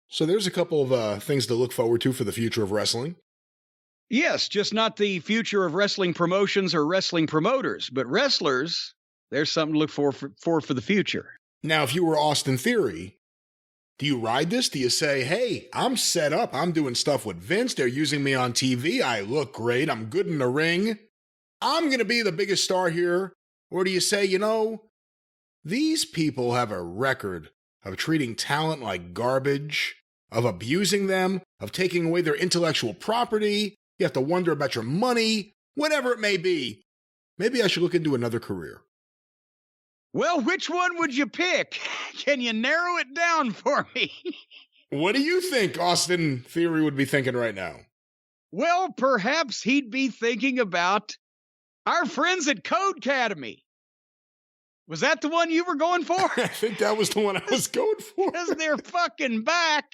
Speaker 1: So there's a couple of things to look forward to for the future of wrestling.
Speaker 2: Yes, just not the future of wrestling promotions or wrestling promoters, but wrestlers, there's something to look for the future.
Speaker 1: Now, if you were Austin Theory, do you ride this? Do you say, hey, I'm set up. I'm doing stuff with Vince. They're using me on TV. I look great. I'm good in the ring. I'm going to be the biggest star here. Or do you say, these people have a record of treating talent like garbage, of abusing them, of taking away their intellectual property. You have to wonder about your money, whatever it may be. Maybe I should look into another career.
Speaker 2: Well, which one would you pick? Can you narrow it down for me?
Speaker 1: What do you think Austin Theory would be thinking right now?
Speaker 2: Well, perhaps he'd be thinking about our friends at Codecademy. Was that the one you were going for?
Speaker 1: I think that was the one I was going for.
Speaker 2: Because they're fucking back.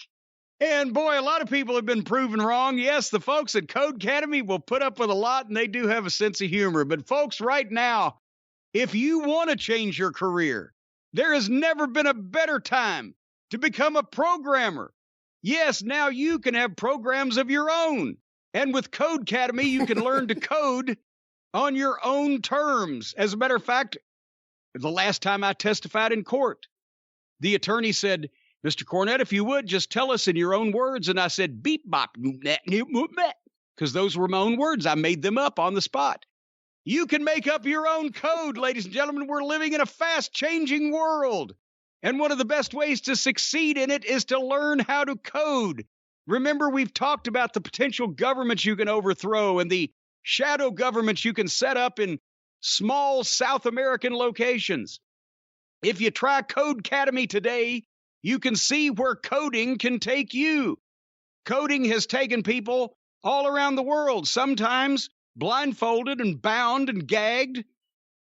Speaker 2: And boy, a lot of people have been proven wrong. Yes, the folks at Codecademy will put up with a lot, and they do have a sense of humor. But folks, right now, if you want to change your career, there has never been a better time to become a programmer. Yes, now you can have programs of your own. And with Codecademy, you can learn to code on your own terms. As a matter of fact, the last time I testified in court, the attorney said, Mr. Cornette, if you would, just tell us in your own words. And I said, beep, bop, because those were my own words. I made them up on the spot. You can make up your own code, ladies and gentlemen. We're living in a fast-changing world. And one of the best ways to succeed in it is to learn how to code. Remember, we've talked about the potential governments you can overthrow and the shadow governments you can set up in small South American locations. If you try Codecademy today, you can see where coding can take you. Coding has taken people all around the world, sometimes blindfolded and bound and gagged,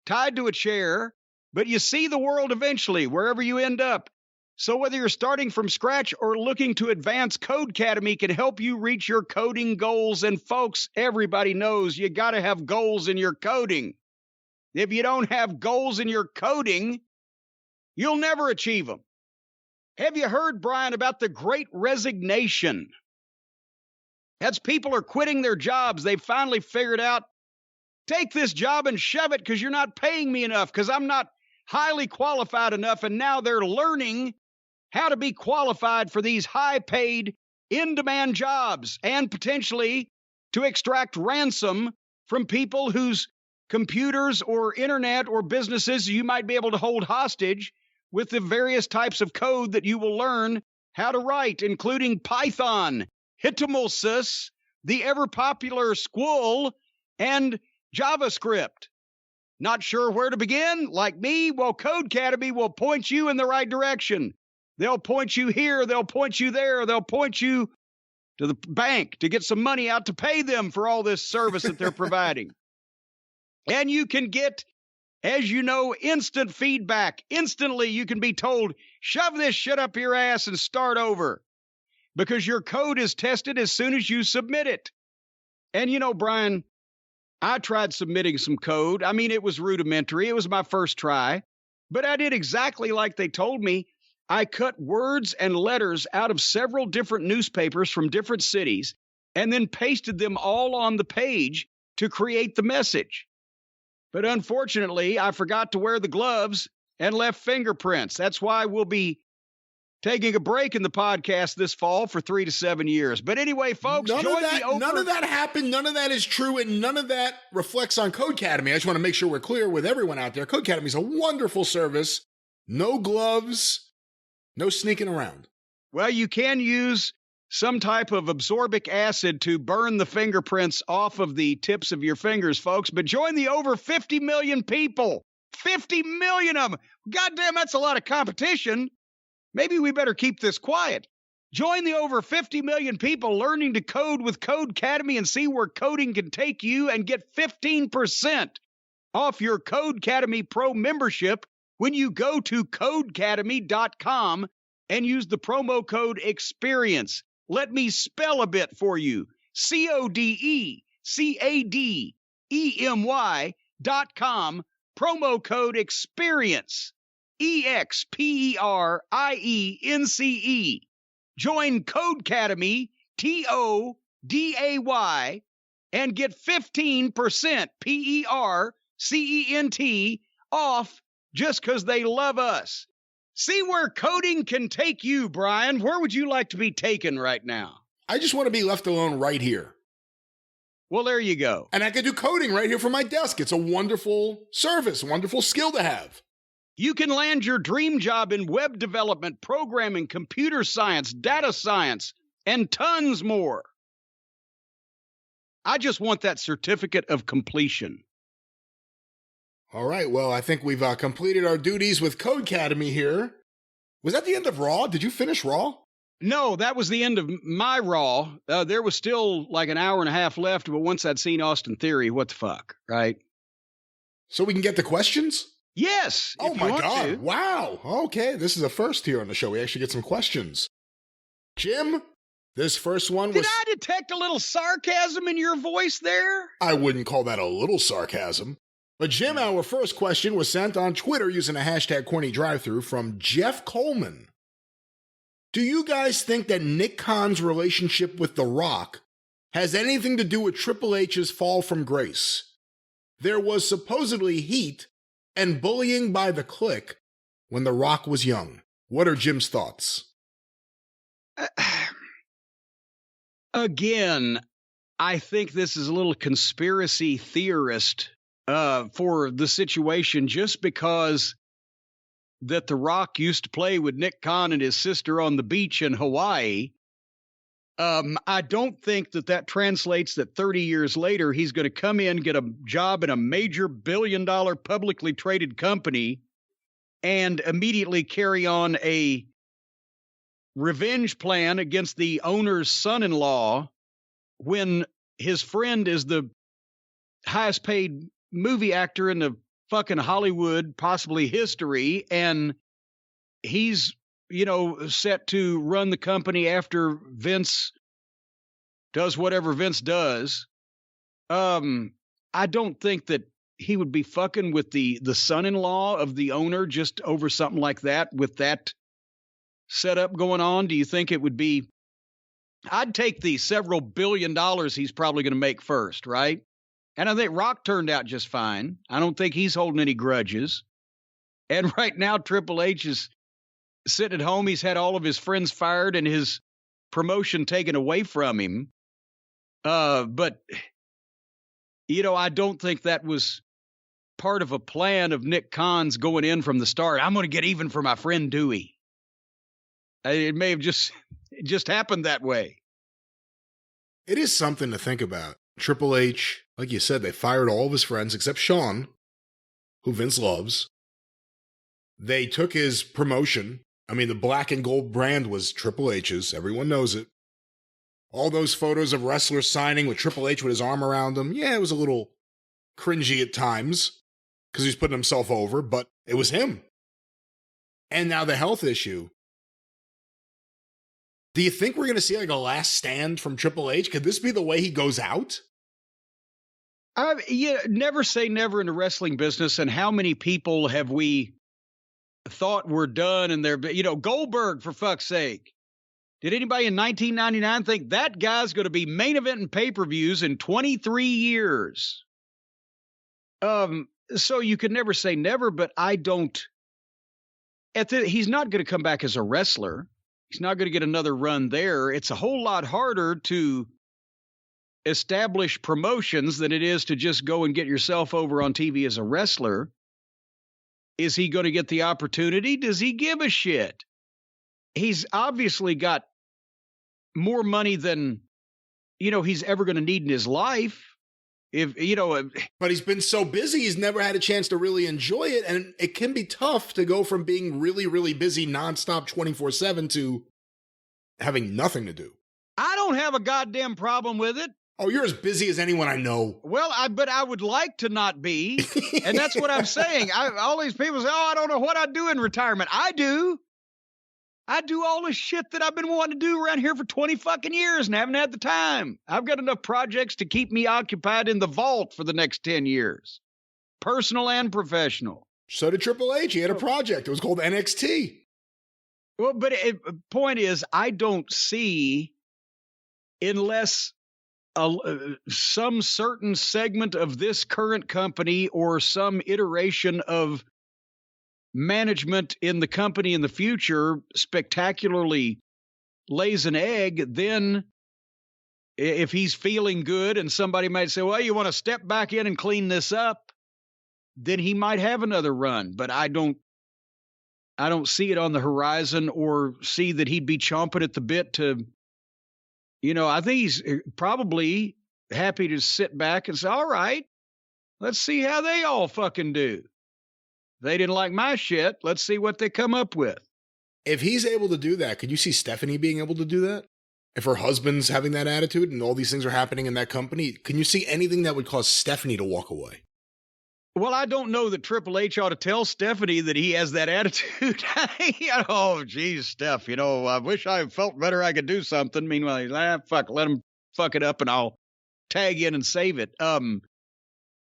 Speaker 2: tied to a chair, but you see the world eventually, wherever you end up. So whether you're starting from scratch or looking to advance, Codecademy can help you reach your coding goals. And folks, everybody knows you got to have goals in your coding. If you don't have goals in your coding, you'll never achieve them. Have you heard, Brian, about the Great Resignation? That's people are quitting their jobs. They've finally figured out, take this job and shove it because you're not paying me enough, because I'm not highly qualified enough. And now they're learning how to be qualified for these high-paid, in-demand jobs and potentially to extract ransom from people whose computers or internet or businesses you might be able to hold hostage with the various types of code that you will learn how to write, including Python, HTML, the ever-popular Squirrel, and JavaScript. Not sure where to begin? Like me? Well, Codecademy will point you in the right direction. They'll point you here. They'll point you there. They'll point you to the bank to get some money out to pay them for all this service that they're providing. And you can get, as you know, instant feedback. Instantly, you can be told, shove this shit up your ass and start over, because your code is tested as soon as you submit it. And you know, Brian, I tried submitting some code. I mean, it was rudimentary. It was my first try, but I did exactly like they told me. I cut words and letters out of several different newspapers from different cities and then pasted them all on the page to create the message. But unfortunately, I forgot to wear the gloves and left fingerprints. That's why we'll be taking a break in the podcast this fall for 3 to 7 years. But anyway, folks,
Speaker 1: none of that happened. None of that is true, and none of that reflects on Codecademy. I just want to make sure we're clear with everyone out there. Codecademy is a wonderful service. No gloves, no sneaking around.
Speaker 2: Well, you can use some type of absorbic acid to burn the fingerprints off of the tips of your fingers, folks. But join the over 50 million people. 50 million of them. Goddamn, that's a lot of competition. Maybe we better keep this quiet. Join the over 50 million people learning to code with Codecademy and see where coding can take you, and get 15% off your Codecademy Pro membership when you go to Codecademy.com and use the promo code EXPERIENCE. Let me spell a bit for you. Codecademy.com, promo code EXPERIENCE. EXPERIENCE. Join Codecademy, TODAY, and get 15% PERCENT off just because they love us. See where coding can take you, Brian. Where would you like to be taken right now?
Speaker 1: I just want to be left alone right here.
Speaker 2: Well, there you go.
Speaker 1: And I can do coding right here from my desk. It's a wonderful service, wonderful skill to have.
Speaker 2: You can land your dream job in web development, programming, computer science, data science, and tons more. I just want that certificate of completion.
Speaker 1: All right, well, I think we've completed our duties with Codecademy here. Was that the end of Raw? Did you finish Raw?
Speaker 2: No, that was the end of my Raw. There was still like an hour and a half left, but once I'd seen Austin Theory, what the fuck, right?
Speaker 1: So we can get the questions?
Speaker 2: Yes.
Speaker 1: Oh my God. Wow. Okay. This is a first here on the show. We actually get some questions. Jim, this first one was...
Speaker 2: Did I detect a little sarcasm in your voice there?
Speaker 1: I wouldn't call that a little sarcasm. But Jim, our first question was sent on Twitter using a hashtag CornyDriveThru from Jeff Coleman. Do you guys think that Nick Khan's relationship with The Rock has anything to do with Triple H's fall from grace? There was supposedly heat and bullying by the clique when The Rock was young. What are Jim's thoughts?
Speaker 2: Again, I think this is a little conspiracy theorist for the situation just because that The Rock used to play with Nick Khan and his sister on the beach in Hawaii. I don't think that translates that 30 years later, he's going to come in, get a job in a major billion-dollar publicly traded company and immediately carry on a revenge plan against the owner's son-in-law when his friend is the highest paid movie actor in the fucking Hollywood, possibly history, and he's, set to run the company after Vince does whatever Vince does. I don't think that he would be fucking with the son-in-law of the owner just over something like that with that setup going on. Do you think it would be? I'd take the several $billion he's probably going to make first, right? And I think Rock turned out just fine. I don't think he's holding any grudges. And right now, Triple H is sitting at home. He's had all of his friends fired and his promotion taken away from him. But, I don't think that was part of a plan of Nick Khan's going in from the start. I'm going to get even for my friend Dewey. It may have just happened that way.
Speaker 1: It is something to think about. Triple H, like you said, they fired all of his friends except Shawn, who Vince loves. They took his promotion. I mean, the black and gold brand was Triple H's. Everyone knows it. All those photos of wrestlers signing with Triple H with his arm around them. Yeah, it was a little cringy at times because he's putting himself over, but it was him. And now the health issue. Do you think we're going to see like a last stand from Triple H? Could this be the way he goes out?
Speaker 2: Never say never in the wrestling business. And how many people have we thought were done? And they're, Goldberg, for fuck's sake. Did anybody in 1999 think that guy's going to be main eventing pay-per-views in 23 years? So you could never say never, but I don't. He's not going to come back as a wrestler. He's not going to get another run there. It's a whole lot harder to establish promotions than it is to just go and get yourself over on TV as a wrestler. Is he going to get the opportunity? Does he give a shit? He's obviously got more money than, he's ever going to need in his life.
Speaker 1: But he's been so busy, he's never had a chance to really enjoy it. And it can be tough to go from being really, really busy nonstop 24/7 to having nothing to do.
Speaker 2: I don't have a goddamn problem with it.
Speaker 1: Oh, you're as busy as anyone I know.
Speaker 2: Well, but I would like to not be. And that's what I'm saying. All these people say, I don't know what I'd do in retirement. I do. I do all this shit that I've been wanting to do around here for 20 fucking years and haven't had the time. I've got enough projects to keep me occupied in the vault for the next 10 years. Personal and professional.
Speaker 1: So did Triple H. He had a project. It was called NXT.
Speaker 2: Well, but point is, I don't see, unless some certain segment of this current company or some iteration of management in the company in the future spectacularly lays an egg, then if he's feeling good and somebody might say, well, you want to step back in and clean this up, then he might have another run. But I don't see it on the horizon or see that he'd be chomping at the bit to, I think he's probably happy to sit back and say, all right, let's see how they all fucking do. They didn't like my shit. Let's see what they come up with.
Speaker 1: If he's able to do that, could you see Stephanie being able to do that? If her husband's having that attitude and all these things are happening in that company, can you see anything that would cause Stephanie to walk away?
Speaker 2: Well, I don't know that Triple H ought to tell Stephanie that he has that attitude. Oh, geez, Steph, I wish I felt better I could do something. Meanwhile, he's like, let him fuck it up and I'll tag in and save it.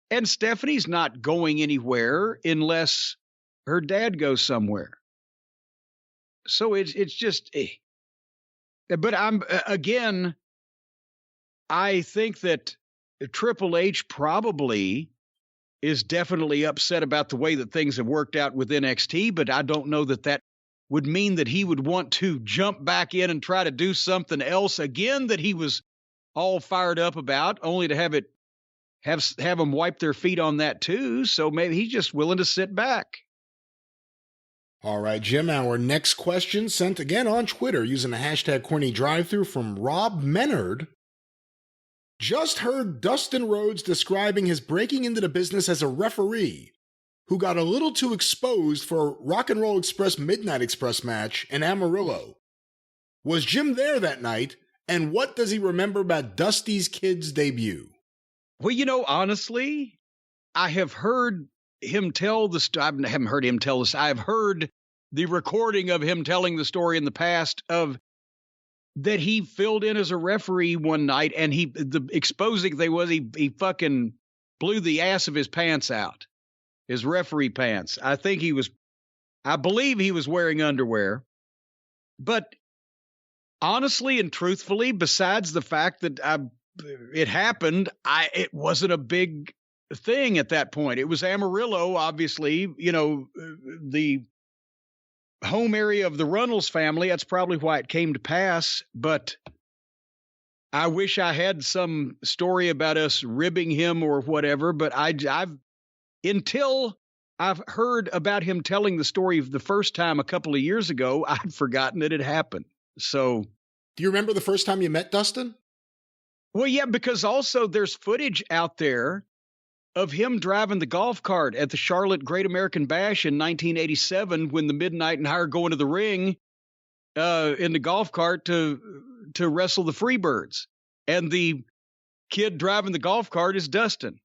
Speaker 2: And Stephanie's not going anywhere unless her dad goes somewhere. So it's just, but I think that Triple H probably is definitely upset about the way that things have worked out with NXT, but I don't know that would mean that he would want to jump back in and try to do something else again that he was all fired up about, only to have it have them wipe their feet on that too. So maybe he's just willing to sit back.
Speaker 1: All right, Jim, our next question sent again on Twitter using the hashtag CornyDriveThru from Rob Menard. Just heard Dustin Rhodes describing his breaking into the business as a referee who got a little too exposed for a Rock and Roll Express Midnight Express match in Amarillo. Was Jim there that night, and what does he remember about Dusty's Kid's debut?
Speaker 2: Well, honestly, I have heard him tell the story. I haven't heard him tell this. I've heard the recording of him telling the story in the past of that he filled in as a referee one night, and the exposing thing was he fucking blew the ass of his pants out, his referee pants. I believe he was wearing underwear, but honestly and truthfully, besides the fact that it happened, it wasn't a big thing at that point. It was Amarillo, obviously, the home area of the Runnels family. That's probably why it came to pass. But I wish I had some story about us ribbing him or whatever. But until I've heard about him telling the story the first time a couple of years ago, I'd forgotten that it happened. So,
Speaker 1: do you remember the first time you met Dustin?
Speaker 2: Well, yeah, because also there's footage out there of him driving the golf cart at the Charlotte Great American Bash in 1987 when the Midnight and Higher go into the ring in the golf cart to wrestle the Freebirds. And the kid driving the golf cart is Dustin.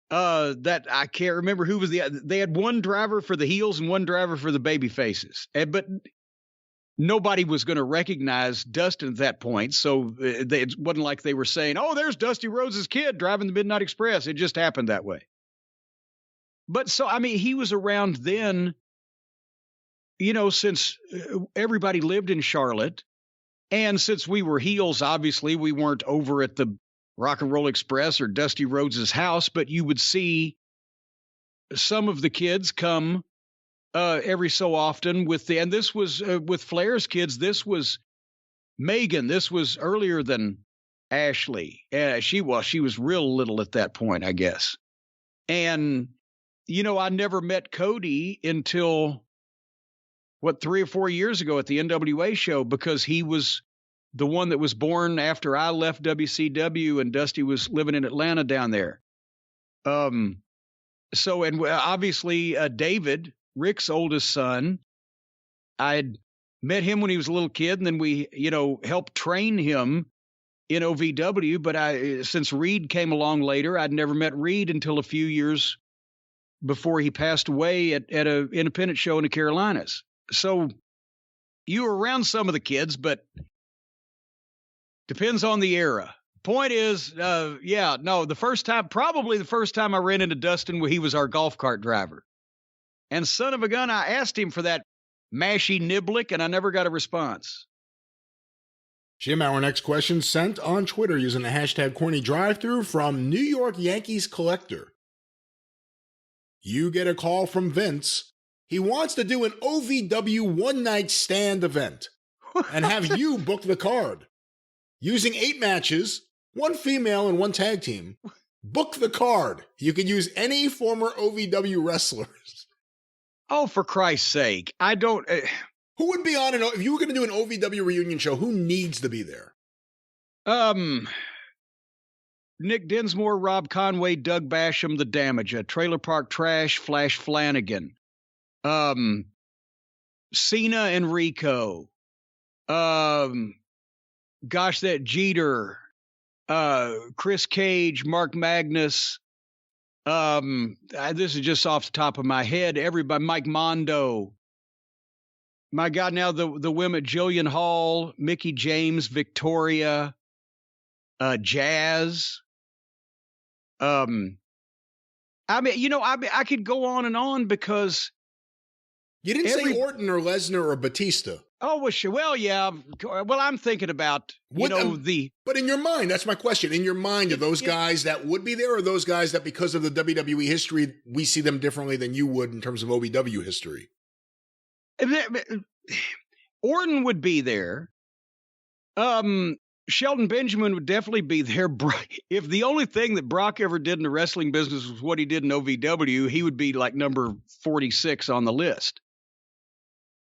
Speaker 2: That I can't remember who was they had one driver for the heels and one driver for the baby faces. But nobody was going to recognize Dustin at that point. So it wasn't like they were saying, oh, there's Dusty Rhodes' kid driving the Midnight Express. It just happened that way. But so, he was around then, since everybody lived in Charlotte. And since we were heels, obviously, we weren't over at the Rock and Roll Express or Dusty Rhodes' house, but you would see some of the kids come every so often and this was with Flair's kids. This was Megan. This was earlier than Ashley. She was real little at that point, I guess. And, I never met Cody until 3 or 4 years ago at the NWA show, because he was the one that was born after I left WCW and Dusty was living in Atlanta down there. So, and obviously David, Rick's oldest son, I had met him when he was a little kid, and then we, helped train him in OVW. But since Reed came along later, I'd never met Reed until a few years before he passed away at an independent show in the Carolinas. So you were around some of the kids, but depends on the era. Point is, the first time I ran into Dustin, he was our golf cart driver. And son of a gun, I asked him for that mashy niblick, and I never got a response.
Speaker 1: Jim, our next question sent on Twitter using the hashtag CornyDriveThru from New York Yankees Collector. You get a call from Vince. He wants to do an OVW one-night stand event and have you book the card. Using 8 matches, 1 female and 1 tag team. Book the card. You can use any former OVW wrestlers.
Speaker 2: Oh, for Christ's sake. I don't...
Speaker 1: Who would be on if you were going to do an OVW reunion show, who needs to be there?
Speaker 2: Nick Dinsmore, Rob Conway, Doug Basham, The Damage, Trailer Park Trash, Flash Flanagan, Cena and Rico, that Jeter, Chris Cage, Mark Magnus. This is just off the top of my head. Everybody, Mike Mondo. My God, now the women, Jillian Hall, Mickey James, Victoria, Jazz. I could go on and on because
Speaker 1: you didn't say Orton or Lesnar or Batista.
Speaker 2: Oh, well, yeah. Well, I'm thinking about, But
Speaker 1: in your mind, that's my question. In your mind, are those guys that would be there, or those guys that because of the WWE history, we see them differently than you would in terms of OVW history?
Speaker 2: Orton would be there. Shelton Benjamin would definitely be there. If the only thing that Brock ever did in the wrestling business was what he did in OVW, he would be like number 46 on the list.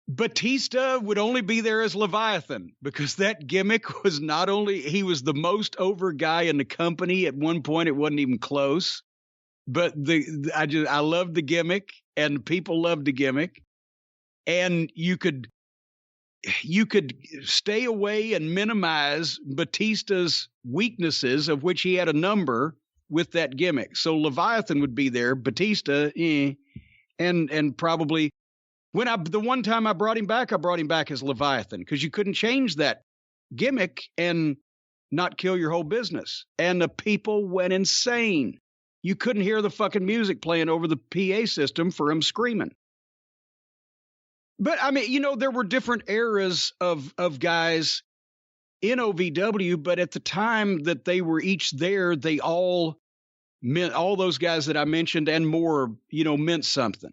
Speaker 2: Batista would only be there as Leviathan because that gimmick was not only, he was the most over guy in the company. At one point, it wasn't even close. But I loved the gimmick, and people loved the gimmick. And you could stay away and minimize Batista's weaknesses, of which he had a number, with that gimmick. So Leviathan would be there, Batista, and probably the one time I brought him back as Leviathan, because you couldn't change that gimmick and not kill your whole business. And the people went insane. You couldn't hear the fucking music playing over the PA system for him screaming. But I mean, there were different eras of guys in OVW, but at the time that they were each there, they all meant, all those guys that I mentioned and more, meant something.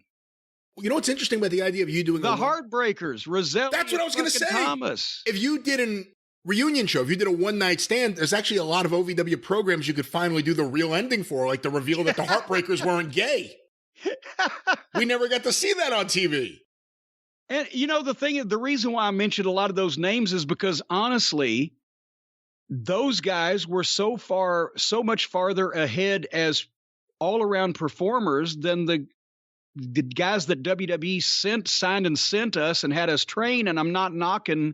Speaker 1: You know what's interesting about the idea of you doing
Speaker 2: the Heartbreakers, Roselli.
Speaker 1: That's what I was going to say.
Speaker 2: Thomas.
Speaker 1: If you did a reunion show, if you did a one-night stand, there's actually a lot of OVW programs you could finally do the real ending for, like the reveal that the Heartbreakers weren't gay. We never got to see that on TV.
Speaker 2: And the reason why I mentioned a lot of those names is because honestly, those guys were so much farther ahead as all-around performers than the guys that WWE signed and sent us and had us train. And I'm knocking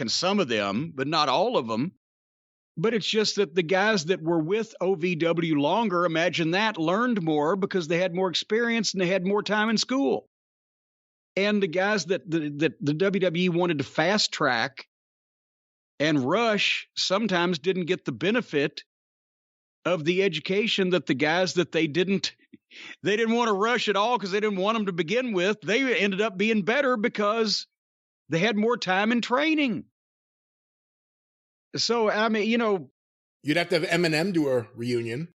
Speaker 2: some of them, but not all of them. But it's just that the guys that were with OVW longer, imagine that, learned more because they had more experience and they had more time in school. And the guys that the WWE wanted to fast track and rush sometimes didn't get the benefit of the education that the guys that they didn't want to rush at all because they didn't want them to begin with. They ended up being better because they had more time in training. So, I mean,
Speaker 1: you'd have to have Eminem do a reunion.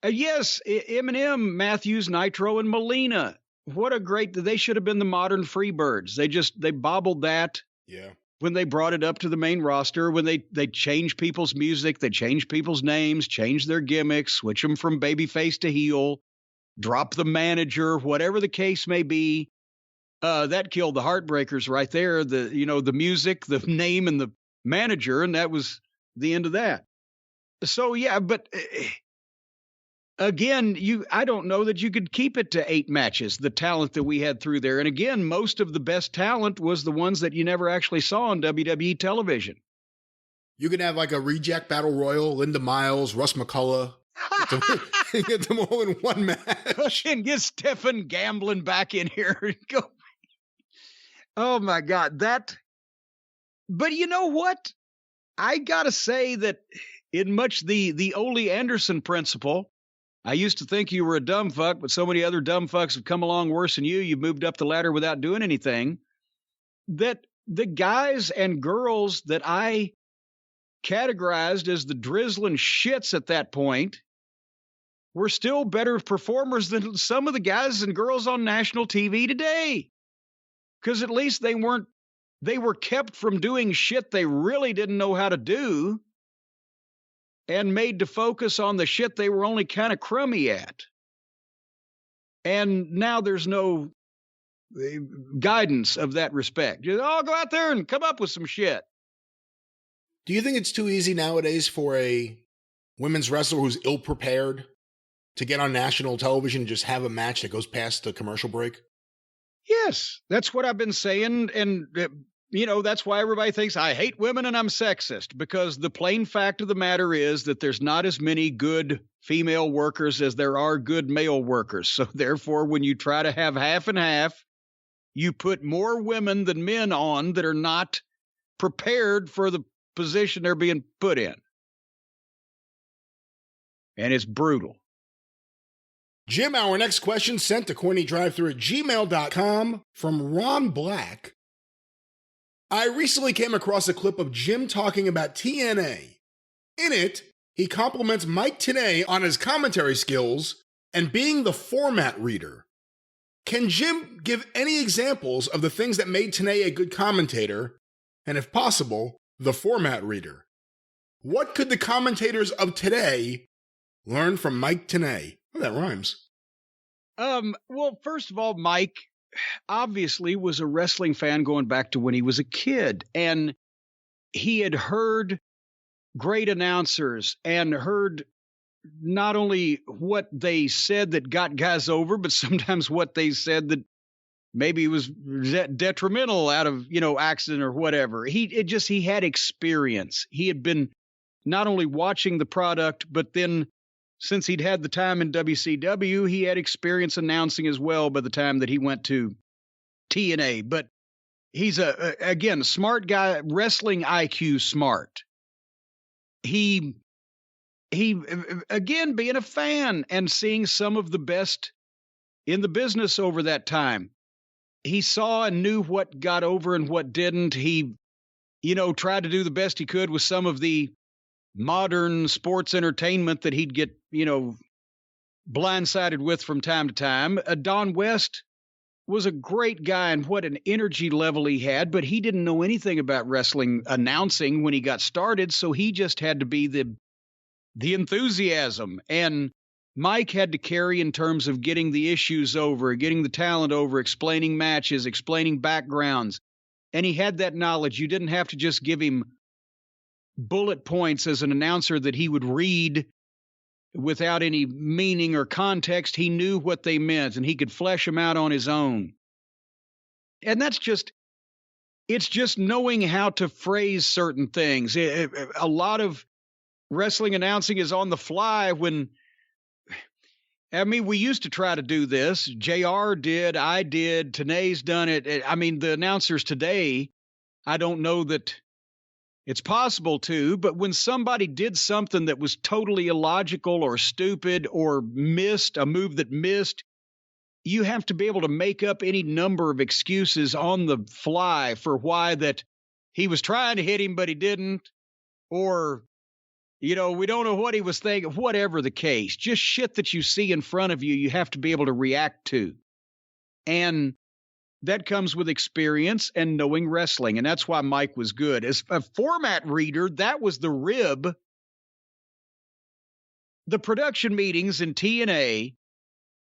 Speaker 2: Yes, Eminem, Matthews, Nitro, and Molina. What a great, they should have been the modern Freebirds. They bobbled that.
Speaker 1: Yeah.
Speaker 2: When they brought it up to the main roster, when they changed people's music, they changed people's names, changed their gimmicks, switch them from babyface to heel, drop the manager, whatever the case may be. That killed the Heartbreakers right there. The music, the name, and the manager, and that was the end of that. So yeah, but again, I don't know that you could keep it to 8 matches, the talent that we had through there. And again, most of the best talent was the ones that you never actually saw on WWE television.
Speaker 1: You could have like a reject battle royal, Linda Miles, Russ McCullough. Get them all in one match.
Speaker 2: And get Stephen Gamblin back in here and go. Oh my God, but you know what? I gotta say that in much the Ole Anderson principle, I used to think you were a dumb fuck, but so many other dumb fucks have come along worse than you. You've moved up the ladder without doing anything. That the guys and girls that I categorized as the drizzling shits at that point were still better performers than some of the guys and girls on national TV today. Because at least they were kept from doing shit they really didn't know how to do and made to focus on the shit they were only kind of crummy at. And now there's no guidance of that respect. Just, go out there and come up with some shit.
Speaker 1: Do you think it's too easy nowadays for a women's wrestler who's ill-prepared to get on national television and just have a match that goes past the commercial break?
Speaker 2: Yes, that's what I've been saying. And, that's why everybody thinks I hate women and I'm sexist, because the plain fact of the matter is that there's not as many good female workers as there are good male workers. So therefore, when you try to have half and half, you put more women than men on that are not prepared for the position they're being put in. And it's brutal.
Speaker 1: Jim, our next question sent to CornyDriveThru@gmail.com from Ron Black. I recently came across a clip of Jim talking about TNA. In it, he compliments Mike Tenay on his commentary skills and being the format reader. Can Jim give any examples of the things that made Tenay a good commentator, and if possible, the format reader? What could the commentators of today learn from Mike Tenay? Oh, that rhymes.
Speaker 2: Well, first of all, Mike obviously was a wrestling fan going back to when he was a kid, and he had heard great announcers and heard not only what they said that got guys over, but sometimes what they said that maybe was detrimental out of, accident or whatever. He had experience. He had been not only watching the product, but then since he'd had the time in WCW, he had experience announcing as well by the time that he went to TNA. But he's again, smart guy, wrestling IQ smart. He again, being a fan and seeing some of the best in the business over that time. He saw and knew what got over and what didn't. He, tried to do the best he could with some of the modern sports entertainment that he'd get, blindsided with from time to time. Don West was a great guy, and what an energy level he had, but he didn't know anything about wrestling announcing when he got started, so he just had to be the enthusiasm. And Mike had to carry in terms of getting the issues over, getting the talent over, explaining matches, explaining backgrounds. And he had that knowledge. You didn't have to just give him bullet points as an announcer that he would read without any meaning or context. He knew what they meant, and he could flesh them out on his own. And it's just knowing how to phrase certain things. A lot of wrestling announcing is on the fly we used to try to do this. JR did, I did, Tenay's done it. The announcers today, I don't know that it's possible to, but when somebody did something that was totally illogical or stupid or missed, a move that missed, you have to be able to make up any number of excuses on the fly for why that he was trying to hit him, but he didn't, or we don't know what he was thinking, whatever the case. Just shit that you see in front of you, you have to be able to react to. And that comes with experience and knowing wrestling. And that's why Mike was good. As a format reader, that was the rib. The production meetings in TNA,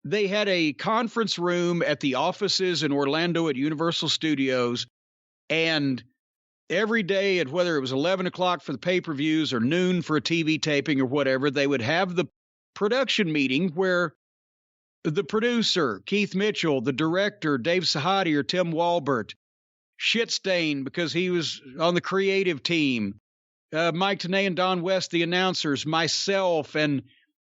Speaker 2: they had a conference room at the offices in Orlando at Universal Studios. And every day, at whether it was 11 o'clock for the pay-per-views or noon for a TV taping or whatever, they would have the production meeting where the producer, Keith Mitchell, the director, Dave Sahadi or Tim Walbert, Shitstain, because he was on the creative team, Mike Tenay and Don West, the announcers, myself, and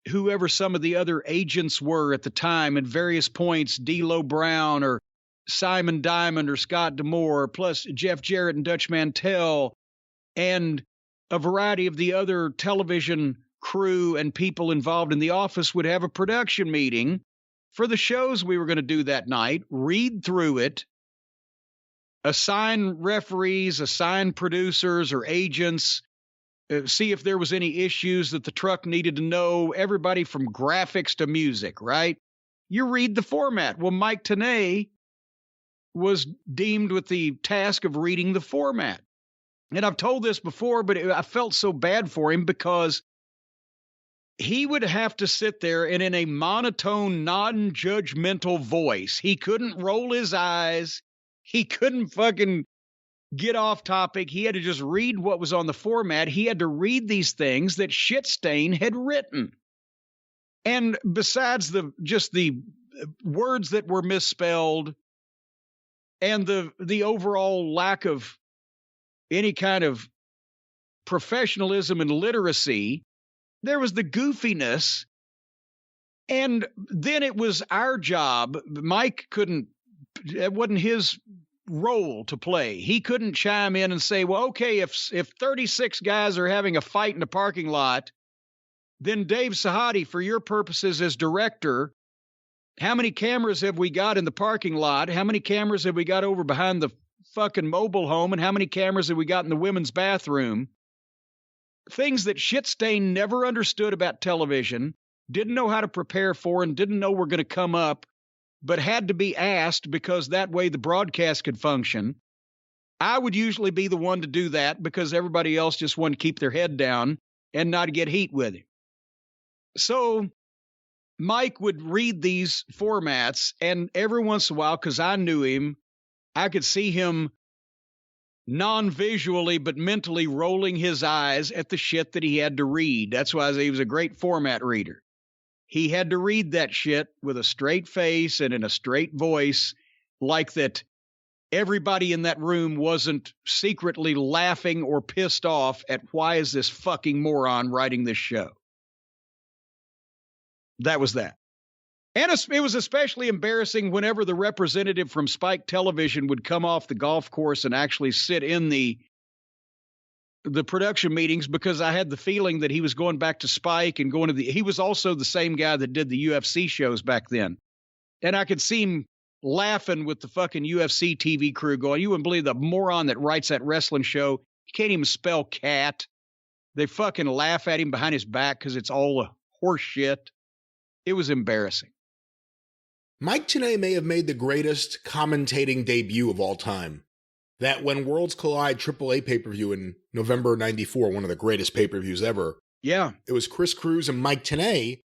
Speaker 2: whoever some of the other agents were at the time at various points, D'Lo Brown or Simon Diamond or Scott D'Amore, plus Jeff Jarrett and Dutch Mantell, and a variety of the other television crew and people involved in the office would have a production meeting for the shows we were going to do that night, read through it, assign referees, assign producers or agents, see if there was any issues that the truck needed to know, everybody from graphics to music, right? You read the format. Well, Mike Tenay was deemed with the task of reading the format. And I've told this before, but I felt so bad for him because he would have to sit there and in a monotone, non-judgmental voice, he couldn't roll his eyes. He couldn't fucking get off topic. He had to just read what was on the format. He had to read these things that Shitstain had written. And besides the words that were misspelled and the overall lack of any kind of professionalism and literacy, there was the goofiness. And then it was our job. Mike it wasn't his role to play. He couldn't chime in and say, well, okay, if 36 guys are having a fight in a parking lot, then Dave Sahadi, for your purposes as director, how many cameras have we got in the parking lot? How many cameras have we got over behind the fucking mobile home? And how many cameras have we got in the women's bathroom? Things that Shitstain never understood about television, didn't know how to prepare for, and didn't know were going to come up, but had to be asked because that way the broadcast could function. I would usually be the one to do that because everybody else just wanted to keep their head down and not get heat with him. So Mike would read these formats, and every once in a while, because I knew him, I could see him non-visually but mentally rolling his eyes at the shit that he had to read. That's why he was a great format reader. He had to read that shit with a straight face and in a straight voice, like that everybody in that room wasn't secretly laughing or pissed off at why is this fucking moron writing this show. That was that. And it was especially embarrassing whenever the representative from Spike Television would come off the golf course and actually sit in the production meetings, because I had the feeling that he was going back to Spike and he was also the same guy that did the UFC shows back then. And I could see him laughing with the fucking UFC TV crew going, you wouldn't believe the moron that writes that wrestling show. He can't even spell cat. They fucking laugh at him behind his back because it's all horse shit. It was embarrassing.
Speaker 1: Mike Tenay may have made the greatest commentating debut of all time. That When Worlds Collide AAA pay-per-view in November 94, one of the greatest pay-per-views ever.
Speaker 2: Yeah.
Speaker 1: It was Chris Cruz and Mike Tenay.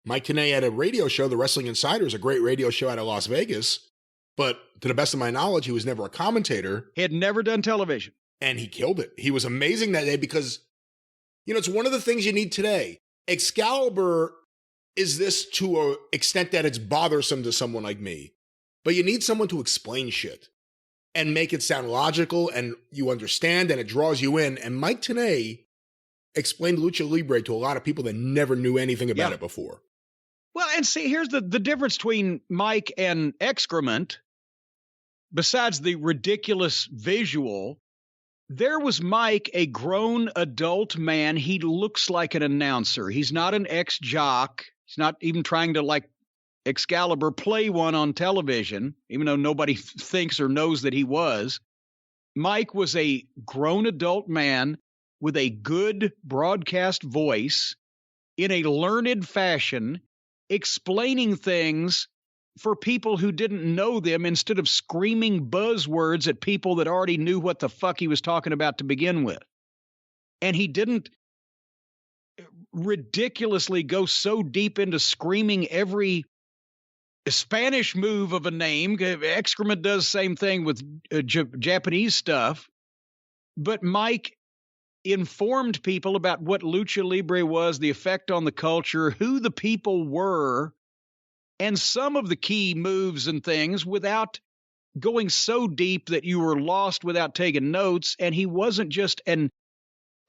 Speaker 1: Mike Tenay had a radio show, The Wrestling Insiders, a great radio show out of Las Vegas. But to the best of my knowledge, he was never a commentator.
Speaker 2: He had never done television.
Speaker 1: And he killed it. He was amazing that day because, it's one of the things you need today. Excalibur is this to an extent that it's bothersome to someone like me. But you need someone to explain shit and make it sound logical and you understand and it draws you in. And Mike Tenay explained Lucha Libre to a lot of people that never knew anything about it before.
Speaker 2: Well, and see, here's the difference between Mike and Excrement. Besides the ridiculous visual, there was Mike, a grown adult man. He looks like an announcer. He's not an ex-jock. He's not even trying to, like Excalibur, play one on television, even though nobody thinks or knows that he was. Mike was a grown adult man with a good broadcast voice in a learned fashion, explaining things for people who didn't know them instead of screaming buzzwords at people that already knew what the fuck he was talking about to begin with. And he didn't ridiculously go so deep into screaming every Spanish move of a name. Excrement does the same thing with Japanese stuff. But Mike informed people about what Lucha Libre was, the effect on the culture, who the people were, and some of the key moves and things without going so deep that you were lost without taking notes. And he wasn't just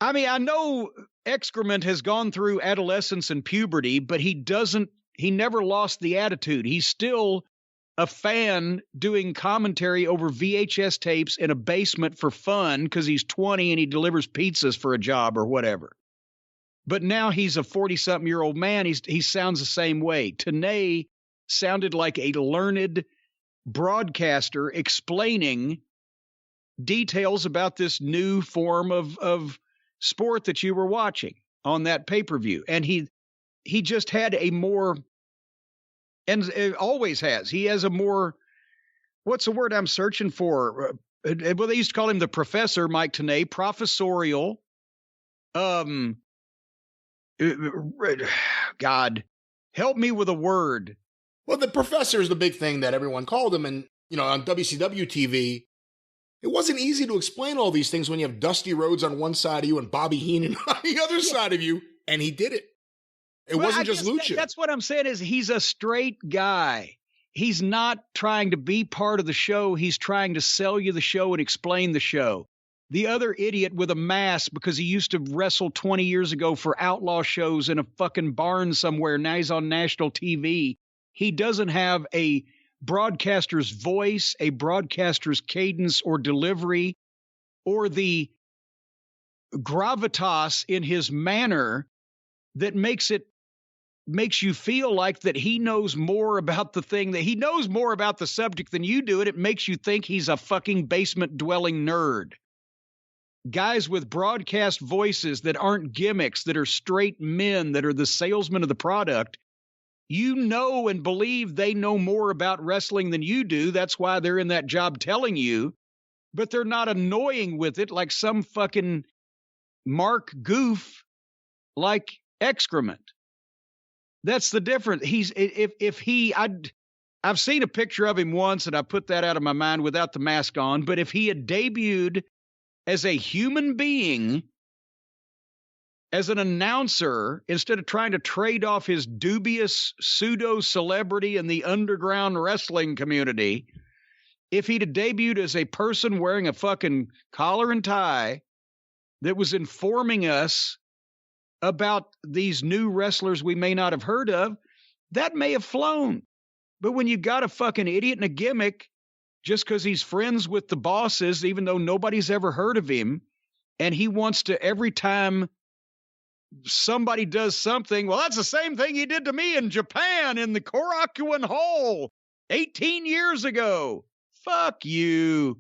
Speaker 2: I know Excrement has gone through adolescence and puberty, but he never lost the attitude. He's still a fan doing commentary over VHS tapes in a basement for fun because he's 20 and he delivers pizzas for a job or whatever. But now he's a 40-something-year-old man. He sounds the same way. Tenay sounded like a learned broadcaster explaining details about this new form of sport that you were watching on that pay-per-view. And he just had a more, and it always has, he has a more, what's the word I'm searching for? Well, they used to call him the professor, Mike Tenay, professorial. God, help me with a word.
Speaker 1: Well, the professor is the big thing that everyone called him. And, on WCW TV, it wasn't easy to explain all these things when you have Dusty Rhodes on one side of you and Bobby Heenan on the other side of you. And he did it. It wasn't just Lucha.
Speaker 2: That's what I'm saying is he's a straight guy. He's not trying to be part of the show. He's trying to sell you the show and explain the show. The other idiot with a mask because he used to wrestle 20 years ago for outlaw shows in a fucking barn somewhere. Now he's on national TV. He doesn't have a broadcaster's voice, a broadcaster's cadence or delivery, or the gravitas in his manner that makes you feel like that he knows more about the thing, that he knows more about the subject than you do, and it makes you think he's a fucking basement-dwelling nerd. Guys with broadcast voices that aren't gimmicks, that are straight men, that are the salesmen of the product, you know and believe they know more about wrestling than you do. That's why they're in that job telling you. but they're not annoying with it like some fucking Mark goof like excrement. That's the difference. I've seen a picture of him once and I put that out of my mind without the mask on, but if he had debuted as a human being, as an announcer, instead of trying to trade off his dubious pseudo-celebrity in the underground wrestling community, if he'd have debuted as a person wearing a fucking collar and tie that was informing us about these new wrestlers we may not have heard of, that may have flown. But when you got a fucking idiot and a gimmick just because he's friends with the bosses, even though nobody's ever heard of him, and he wants to, every time somebody does something, well, that's the same thing he did to me in Japan in the Korakuen Hole 18 years ago. Fuck you.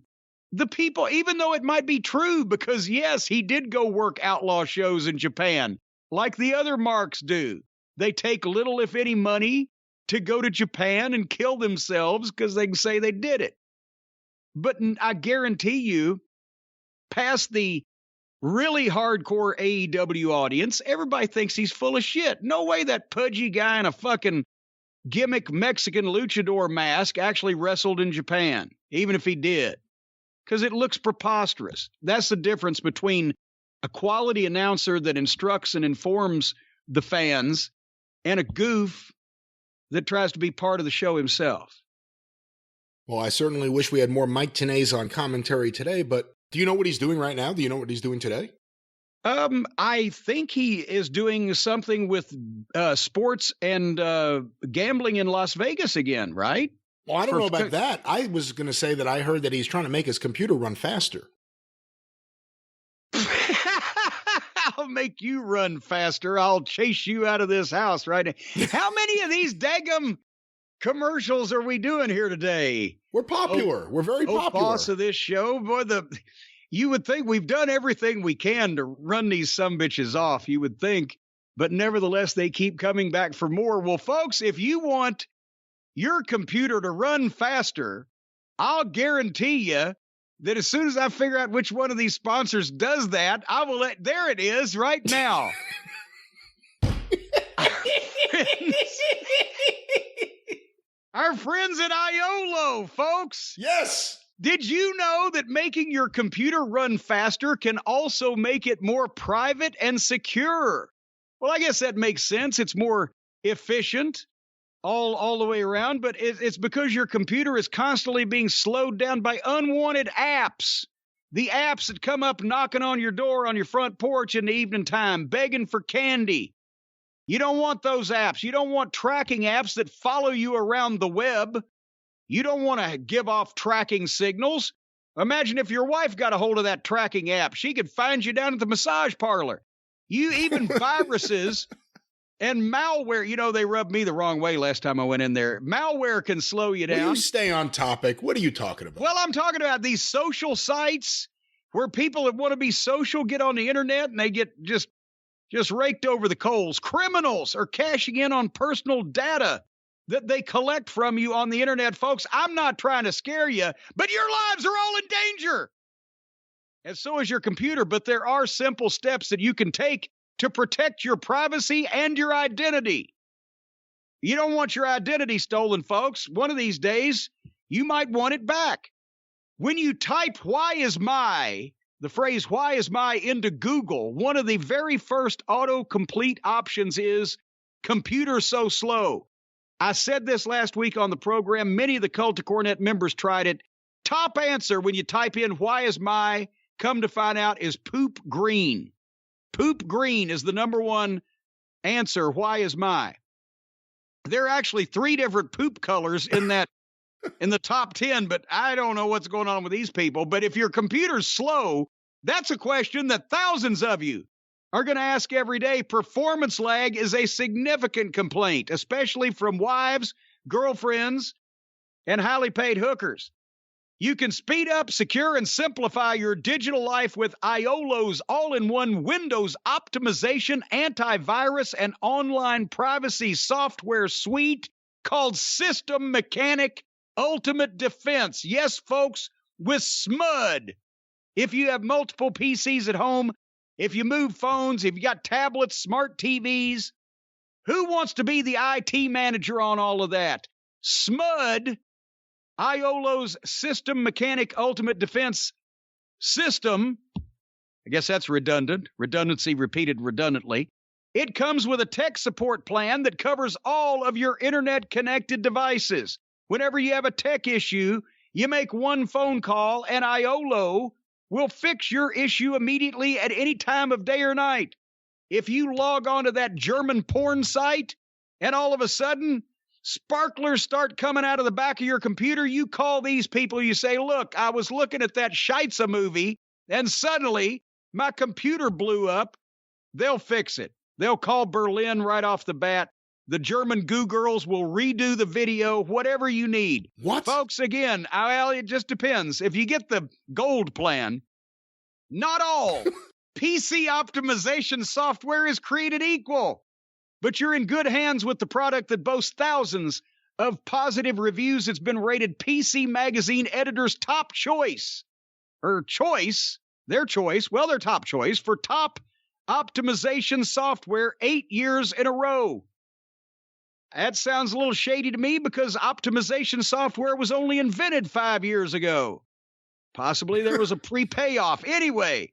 Speaker 2: The people, even though it might be true, because yes, he did go work outlaw shows in Japan, like the other marks do. They take little, if any, money to go to Japan and kill themselves because they can say they did it. But I guarantee you, past the really hardcore AEW audience, everybody thinks he's full of shit. No way that pudgy guy in a fucking gimmick Mexican luchador mask actually wrestled in Japan, even if he did, because it looks preposterous. That's the difference between a quality announcer that instructs and informs the fans and a goof that tries to be part of the show himself.
Speaker 1: Well, I certainly wish we had more Mike Tenays on commentary today, but do you know what he's doing right now? Do you know what he's doing today?
Speaker 2: I think he is doing something with sports and gambling in Las Vegas again, right?
Speaker 1: Well, I don't know about that. I was going to say that I heard that he's trying to make his computer run faster.
Speaker 2: I'll make you run faster. I'll chase you out of this house right now. How many of these daggum commercials are we doing here today?
Speaker 1: We're popular. We're very popular.
Speaker 2: Boss of this show, boy, you would think we've done everything we can to run these sumbitches off, you would think, but nevertheless, they keep coming back for more. Well, folks, if you want your computer to run faster, I'll guarantee you that as soon as I figure out which one of these sponsors does that, I will there it is right now. Our friends at Iolo, folks.
Speaker 1: Yes.
Speaker 2: Did you know that making your computer run faster can also make it more private and secure? Well, I guess that makes sense. It's more efficient all the way around, but it's because your computer is constantly being slowed down by unwanted apps. The apps that come up knocking on your door on your front porch in the evening time, begging for candy. You don't want those apps. You don't want tracking apps that follow you around the web. You don't want to give off tracking signals. Imagine if your wife got a hold of that tracking app. She could find you down at the massage parlor. Even viruses and malware, they rubbed me the wrong way last time I went in there. Malware can slow you down.
Speaker 1: Will you stay on topic? What are you talking about?
Speaker 2: Well, I'm talking about these social sites where people that want to be social get on the internet and they get just raked over the coals. Criminals are cashing in on personal data that they collect from you on the internet, folks. I'm not trying to scare you, but your lives are all in danger. And so is your computer, but there are simple steps that you can take to protect your privacy and your identity. You don't want your identity stolen, folks. One of these days, you might want it back. When you type the phrase "why is my" into Google, one of the very first autocomplete options is "computer so slow." I said this last week on the program. Many of the Cult of Cornette members tried it. Top answer when you type in "why is my," come to find out, is poop green. Poop green is the number one answer. Why is my? There are actually 3 different poop colors in that in the top 10, but I don't know what's going on with these people. But if your computer's slow, that's a question that thousands of you are going to ask every day. Performance lag is a significant complaint, especially from wives, girlfriends, and highly paid hookers. You can speed up, secure, and simplify your digital life with Iolo's all-in-one Windows optimization, antivirus, and online privacy software suite called System Mechanic Ultimate Defense. Yes, folks, with SMUD. If you have multiple PCs at home, if you move phones, if you got tablets, smart TVs, who wants to be the IT manager on all of that? SMUD, Iolo's System Mechanic Ultimate Defense System. I guess that's redundant. Redundancy repeated redundantly. It comes with a tech support plan that covers all of your internet-connected devices. Whenever you have a tech issue, you make one phone call, and Iolo will fix your issue immediately at any time of day or night. If you log on to that German porn site, and all of a sudden, sparklers start coming out of the back of your computer, you call these people, you say, look, I was looking at that Scheitze movie, and suddenly my computer blew up. They'll fix it. They'll call Berlin right off the bat. The German Goo Girls will redo the video, whatever you need.
Speaker 1: What?
Speaker 2: Folks, again, it just depends. If you get the gold plan, not all PC optimization software is created equal. But you're in good hands with the product that boasts thousands of positive reviews. It's been rated PC Magazine editor's top choice. Their top choice for top optimization software 8 years in a row. That sounds a little shady to me because optimization software was only invented 5 years ago. Possibly there was a pre-payoff. Anyway,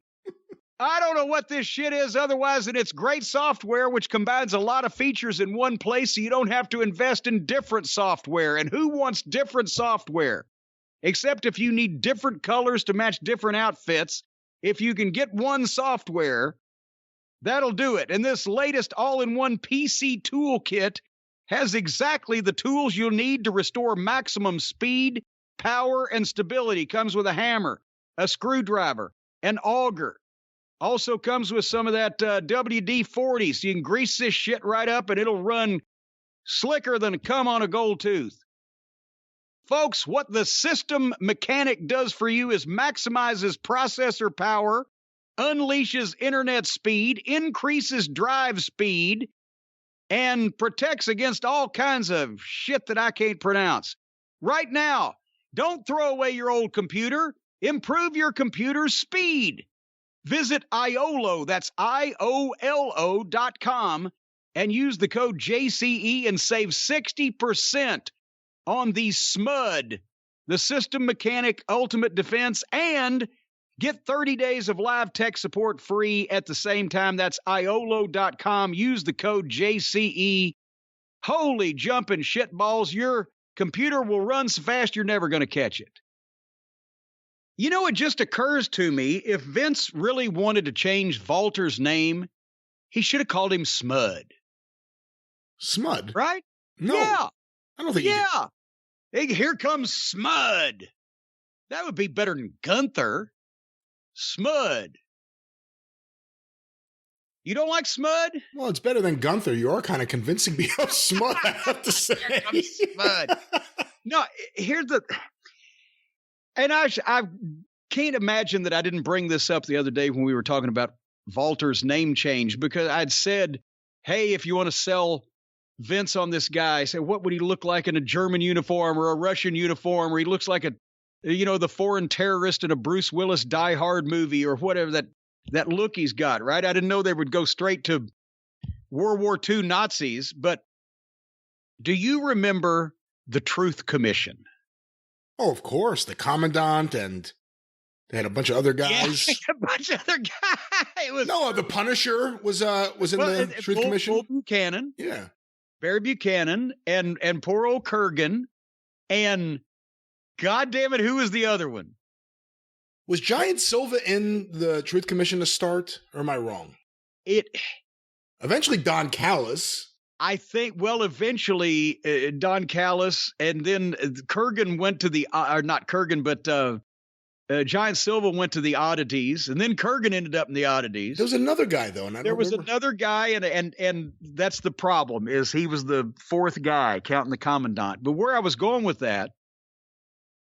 Speaker 2: I don't know what this shit is otherwise than it's great software which combines a lot of features in one place so you don't have to invest in different software. And who wants different software? Except if you need different colors to match different outfits. If you can get one software, that'll do it. And this latest all-in-one PC toolkit has exactly the tools you'll need to restore maximum speed, power, and stability. Comes with a hammer, a screwdriver, an auger. Also comes with some of that WD-40, so you can grease this shit right up and it'll run slicker than cum on a gold tooth. Folks, what the System Mechanic does for you is maximizes processor power, unleashes internet speed, increases drive speed, and protects against all kinds of shit that I can't pronounce. Right now, don't throw away your old computer. Improve your computer's speed. Visit Iolo, that's IOLO.com, and use the code JCE and save 60% on the SMUD, the System Mechanic Ultimate Defense, and get 30 days of live tech support free at the same time. That's Iolo.com. Use the code JCE. Holy jumping shitballs, your computer will run so fast you're never going to catch it. You know, it just occurs to me, if Vince really wanted to change Walter's name, he should have called him Smud.
Speaker 1: Smud?
Speaker 2: Right?
Speaker 1: No.
Speaker 2: Yeah.
Speaker 1: I don't think
Speaker 2: Yeah. Hey, here comes Smud. That would be better than Gunther. Smud. You don't like Smud?
Speaker 1: Well, it's better than Gunther. You are kind of convincing me of Smud, I have to say.
Speaker 2: Here comes Smud. No, here's the... And I can't imagine that I didn't bring this up the other day when we were talking about Walter's name change, because I'd said, hey, if you want to sell Vince on this guy, say, what would he look like in a German uniform or a Russian uniform, or he looks like the foreign terrorist in a Bruce Willis Die Hard movie or whatever that look he's got, right? I didn't know they would go straight to World War II Nazis, but do you remember the Truth Commission?
Speaker 1: Oh, of course. The Commandant, and they had a bunch of other guys.
Speaker 2: Yeah, a bunch of other guys.
Speaker 1: The Punisher was in the Truth Commission.
Speaker 2: Bull Buchanan.
Speaker 1: Yeah.
Speaker 2: Barry Buchanan and poor old Kurgan. And God damn it, who was the other one?
Speaker 1: Was Giant Silva in the Truth Commission to start, or am I wrong? Eventually Don Callis.
Speaker 2: I think, eventually Don Callis, and then Kurgan went to the, or not Kurgan, but Giant Silva went to the Oddities, and then Kurgan ended up in the Oddities.
Speaker 1: There was another guy, though. And
Speaker 2: there was another guy, and that's the problem, is he was the fourth guy, counting the Commandant. But where I was going with that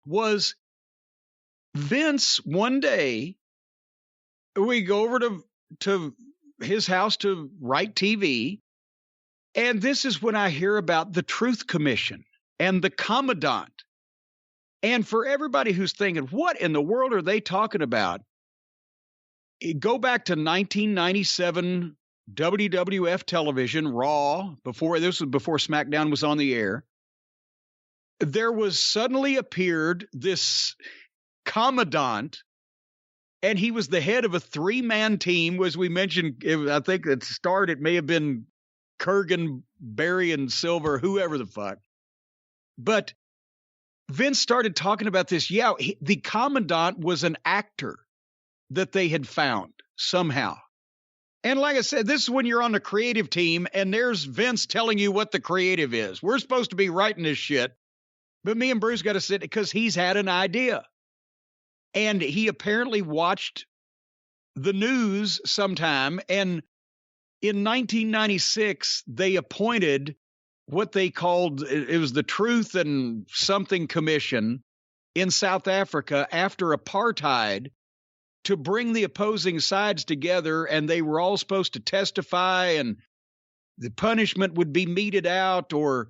Speaker 2: was Vince, one day, we go over to his house to write TV, and this is when I hear about the Truth Commission and the Commandant. And for everybody who's thinking, what in the world are they talking about? Go back to 1997 WWF television, Raw, this was before SmackDown was on the air. There was suddenly appeared this commandant, and he was the head of a 3-man team. As we mentioned, I think at the start, it may have been Kurgan, Barry, and Silver, whoever the fuck. But Vince started talking about this. Yeah, the commandant was an actor that they had found somehow. And like I said, this is when you're on the creative team and there's Vince telling you what the creative is. We're supposed to be writing this shit, but me and Bruce got to sit because he's had an idea. And he apparently watched the news sometime. And in 1996, they appointed what they called, it was the Truth and Something Commission in South Africa after apartheid, to bring the opposing sides together, and they were all supposed to testify, and the punishment would be meted out, or,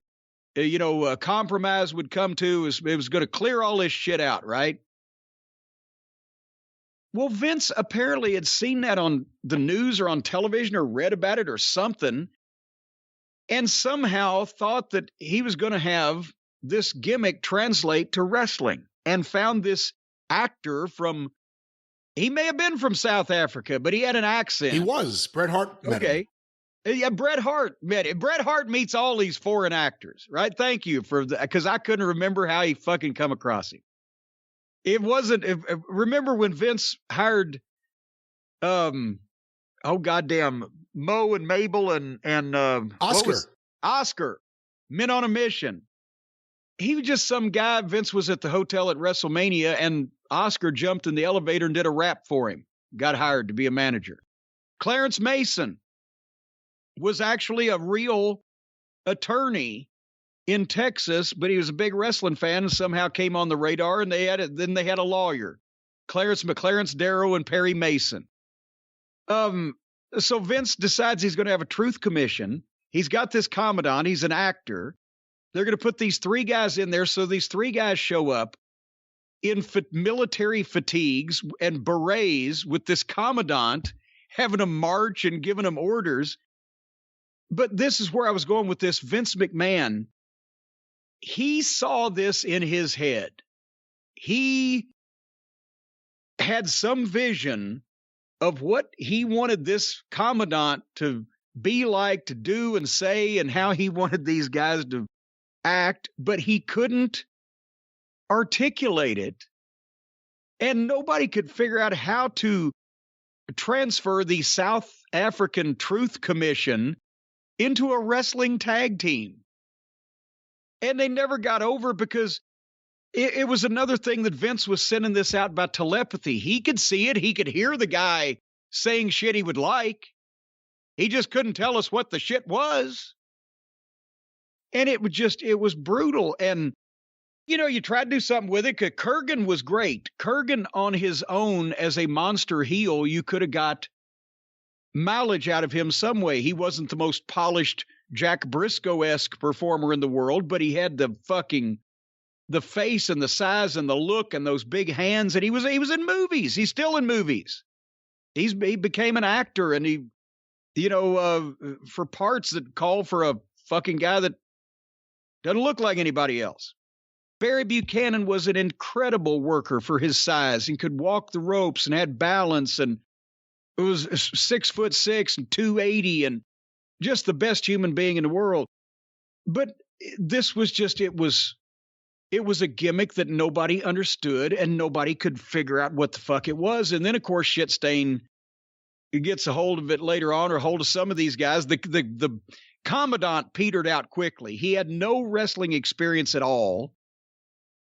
Speaker 2: a compromise would come to. It was going to clear all this shit out, right? Well, Vince apparently had seen that on the news or on television or read about it or something, and somehow thought that he was going to have this gimmick translate to wrestling, and found this actor from, he may have been from South Africa, but he had an accent.
Speaker 1: He was. Bret Hart met him.
Speaker 2: Yeah, Bret Hart met him. Bret Hart meets all these foreign actors, right? Thank you for that, because I couldn't remember how he fucking come across him. It wasn't, remember when Vince hired, goddamn, Mo and Mabel and Oscar, Men on a Mission. He was just some guy. Vince was at the hotel at WrestleMania, and Oscar jumped in the elevator and did a rap for him. Got hired to be a manager. Clarence Mason was actually a real attorney in Texas, but he was a big wrestling fan and somehow came on the radar, and then they had a lawyer. Clarence Darrow and Perry Mason. So Vince decides he's going to have a truth commission. He's got this commandant. He's an actor. They're going to put these 3 guys in there. So these 3 guys show up in military fatigues and berets with this commandant having them march and giving them orders. But this is where I was going with this. Vince McMahon, he saw this in his head. He had some vision of what he wanted this commandant to be like, to do and say, and how he wanted these guys to act, but he couldn't articulate it, and nobody could figure out how to transfer the South African Truth Commission into a wrestling tag team. And they never got over, because it was another thing that Vince was sending this out by telepathy. He could see it. He could hear the guy saying shit he would like. He just couldn't tell us what the shit was. And it was brutal. And, you try to do something with it, because Kurgan was great. Kurgan on his own as a monster heel, you could have got mileage out of him some way. He wasn't the most polished Jack Briscoe-esque performer in the world, but he had the face and the size and the look and those big hands. And he was in movies. He's still in movies. He became an actor, and he, for parts that call for a fucking guy that doesn't look like anybody else. Barry Buchanan was an incredible worker for his size and could walk the ropes and had balance, and it was 6'6" and 280 and just the best human being in the world. But this was just, it was a gimmick that nobody understood and nobody could figure out what the fuck it was. And then, of course, Shitstain gets a hold of it later on, or hold of some of these guys. The commandant petered out quickly. He had no wrestling experience at all.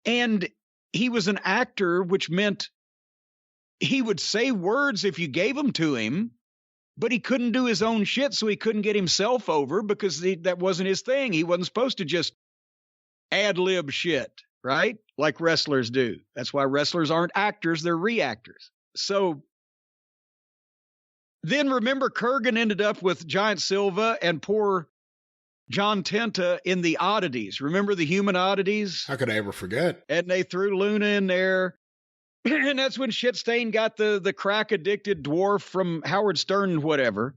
Speaker 2: And he was an actor, which meant he would say words if you gave them to him, but he couldn't do his own shit, so he couldn't get himself over, because that wasn't his thing. He wasn't supposed to just ad-lib shit, right? Like wrestlers do. That's why wrestlers aren't actors, they're reactors. So then remember, Kurgan ended up with Giant Silva, and poor John Tenta in the oddities. Remember the human oddities?
Speaker 1: How could I ever forget?
Speaker 2: And they threw Luna in there. And that's when Shitstain got the crack-addicted dwarf from Howard Stern and whatever.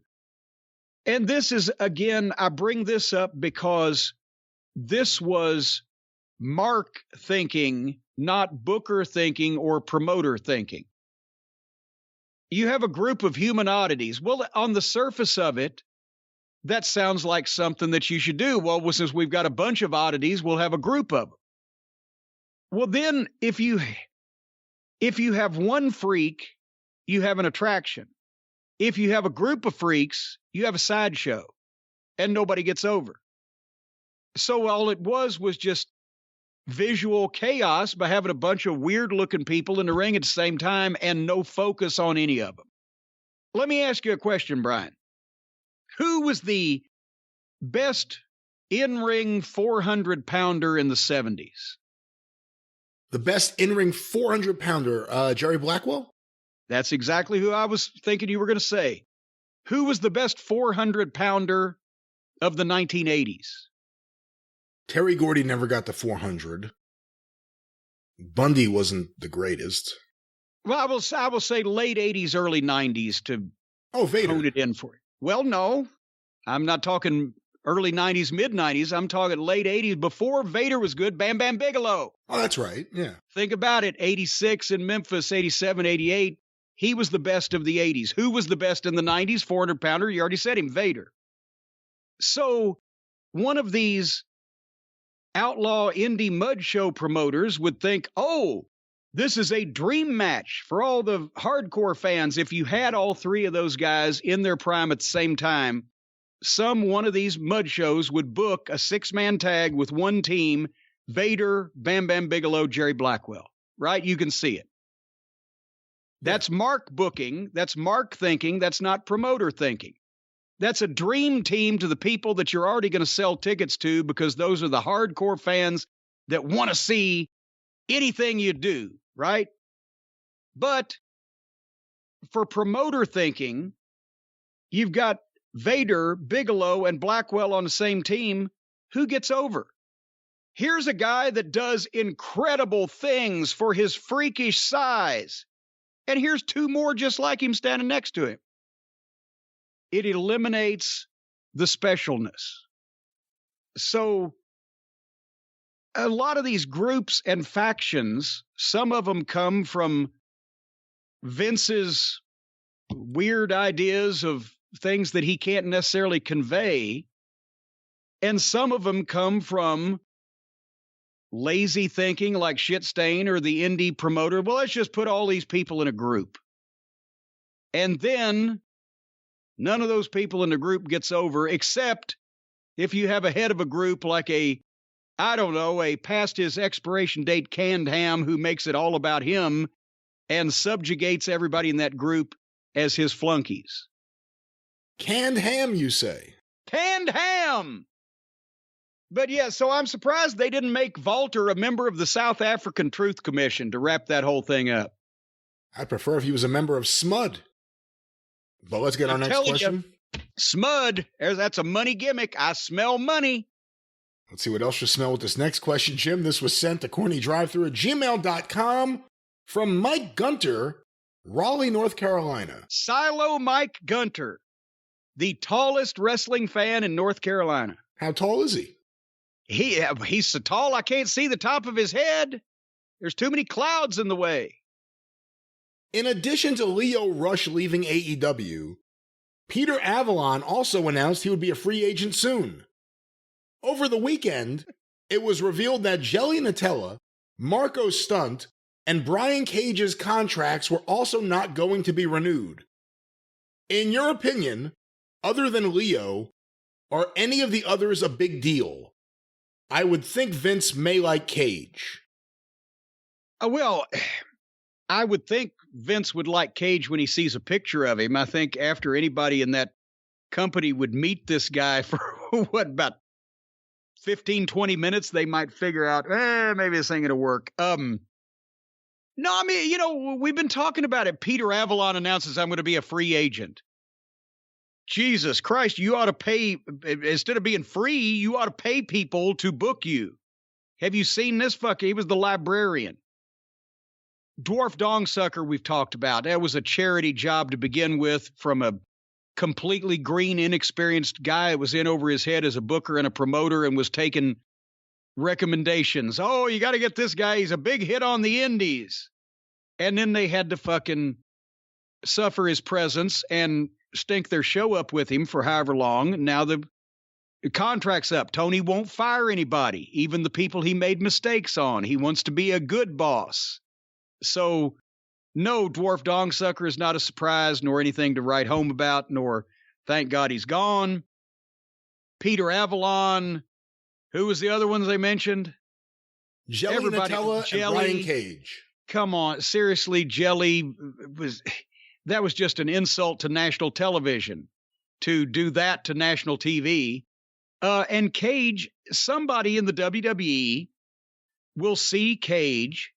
Speaker 2: And this is, again, I bring this up because this was Mark thinking, not Booker thinking or promoter thinking. You have a group of human oddities. Well, on the surface of it, that sounds like something that you should do. Well, since we've got a bunch of oddities, we'll have a group of them. Well, then if you have one freak, you have an attraction. If you have a group of freaks, you have a sideshow, and nobody gets over. So all it was just visual chaos by having a bunch of weird-looking people in the ring at the same time and no focus on any of them. Let me ask you a question, Brian. Who was the best in-ring 400-pounder in the 70s?
Speaker 1: The best in-ring 400-pounder, Jerry Blackwell?
Speaker 2: That's exactly who I was thinking you were going to say. Who was the best 400-pounder of the 1980s?
Speaker 1: Terry Gordy never got the 400. Bundy wasn't the greatest.
Speaker 2: Well, I will say late 80s, early 90s to
Speaker 1: Vader.
Speaker 2: Hone it in for you. Well, no. I'm not talking early 90s, mid-90s. I'm talking late 80s. Before Vader was good, Bam Bam Bigelow.
Speaker 1: Oh, that's right, yeah.
Speaker 2: Think about it. 86 in Memphis, 87, 88. He was the best of the 80s. Who was the best in the 90s? 400-pounder. You already said him, Vader. So one of these outlaw indie mud show promoters would think, oh, this is a dream match for all the hardcore fans. If you had all three of those guys in their prime at the same time, one of these mud shows would book a 6-man tag with one team, Vader, Bam Bam Bigelow, Jerry Blackwell, right? You can see it. That's Mark booking. That's Mark thinking. That's not promoter thinking. That's a dream team to the people that you're already going to sell tickets to because those are the hardcore fans that want to see anything you do, right? But for promoter thinking, you've got Vader, Bigelow, and Blackwell on the same team. Who gets over? Here's a guy that does incredible things for his freakish size. And here's two more just like him standing next to him. It eliminates the specialness. So a lot of these groups and factions, some of them come from Vince's weird ideas of things that he can't necessarily convey. And some of them come from lazy thinking like Shitstain or the indie promoter. Well, let's just put all these people in a group. And then none of those people in the group gets over, except if you have a head of a group like a past his expiration date canned ham who makes it all about him and subjugates everybody in that group as his flunkies.
Speaker 1: Canned ham, you say?
Speaker 2: Canned ham! But yeah, so I'm surprised they didn't make Walter a member of the South African Truth Commission to wrap that whole thing up.
Speaker 1: I'd prefer if he was a member of SMUD. But let's get our next question.
Speaker 2: SMUD, that's a money gimmick. I smell money.
Speaker 1: Let's see what else you smell with this next question, Jim. This was sent to CornyDriveThru at gmail.com from Mike Gunter, Raleigh, North Carolina.
Speaker 2: Silo Mike Gunter, the tallest wrestling fan in North Carolina.
Speaker 1: How tall is he?
Speaker 2: He's so tall I can't see the top of his head. There's too many clouds in the way.
Speaker 1: In addition to Lio Rush leaving AEW, Peter Avalon also announced he would be a free agent soon. Over the weekend, it was revealed that Jelly Nutella, Marco Stunt, and Brian Cage's contracts were also not going to be renewed. In your opinion, other than Leo, are any of the others a big deal? I would think Vince may like Cage.
Speaker 2: Well, I would think Vince would like Cage when he sees a picture of him. I think after anybody in that company would meet this guy for, about 15, 20 minutes, they might figure out, maybe this ain't going to work. No, I mean, we've been talking about it. Peter Avalon announces I'm going to be a free agent. Jesus Christ, you ought to pay, instead of being free, you ought to pay people to book you. Have you seen this fucker? He was the librarian. Dwarf Dong Sucker we've talked about. That was a charity job to begin with from a completely green, inexperienced guy that was in over his head as a booker and a promoter and was taking recommendations. Oh, you got to get this guy. He's a big hit on the indies. And then they had to fucking suffer his presence and stink their show up with him for however long. Now the contract's up. Tony won't fire anybody, even the people he made mistakes on. He wants to be a good boss. So, no, Dwarf Dong Sucker is not a surprise nor anything to write home about, nor thank God he's gone. Peter Avalon. Who was the other ones they mentioned?
Speaker 1: Jelly, Nutella, and Brian Cage.
Speaker 2: Come on, seriously, Jelly that was just an insult to national television to do that to national TV. And Cage, somebody in the WWE will see Cage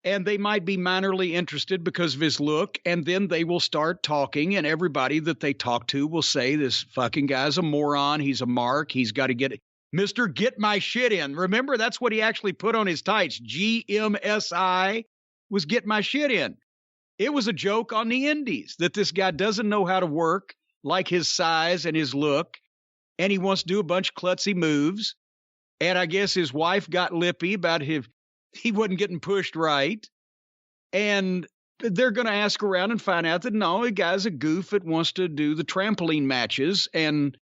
Speaker 2: and they might be minorly interested because of his look, and then they will start talking, and everybody that they talk to will say, this fucking guy's a moron, he's a mark, he's got to get Mr. Get My Shit In. Remember, that's what he actually put on his tights. GMSI was Get My Shit In. It was a joke on the indies that this guy doesn't know how to work, like his size and his look, and he wants to do a bunch of klutzy moves. And I guess his wife got lippy about he wasn't getting pushed right. And they're going to ask around and find out that no, the guy's a goof that wants to do the trampoline matches. And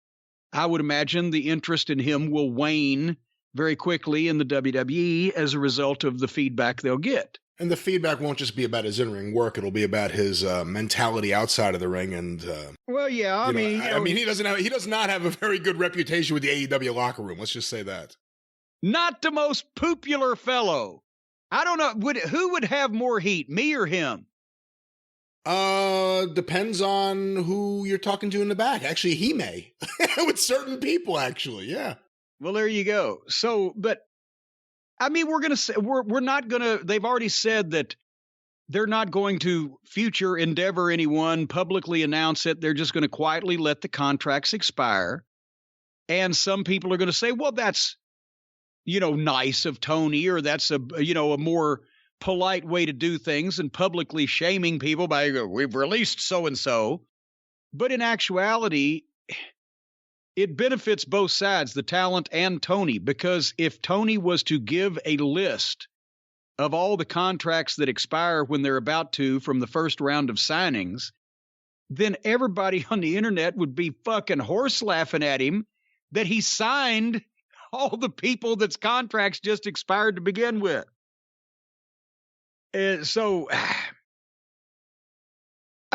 Speaker 2: I would imagine the interest in him will wane very quickly in the WWE as a result of the feedback they'll get.
Speaker 1: And the feedback won't just be about his in-ring work; it'll be about his mentality outside of the ring. And
Speaker 2: well, yeah, I mean,
Speaker 1: he does not have a very good reputation with the AEW locker room. Let's just say that.
Speaker 2: Not the most popular fellow. I don't know. Who would have more heat, me or him?
Speaker 1: Depends on who you're talking to in the back. Actually, he may with certain people. Actually, yeah.
Speaker 2: Well, there you go. So, but. I mean, we're not going to, they've already said that they're not going to future endeavor anyone, publicly announce it. They're just going to quietly let the contracts expire. And some people are going to say, well, that's, nice of Tony, or that's a more polite way to do things, and publicly shaming people by, we've released so-and-so. But in actuality, it benefits both sides, the talent and Tony, because if Tony was to give a list of all the contracts that expire when they're about to from the first round of signings, then everybody on the internet would be fucking horse laughing at him that he signed all the people that's contracts just expired to begin with. So...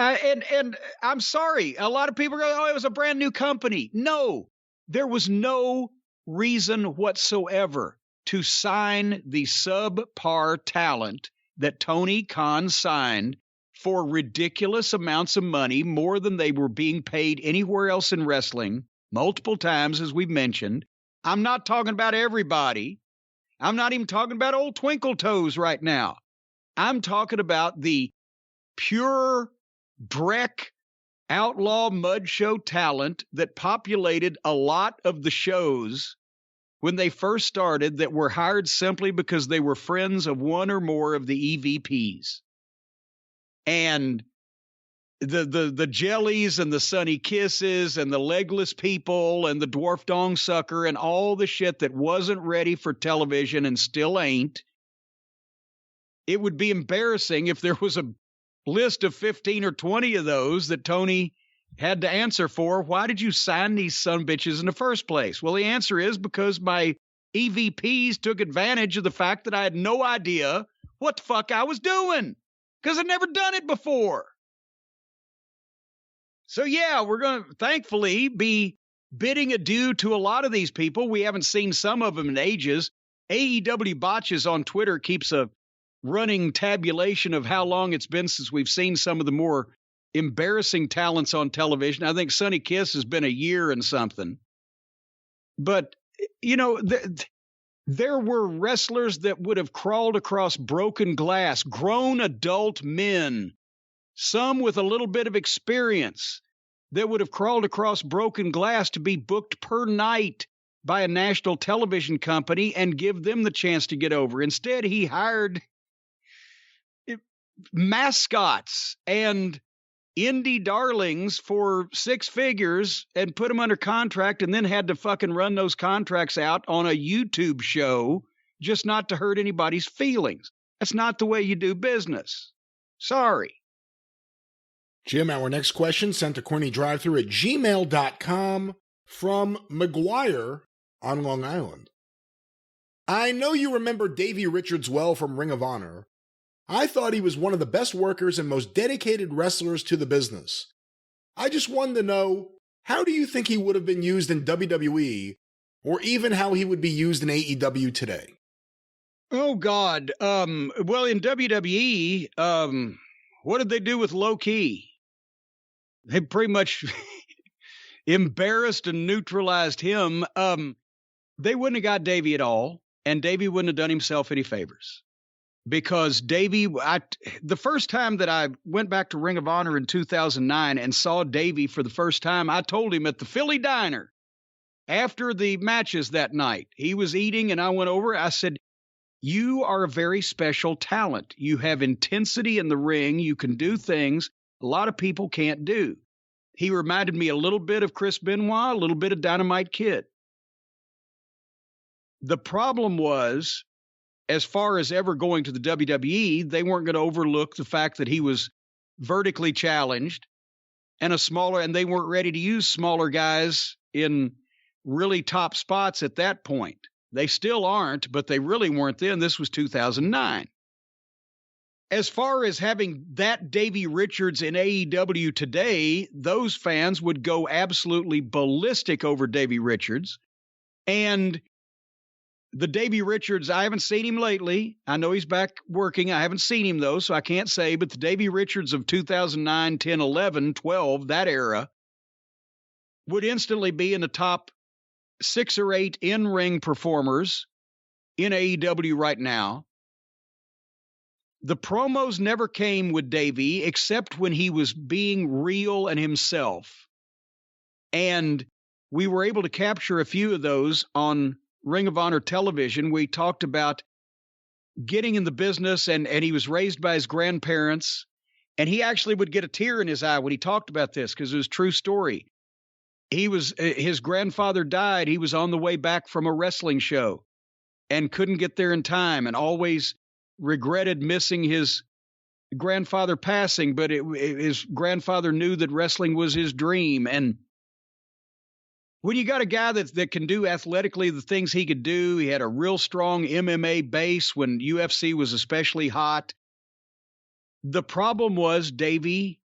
Speaker 2: And I'm sorry, a lot of people go, oh, it was a brand new company. No, there was no reason whatsoever to sign the subpar talent that Tony Khan signed for ridiculous amounts of money, more than they were being paid anywhere else in wrestling, multiple times, as we've mentioned. I'm not talking about everybody. I'm not even talking about old Twinkle Toes right now. I'm talking about the pure Dreck outlaw mud show talent that populated a lot of the shows when they first started, that were hired simply because they were friends of one or more of the EVPs. And the Jellies and the Sunny Kisses and the Legless People and the Dwarf Dong Sucker and all the shit that wasn't ready for television and still ain't. It would be embarrassing if there was a list of 15 or 20 of those that Tony had to answer for. Why did you sign these sumbitches in the first place? Well, the answer is because my EVPs took advantage of the fact that I had no idea what the fuck I was doing, because I'd never done it before. So yeah, we're going to thankfully be bidding adieu to a lot of these people. We haven't seen some of them in ages. AEW Botches on Twitter keeps a running tabulation of how long it's been since we've seen some of the more embarrassing talents on television. I think Sunny Kiss has been a year and something. But, there were wrestlers that would have crawled across broken glass, grown adult men, some with a little bit of experience, that would have crawled across broken glass to be booked per night by a national television company and give them the chance to get over. Instead, he hired mascots and indie darlings for six figures and put them under contract, and then had to fucking run those contracts out on a YouTube show just not to hurt anybody's feelings. That's not the way you do business. Sorry.
Speaker 1: Jim, our next question sent to CornyDriveThru at gmail.com from McGuire on Long Island. I know you remember Davey Richards well from Ring of Honor. I thought he was one of the best workers and most dedicated wrestlers to the business. I just wanted to know, how do you think he would have been used in WWE, or even how he would be used in AEW today?
Speaker 2: Oh, God. Well, in WWE, what did they do with Low Key? They pretty much embarrassed and neutralized him. They wouldn't have got Davey at all, and Davey wouldn't have done himself any favors. Because Davey, the first time that I went back to Ring of Honor in 2009 and saw Davey for the first time, I told him at the Philly Diner after the matches that night. He was eating and I went over. I said, "You are a very special talent. You have intensity in the ring. You can do things a lot of people can't do." He reminded me a little bit of Chris Benoit, a little bit of Dynamite Kid. The problem was, as far as ever going to the WWE, they weren't going to overlook the fact that he was vertically challenged and and they weren't ready to use smaller guys in really top spots at that point. They still aren't, but they really weren't then. This was 2009. As far as having that Davey Richards in AEW today, those fans would go absolutely ballistic over Davey Richards. And the Davey Richards, I haven't seen him lately. I know he's back working. I haven't seen him, though, so I can't say. But the Davey Richards of 2009, 10, 11, 12, that era, would instantly be in the top 6 or 8 in-ring performers in AEW right now. The promos never came with Davey except when he was being real and himself. And we were able to capture a few of those on Ring of Honor television. We talked about getting in the business, and he was raised by his grandparents, and he actually would get a tear in his eye when he talked about this because it was a true story. His grandfather died. He was on the way back from a wrestling show and couldn't get there in time and always regretted missing his grandfather passing, but his grandfather knew that wrestling was his dream. And when you got a guy that can do athletically the things he could do, he had a real strong MMA base when UFC was especially hot. The problem was Davey,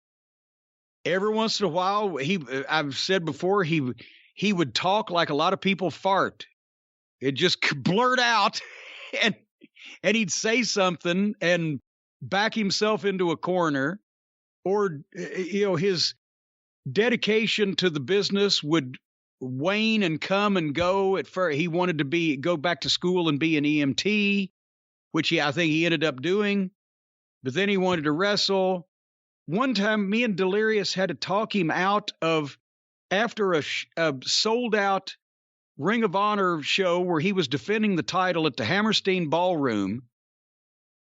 Speaker 2: every once in a while, I've said before, he would talk like a lot of people fart. It just blurt out and he'd say something and back himself into a corner, or, his dedication to the business would wane and come and go. At first, he wanted to go back to school and be an EMT, which I think he ended up doing. But then he wanted to wrestle. One time, me and Delirious had to talk him out of, after a sold-out Ring of Honor show where he was defending the title at the Hammerstein Ballroom,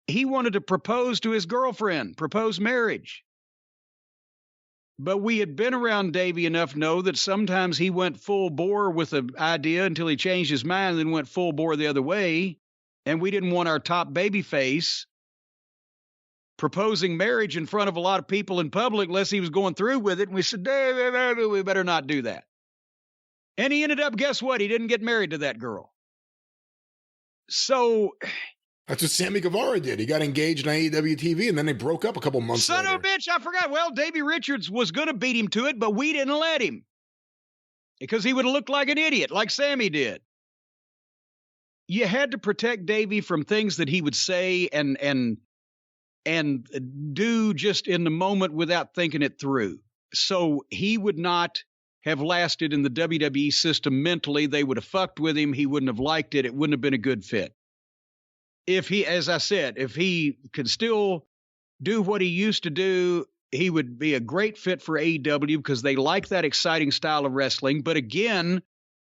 Speaker 2: he wanted to propose to his girlfriend, propose marriage. But we had been around Davey enough to know that sometimes he went full bore with an idea until he changed his mind and then went full bore the other way. And we didn't want our top baby face proposing marriage in front of a lot of people in public unless he was going through with it. And we said, Davey, we better not do that. And he ended up, guess what? He didn't get married to that girl. So
Speaker 1: that's what Sammy Guevara did. He got engaged on AEW TV, and then they broke up a couple months later.
Speaker 2: Son of a bitch, I forgot. Well, Davey Richards was going to beat him to it, but we didn't let him because he would have looked like an idiot, like Sammy did. You had to protect Davey from things that he would say and do just in the moment without thinking it through. So he would not have lasted in the WWE system mentally. They would have fucked with him. He wouldn't have liked it. It wouldn't have been a good fit. If he, as I said, if he could still do what he used to do he would be a great fit for AEW because they like that exciting style of wrestling. But again,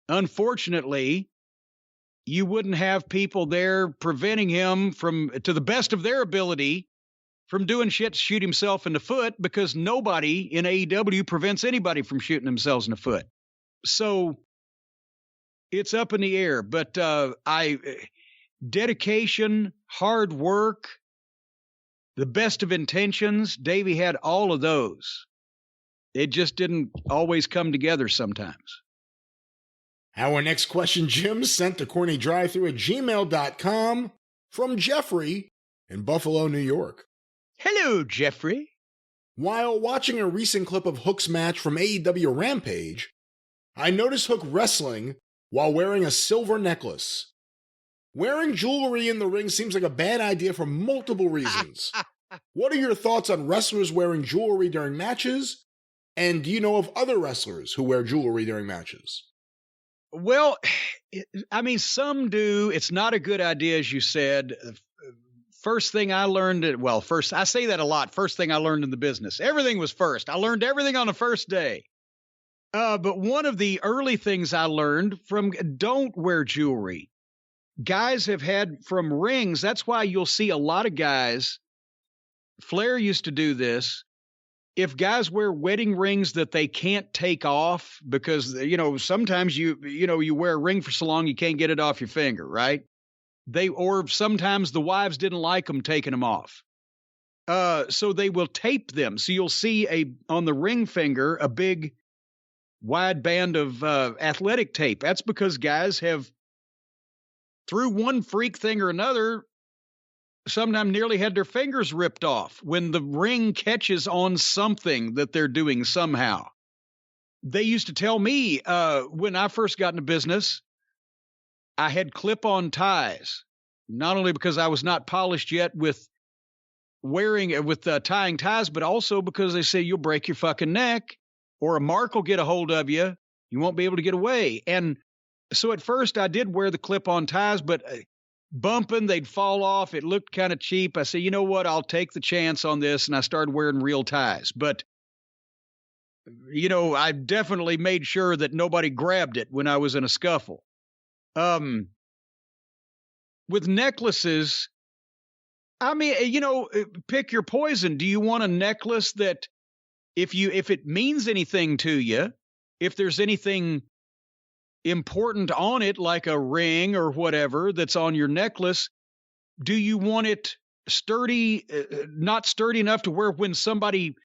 Speaker 2: unfortunately, you wouldn't have people there preventing him from, to the best of their ability, from doing shit to shoot himself in the foot, because nobody in AEW prevents anybody from shooting themselves in the foot. So it's up in the air. But dedication, hard work, the best of intentions, Davey had all of those. It just didn't always come together sometimes.
Speaker 1: Our next question, Jim, sent to CornyDriveThru@gmail.com from Jeffrey in Buffalo, New York.
Speaker 2: Hello, Jeffrey.
Speaker 1: While watching a recent clip of Hook's match from AEW Rampage, I noticed Hook wrestling while wearing a silver necklace. Wearing jewelry in the ring seems like a bad idea for multiple reasons. What are your thoughts on wrestlers wearing jewelry during matches? And do you know of other wrestlers who wear jewelry during matches?
Speaker 2: Well, I mean, some do. It's not a good idea, as you said. First thing I learned, first, I say that a lot. First thing I learned in the business. Everything was first. I learned everything on the first day. But one of the early things I learned from, don't wear jewelry. Guys have had from rings. That's why you'll see a lot of guys. Flair used to do this. If guys wear wedding rings that they can't take off because, sometimes you wear a ring for so long you can't get it off your finger, right? Or sometimes the wives didn't like them taking them off. So they will tape them. So you'll see on the ring finger a big wide band of athletic tape. That's because guys have, through one freak thing or another, sometimes nearly had their fingers ripped off when the ring catches on something that they're doing somehow. They used to tell me when I first got into business, I had clip-on ties, not only because I was not polished yet with tying ties, but also because they say you'll break your fucking neck or a mark will get a hold of you. You won't be able to get away. And so at first I did wear the clip-on ties, but bumping, they'd fall off. It looked kind of cheap. I said, you know what? I'll take the chance on this. And I started wearing real ties. But, I definitely made sure that nobody grabbed it when I was in a scuffle. With necklaces, I mean, pick your poison. Do you want a necklace that if it means anything to you, if there's anything important on it, like a ring or whatever that's on your necklace, do you want it sturdy, not sturdy enough to where when somebody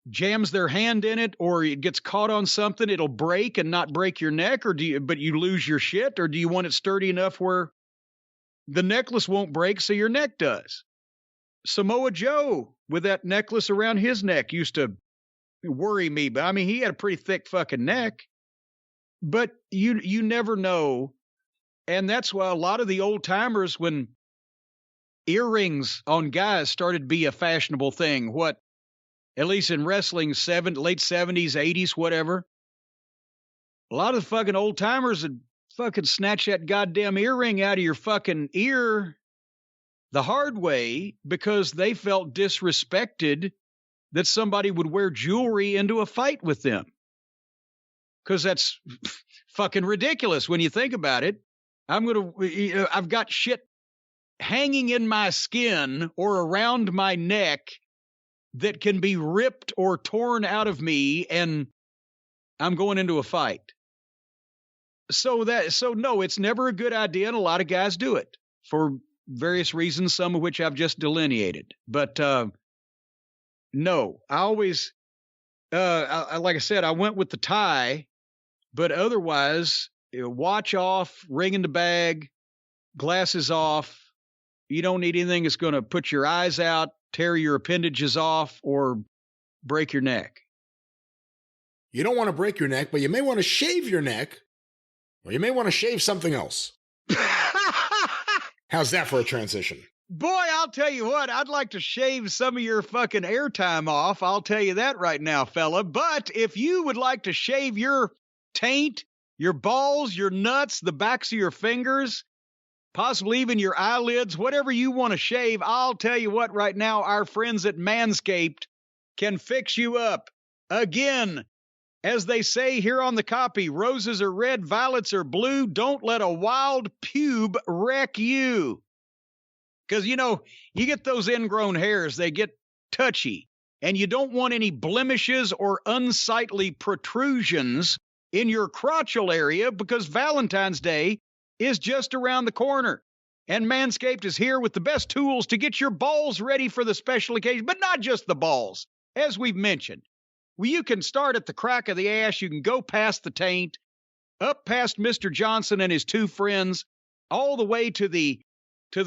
Speaker 2: jams their hand in it or it gets caught on something, it'll break and not break your neck, but you lose your shit? Or do you want it sturdy enough where the necklace won't break so your neck does? Samoa Joe with that necklace around his neck used to worry me, but I mean, he had a pretty thick fucking neck. But you never know. And that's why a lot of the old timers, when earrings on guys started to be a fashionable thing, at least in wrestling, late 70s, 80s, whatever, a lot of the fucking old timers would fucking snatch that goddamn earring out of your fucking ear the hard way because they felt disrespected that somebody would wear jewelry into a fight with them. Because that's fucking ridiculous when you think about it. I've got shit hanging in my skin or around my neck that can be ripped or torn out of me, and I'm going into a fight. So no, it's never a good idea, and a lot of guys do it for various reasons, some of which I've just delineated. But no, I always, like I said, I went with the tie. But otherwise, watch off, ring in the bag, glasses off. You don't need anything that's going to put your eyes out, tear your appendages off, or break your neck.
Speaker 1: You don't want to break your neck, but you may want to shave your neck, or you may want to shave something else. How's that for a transition?
Speaker 2: Boy, I'll tell you what, I'd like to shave some of your fucking airtime off. I'll tell you that right now, fella. But if you would like to shave your taint, your balls, your nuts, the backs of your fingers, possibly even your eyelids, whatever you want to shave, I'll tell you what right now, our friends at Manscaped can fix you up. Again, as they say here on the copy, roses are red, violets are blue. Don't let a wild pube wreck you. Because, you get those ingrown hairs, they get touchy. And you don't want any blemishes or unsightly protrusions in your crotchal area because Valentine's Day is just around the corner. And Manscaped is here with the best tools to get your balls ready for the special occasion, but not just the balls, as we've mentioned. Well, you can start at the crack of the ass. You can go past the taint, up past Mr. Johnson and his two friends, all the way to the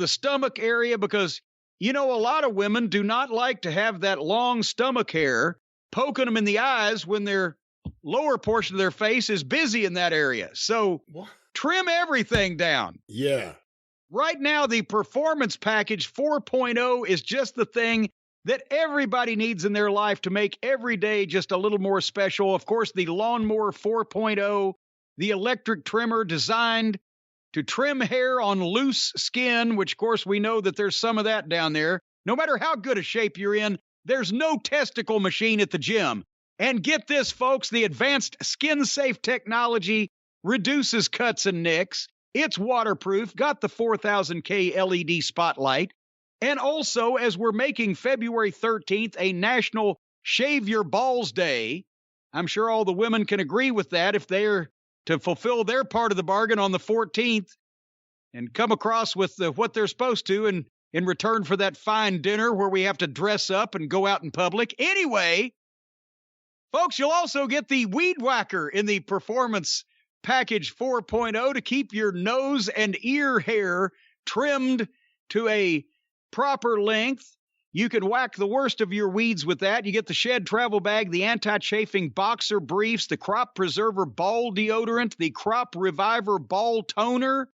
Speaker 2: stomach area because, a lot of women do not like to have that long stomach hair poking them in the eyes when their lower portion of their face is busy in that area. So trim everything down.
Speaker 1: Yeah.
Speaker 2: Right now, the Performance Package 4.0 is just the thing that everybody needs in their life to make every day just a little more special. Of course, the Lawnmower 4.0, the electric trimmer designed to trim hair on loose skin, which, of course, we know that there's some of that down there. No matter how good a shape you're in, there's no testicle machine at the gym. And get this, folks, the advanced skin-safe technology reduces cuts and nicks. It's waterproof, got the 4000K LED spotlight. And also, as we're making February 13th a National Shave Your Balls Day, I'm sure all the women can agree with that if they're to fulfill their part of the bargain on the 14th and come across with what they're supposed to in return for that fine dinner where we have to dress up and go out in public. Anyway, folks, you'll also get the Weed Whacker in the Performance Package 4.0 to keep your nose and ear hair trimmed to a proper length. You can whack the worst of your weeds with that. You get the Shed Travel Bag, the Anti-Chafing Boxer Briefs, the Crop Preserver Ball Deodorant, the Crop Reviver Ball Toner.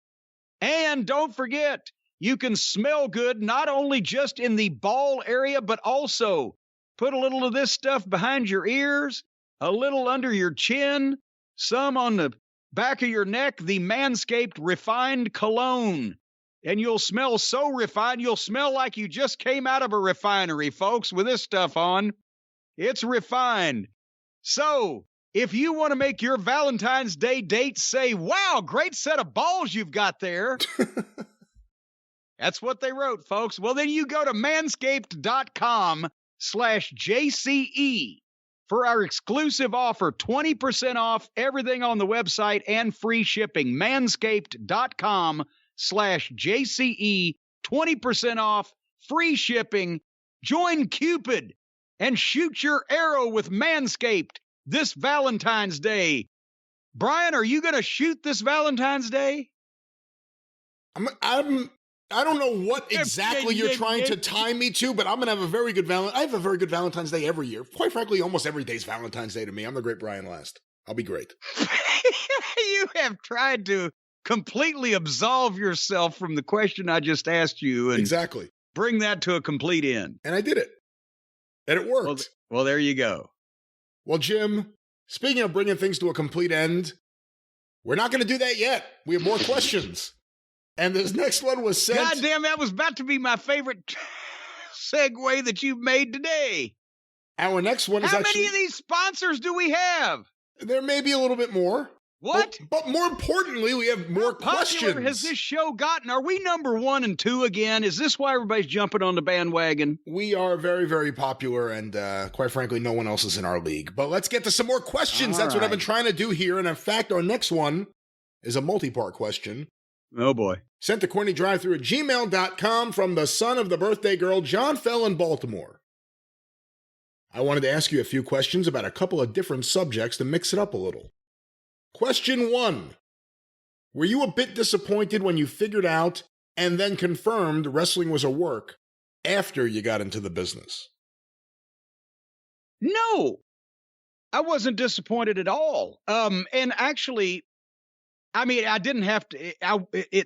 Speaker 2: And don't forget, you can smell good not only just in the ball area, but also put a little of this stuff behind your ears, a little under your chin, some on the back of your neck, the Manscaped Refined Cologne. And you'll smell so refined, you'll smell like you just came out of a refinery, folks, with this stuff on. It's refined. So, if you want to make your Valentine's Day date say, wow, great set of balls you've got there. That's what they wrote, folks. Well, then you go to manscaped.com/JCE for our exclusive offer, 20% off everything on the website and free shipping. Manscaped.com/JCE, 20% off, free shipping. Join Cupid and shoot your arrow with Manscaped this Valentine's Day. Brian, are you going to shoot this Valentine's Day?
Speaker 1: I don't know what exactly you're trying to tie me to, but I'm going to have a very good I have a very good Valentine's Day every year. Quite frankly, almost every day's Valentine's Day to me. I'm the great Brian Last. I'll be great.
Speaker 2: You have tried to completely absolve yourself from the question I just asked you and
Speaker 1: exactly
Speaker 2: bring that to a complete end.
Speaker 1: And I did it. And it worked.
Speaker 2: Well, there you go.
Speaker 1: Well, Jim, speaking of bringing things to a complete end, we're not going to do that yet. We have more questions. And this next one was sent.
Speaker 2: God damn, that was about to be my favorite segue that you've made today.
Speaker 1: Our next one is
Speaker 2: How
Speaker 1: actually...
Speaker 2: many of these sponsors do we have?
Speaker 1: There may be a little bit more.
Speaker 2: What?
Speaker 1: But more importantly, we have more questions.
Speaker 2: How popular has this show gotten? Are we number 1 and 2 again? Is this why everybody's jumping on the bandwagon?
Speaker 1: We are very, very popular, and quite frankly, no one else is in our league. But let's get to some more questions. That's what I've been trying to do here. And in fact, our next one is a multi-part question.
Speaker 2: Oh, boy.
Speaker 1: Sent to CornyDriveThru@gmail.com from the son of the birthday girl, John Fell in Baltimore. I wanted to ask you a few questions about a couple of different subjects to mix it up a little. Question 1. Were you a bit disappointed when you figured out and then confirmed wrestling was a work after you got into the business?
Speaker 2: No, I wasn't disappointed at all. And actually, I mean, I didn't have to,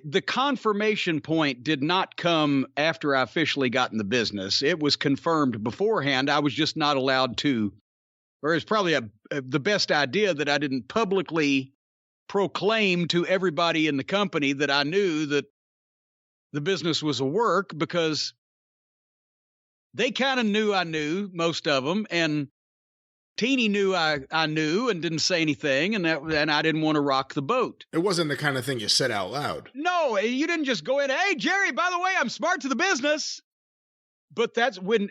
Speaker 2: the confirmation point did not come after I officially got in the business. It was confirmed beforehand. I was just not allowed to, or it's probably the best idea that I didn't publicly proclaim to everybody in the company that I knew that the business was a work, because they kind of knew I knew, most of them, and Teeny knew I knew and didn't say anything, and I didn't want to rock the boat.
Speaker 1: It wasn't the kind of thing you said out loud.
Speaker 2: No, you didn't just go in, hey, Jerry, by the way, I'm smart to the business. But that's when,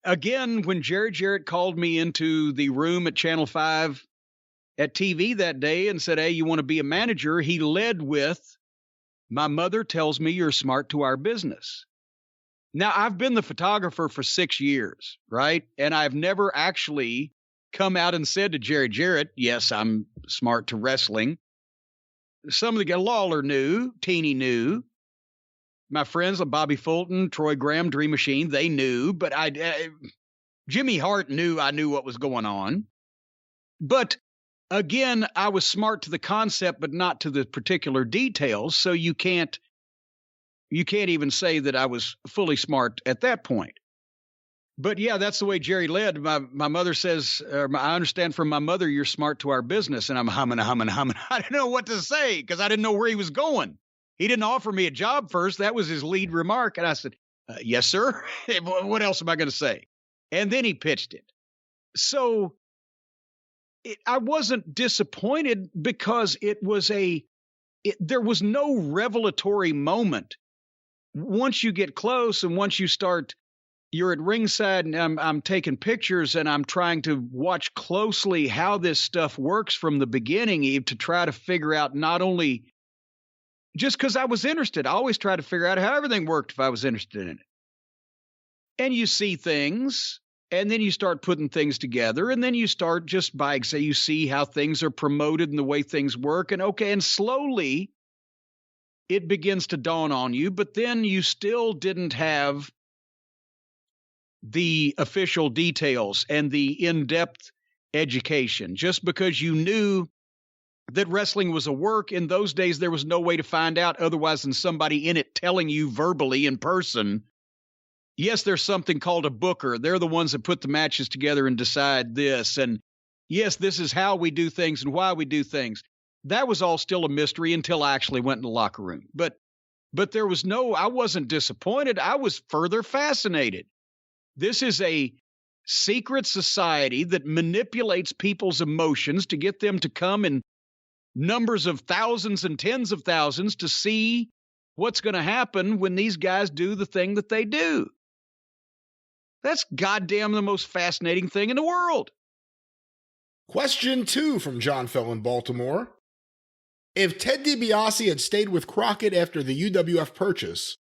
Speaker 2: again, when Jerry Jarrett called me into the room at Channel 5 at TV that day and said, hey, you want to be a manager? He led with, my mother tells me you're smart to our business. Now, I've been the photographer for 6 years, right? And I've never actually come out and said to Jerry Jarrett, yes, I'm smart to wrestling. Some of the guys, Lawler knew, Teeny knew. My friends like Bobby Fulton, Troy Graham, Dream Machine, they knew. But Jimmy Hart knew I knew what was going on. But again, I was smart to the concept, but not to the particular details. So you can't even say that I was fully smart at that point. But yeah, that's the way Jerry led. My mother says, I understand from my mother, you're smart to our business. And I'm humming. I didn't know what to say because I didn't know where he was going. He didn't offer me a job first. That was his lead remark. And I said, yes, sir. What else am I going to say? And then he pitched it. So I wasn't disappointed because there was no revelatory moment. Once you get close and once you're at ringside and I'm taking pictures and I'm trying to watch closely how this stuff works from the beginning, Eve, to try to figure out not only just because I was interested. I always try to figure out how everything worked if I was interested in it. And you see things, and then you start putting things together, and then you start just by, say, you see how things are promoted and the way things work, and slowly it begins to dawn on you, but then you still didn't have the official details and the in-depth education. Just because you knew that wrestling was a work, in those days there was no way to find out otherwise than somebody in it telling you verbally in person, yes, there's something called a booker. They're the ones that put the matches together and decide this. And yes, this is how we do things and why we do things. That was all still a mystery until I actually went in the locker room. But there was I wasn't disappointed. I was further fascinated. This is a secret society that manipulates people's emotions to get them to come in numbers of thousands and tens of thousands to see what's going to happen when these guys do the thing that they do. That's goddamn the most fascinating thing in the world.
Speaker 1: Question 2 from John Fell in Baltimore. If Ted DiBiase had stayed with Crockett after the UWF purchase,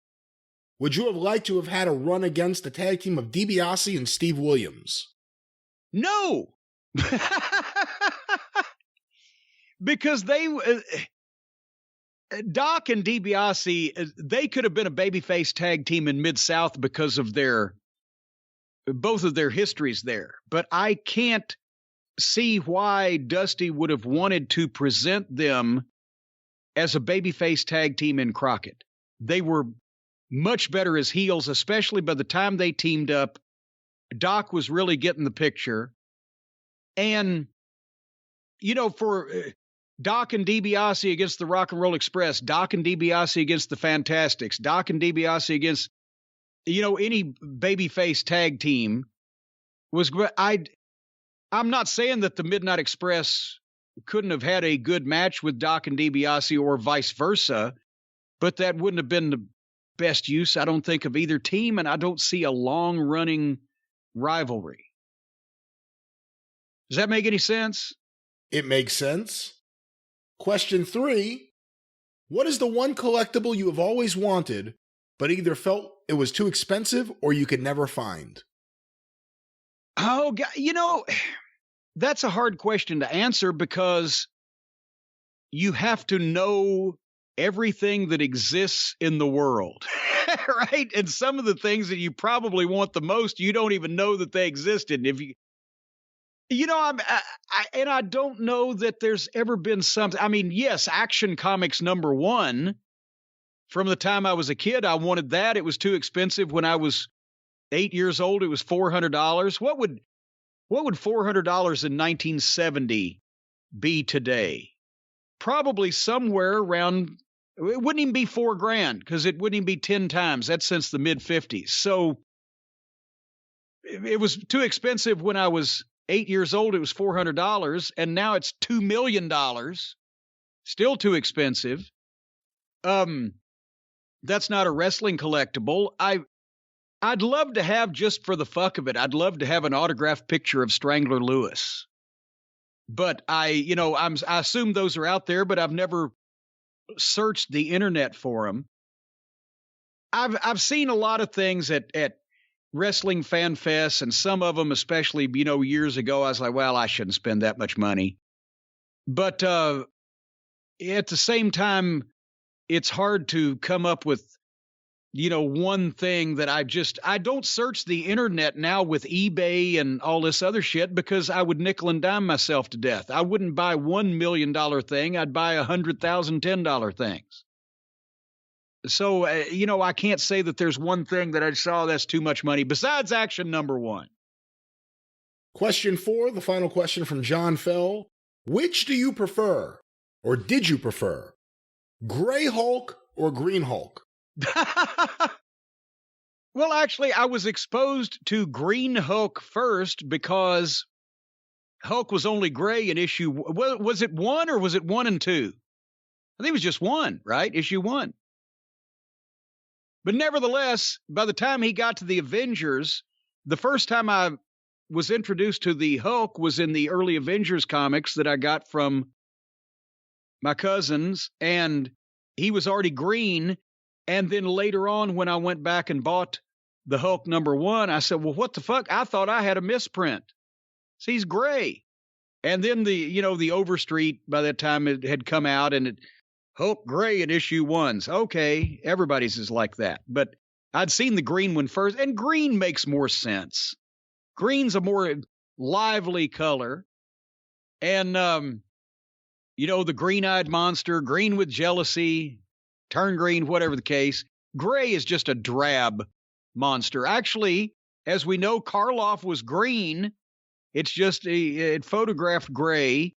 Speaker 1: would you have liked to have had a run against the tag team of DiBiase and Steve Williams?
Speaker 2: No. Because Doc and DiBiase, they could have been a babyface tag team in Mid-South because of both of their histories there. But I can't see why Dusty would have wanted to present them as a babyface tag team in Crockett. They were much better as heels, especially by the time they teamed up. Doc was really getting the picture. And, for Doc and DiBiase against the Rock and Roll Express, Doc and DiBiase against the Fantastics, Doc and DiBiase against, any babyface tag team was great. I'm not saying that the Midnight Express couldn't have had a good match with Doc and DiBiase or vice versa, but that wouldn't have been the best use, I don't think, of either team, and I don't see a long-running rivalry. Does that make any sense?
Speaker 1: It makes sense. Question 3. What is the one collectible you have always wanted, but either felt it was too expensive or you could never find?
Speaker 2: Oh, God, that's a hard question to answer because you have to know everything that exists in the world, right? And some of the things that you probably want the most, you don't even know that they existed. If I don't know that there's ever been something. I mean, yes, Action Comics #1. From the time I was a kid, I wanted that. It was too expensive when I was 8 years old. It was $400. What would $400 in 1970 be today? Probably somewhere around. It wouldn't even be $4,000 because it wouldn't even be 10 times. That's since the mid-50s. So it was too expensive when I was 8 years old. It was $400, and now it's $2 million. Still too expensive. That's not a wrestling collectible. I'd love to have, just for the fuck of it, I'd love to have an autographed picture of Strangler Lewis. But I assume those are out there, but I've never searched the internet for them. I've seen a lot of things at wrestling fan fests, and some of them, especially, years ago, I was like, well, I shouldn't spend that much money. But at the same time, it's hard to come up with, one thing that I don't search the internet now with eBay and all this other shit, because I would nickel and dime myself to death. I wouldn't buy $1 million thing. I'd buy $100,000 $10 things. So, I can't say that there's one thing that I saw that's too much money besides action number 1.
Speaker 1: Question 4, the final question from John Fell. Which do you prefer, or did you prefer, Gray Hulk or Green Hulk?
Speaker 2: Well, actually, I was exposed to Green Hulk first because Hulk was only gray in issue. Was it 1 or was it 1 and 2? I think it was just 1, right? Issue 1. But nevertheless, by the time he got to the Avengers, the first time I was introduced to the Hulk was in the early Avengers comics that I got from my cousins, and he was already green. And then later on, when I went back and bought the Hulk number 1, I said, well, what the fuck? I thought I had a misprint. See, he's gray. And then the Overstreet, by that time, it had come out, and it Hulk gray in issue 1's. Okay, everybody's is like that. But I'd seen the green one first, and green makes more sense. Green's a more lively color. And, the green-eyed monster, green with jealousy, turn green, whatever the case. Gray is just a drab monster. Actually, as we know, Karloff was green. It's just it photographed gray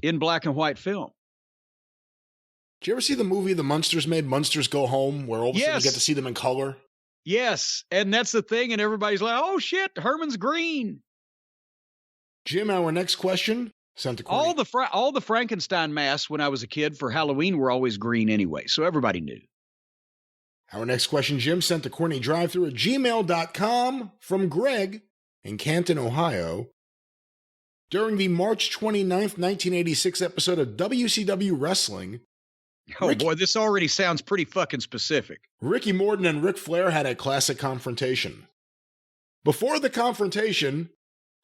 Speaker 2: in black and white film.
Speaker 1: Did you ever see the movie The Munsters made, Munsters Go Home, where all of a sudden you get to see them in color?
Speaker 2: Yes, and that's the thing, and everybody's like, oh shit, Herman's green.
Speaker 1: Jim, our next question, sent to Corny.
Speaker 2: All the Frankenstein masks when I was a kid for Halloween were always green anyway, so everybody knew.
Speaker 1: Our next question, Jim, sent to CornyDriveThru at gmail.com from Greg in Canton, Ohio. During the March 29th, 1986 episode of WCW Wrestling,
Speaker 2: boy, this already sounds pretty fucking specific.
Speaker 1: Ricky Morton and Ric Flair had a classic confrontation. Before the confrontation,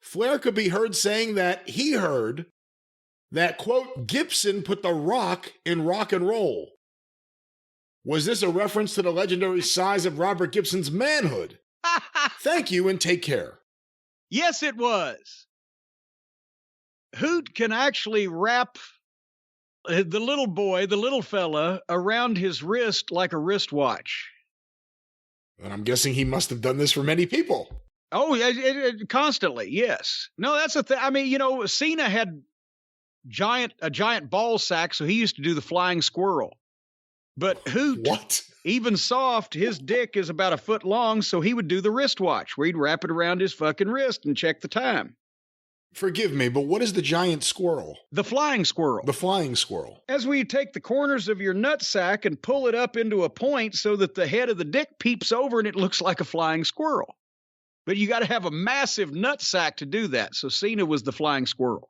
Speaker 1: Flair could be heard saying that he heard that, quote, Gibson put the Rock in rock and roll. Was this a reference to the legendary size of Robert Gibson's manhood? Thank you and take care.
Speaker 2: Yes, it was. Who can actually wrap the little boy, the little fella, around his wrist like a wristwatch?
Speaker 1: And I'm guessing he must have done this for many people.
Speaker 2: Oh, constantly, yes. No, that's the thing. I mean, Cena had a giant ball sack, so he used to do the flying squirrel. But Hoot, even soft, his dick is about a foot long, so he would do the wristwatch, where he'd wrap it around his fucking wrist and check the time.
Speaker 1: Forgive me, but what is the giant squirrel?
Speaker 2: The flying squirrel.
Speaker 1: The flying squirrel.
Speaker 2: As where you take the corners of your nutsack and pull it up into a point so that the head of the dick peeps over and it looks like a flying squirrel. But you got to have a massive nutsack to do that, so Cena was the flying squirrel.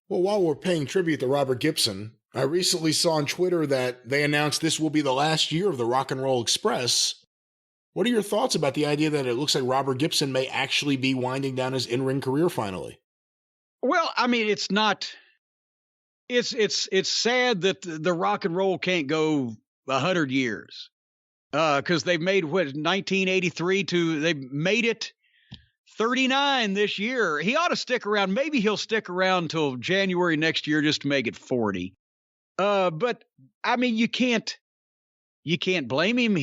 Speaker 1: Well, while we're paying tribute to Robert Gibson, I recently saw on Twitter that they announced this will be the last year of the Rock and Roll Express. What are your thoughts about the idea that it looks like Robert Gibson may actually be winding down his in-ring career finally?
Speaker 2: Well, I mean, it's not. It's sad that the Rock and Roll can't go 100 years, because they've made 1983 to they've made it 39 this year. He ought to stick around. Maybe he'll stick around till January next year just to make it 40. But I mean, you can't blame him.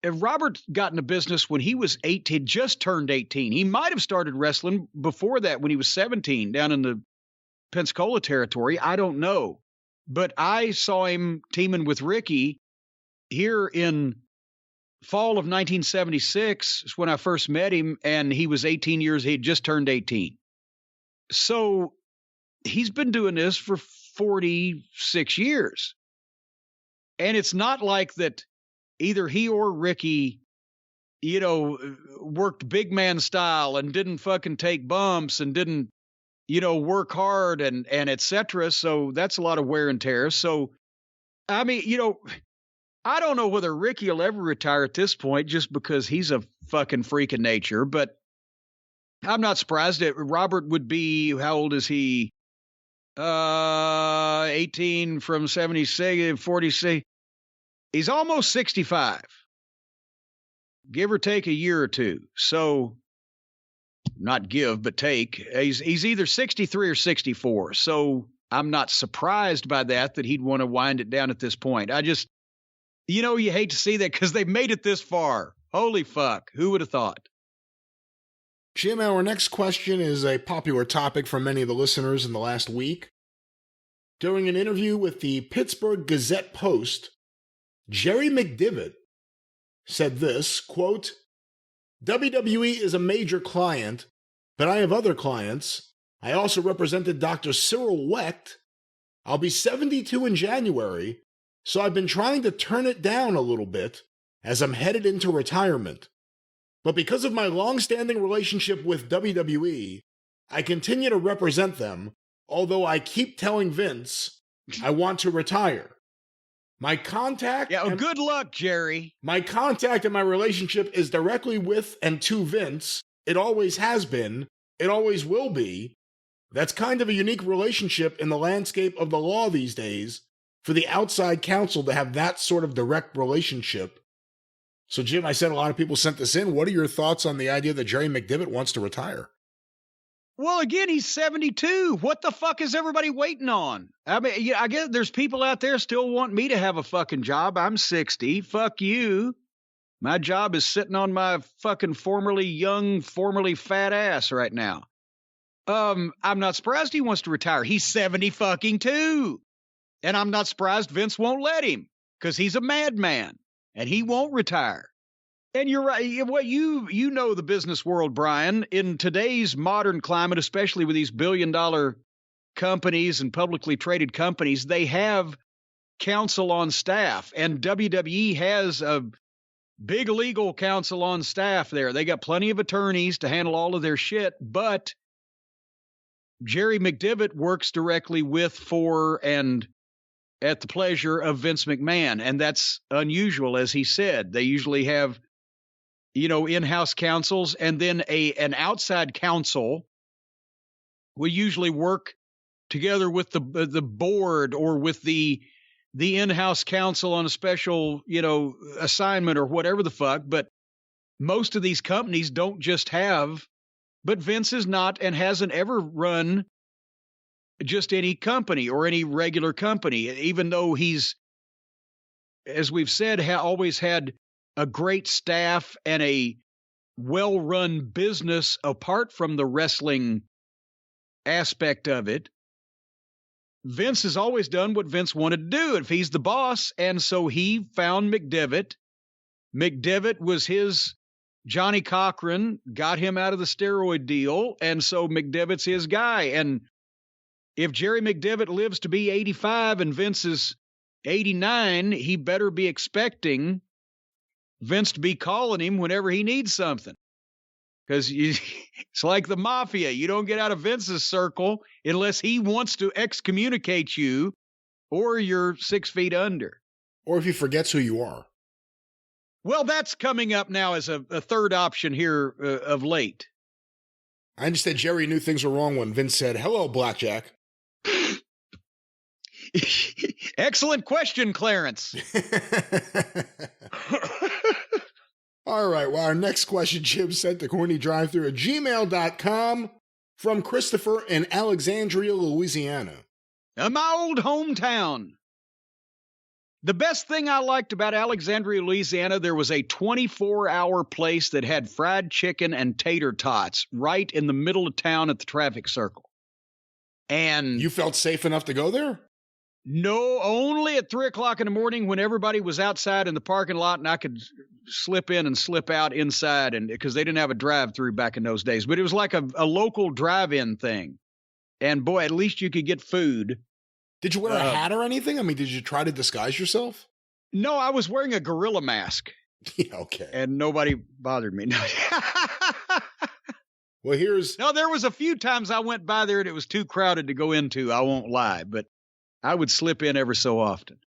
Speaker 2: Robert got into business when he was 18, just turned 18. He might have started wrestling before that when he was 17 down in the Pensacola territory. I don't know. But I saw him teaming with Ricky here in fall of 1976 is when I first met him, and he was 18 years. He had just turned 18. So he's been doing this for 46 years. And it's not like that either he or Ricky, worked big man style and didn't fucking take bumps and didn't, work hard and et cetera. So that's a lot of wear and tear. So, I mean, I don't know whether Ricky will ever retire at this point just because he's a fucking freak of nature, but I'm not surprised that Robert would be, how old is he? 18 from 76, 46. He's almost 65. Give or take a year or two. So, not give, but take. He's either 63 or 64. So, I'm not surprised by that he'd want to wind it down at this point. I just, you hate to see that because they've made it this far. Holy fuck. Who would have thought?
Speaker 1: Jim, our next question is a popular topic from many of the listeners in the last week. During an interview with the Pittsburgh Gazette-Post, Jerry McDevitt said this, quote, WWE is a major client, but I have other clients. I also represented Dr. Cyril Wecht. I'll be 72 in January, so I've been trying to turn it down a little bit as I'm headed into retirement. But because of my long-standing relationship with WWE, I continue to represent them, although I keep telling Vince I want to retire. My contact...
Speaker 2: good luck, Jerry.
Speaker 1: My contact and my relationship is directly with and to Vince. It always has been. It always will be. That's kind of a unique relationship in the landscape of the law these days for the outside counsel to have that sort of direct relationship. So, Jim, I said a lot of people sent this in. What are your thoughts on the idea that Jerry McDevitt wants to retire?
Speaker 2: Well, again, he's 72. What the fuck is everybody waiting on? I mean, I guess there's people out there still want me to have a fucking job. I'm 60. Fuck you. My job is sitting on my fucking formerly young, formerly fat ass right now. I'm not surprised he wants to retire. He's 70 fucking 2. And I'm not surprised Vince won't let him because he's a madman and he won't retire. And you're right. What you know the business world, Brian, in today's modern climate, especially with these billion-dollar companies and publicly traded companies, they have counsel on staff. And WWE has a big legal counsel on staff there. They got plenty of attorneys to handle all of their shit. But Jerry McDevitt works directly with, for, and at the pleasure of Vince McMahon. And that's unusual, as he said. They usually have in-house counsels, and then an outside counsel will usually work together with the board or with the in-house counsel on a special, assignment or whatever the fuck. But most of these companies don't just have, but Vince is not and hasn't ever run just any company or any regular company, even though he's, as we've said, always had a great staff and a well-run business apart from the wrestling aspect of it. Vince has always done what Vince wanted to do if he's the boss, and so he found McDevitt. McDevitt was his Johnny Cochran, got him out of the steroid deal, and so McDevitt's his guy. And if Jerry McDevitt lives to be 85 and Vince is 89, he better be expecting Vince to be calling him whenever he needs something. Because it's like the mafia. You don't get out of Vince's circle unless he wants to excommunicate you or you're 6 feet under.
Speaker 1: Or if he forgets who you are.
Speaker 2: Well, that's coming up now as a third option here of late.
Speaker 1: I understand Jerry knew things were wrong when Vince said, "Hello, Blackjack."
Speaker 2: Excellent question, Clarence.
Speaker 1: All right, well, our next question, Jim, sent to CornyDriveThru at gmail.com from Christopher in Alexandria, Louisiana.
Speaker 2: My old hometown. The best thing I liked about Alexandria, Louisiana, there was a 24-hour place that had fried chicken and tater tots right in the middle of town at the traffic circle. And
Speaker 1: you felt safe enough to go there?
Speaker 2: No, only at 3:00 in the morning when everybody was outside in the parking lot and I could slip in and slip out inside, and because they didn't have a drive-through back in those days. But it was like a local drive-in thing. And boy, at least you could get food.
Speaker 1: Did you wear a hat or anything? I mean, did you try to disguise yourself?
Speaker 2: No, I was wearing a gorilla mask.
Speaker 1: Yeah, okay.
Speaker 2: And nobody bothered me.
Speaker 1: Well,
Speaker 2: there was a few times I went by there and it was too crowded to go into. I won't lie, but I would slip in ever so often.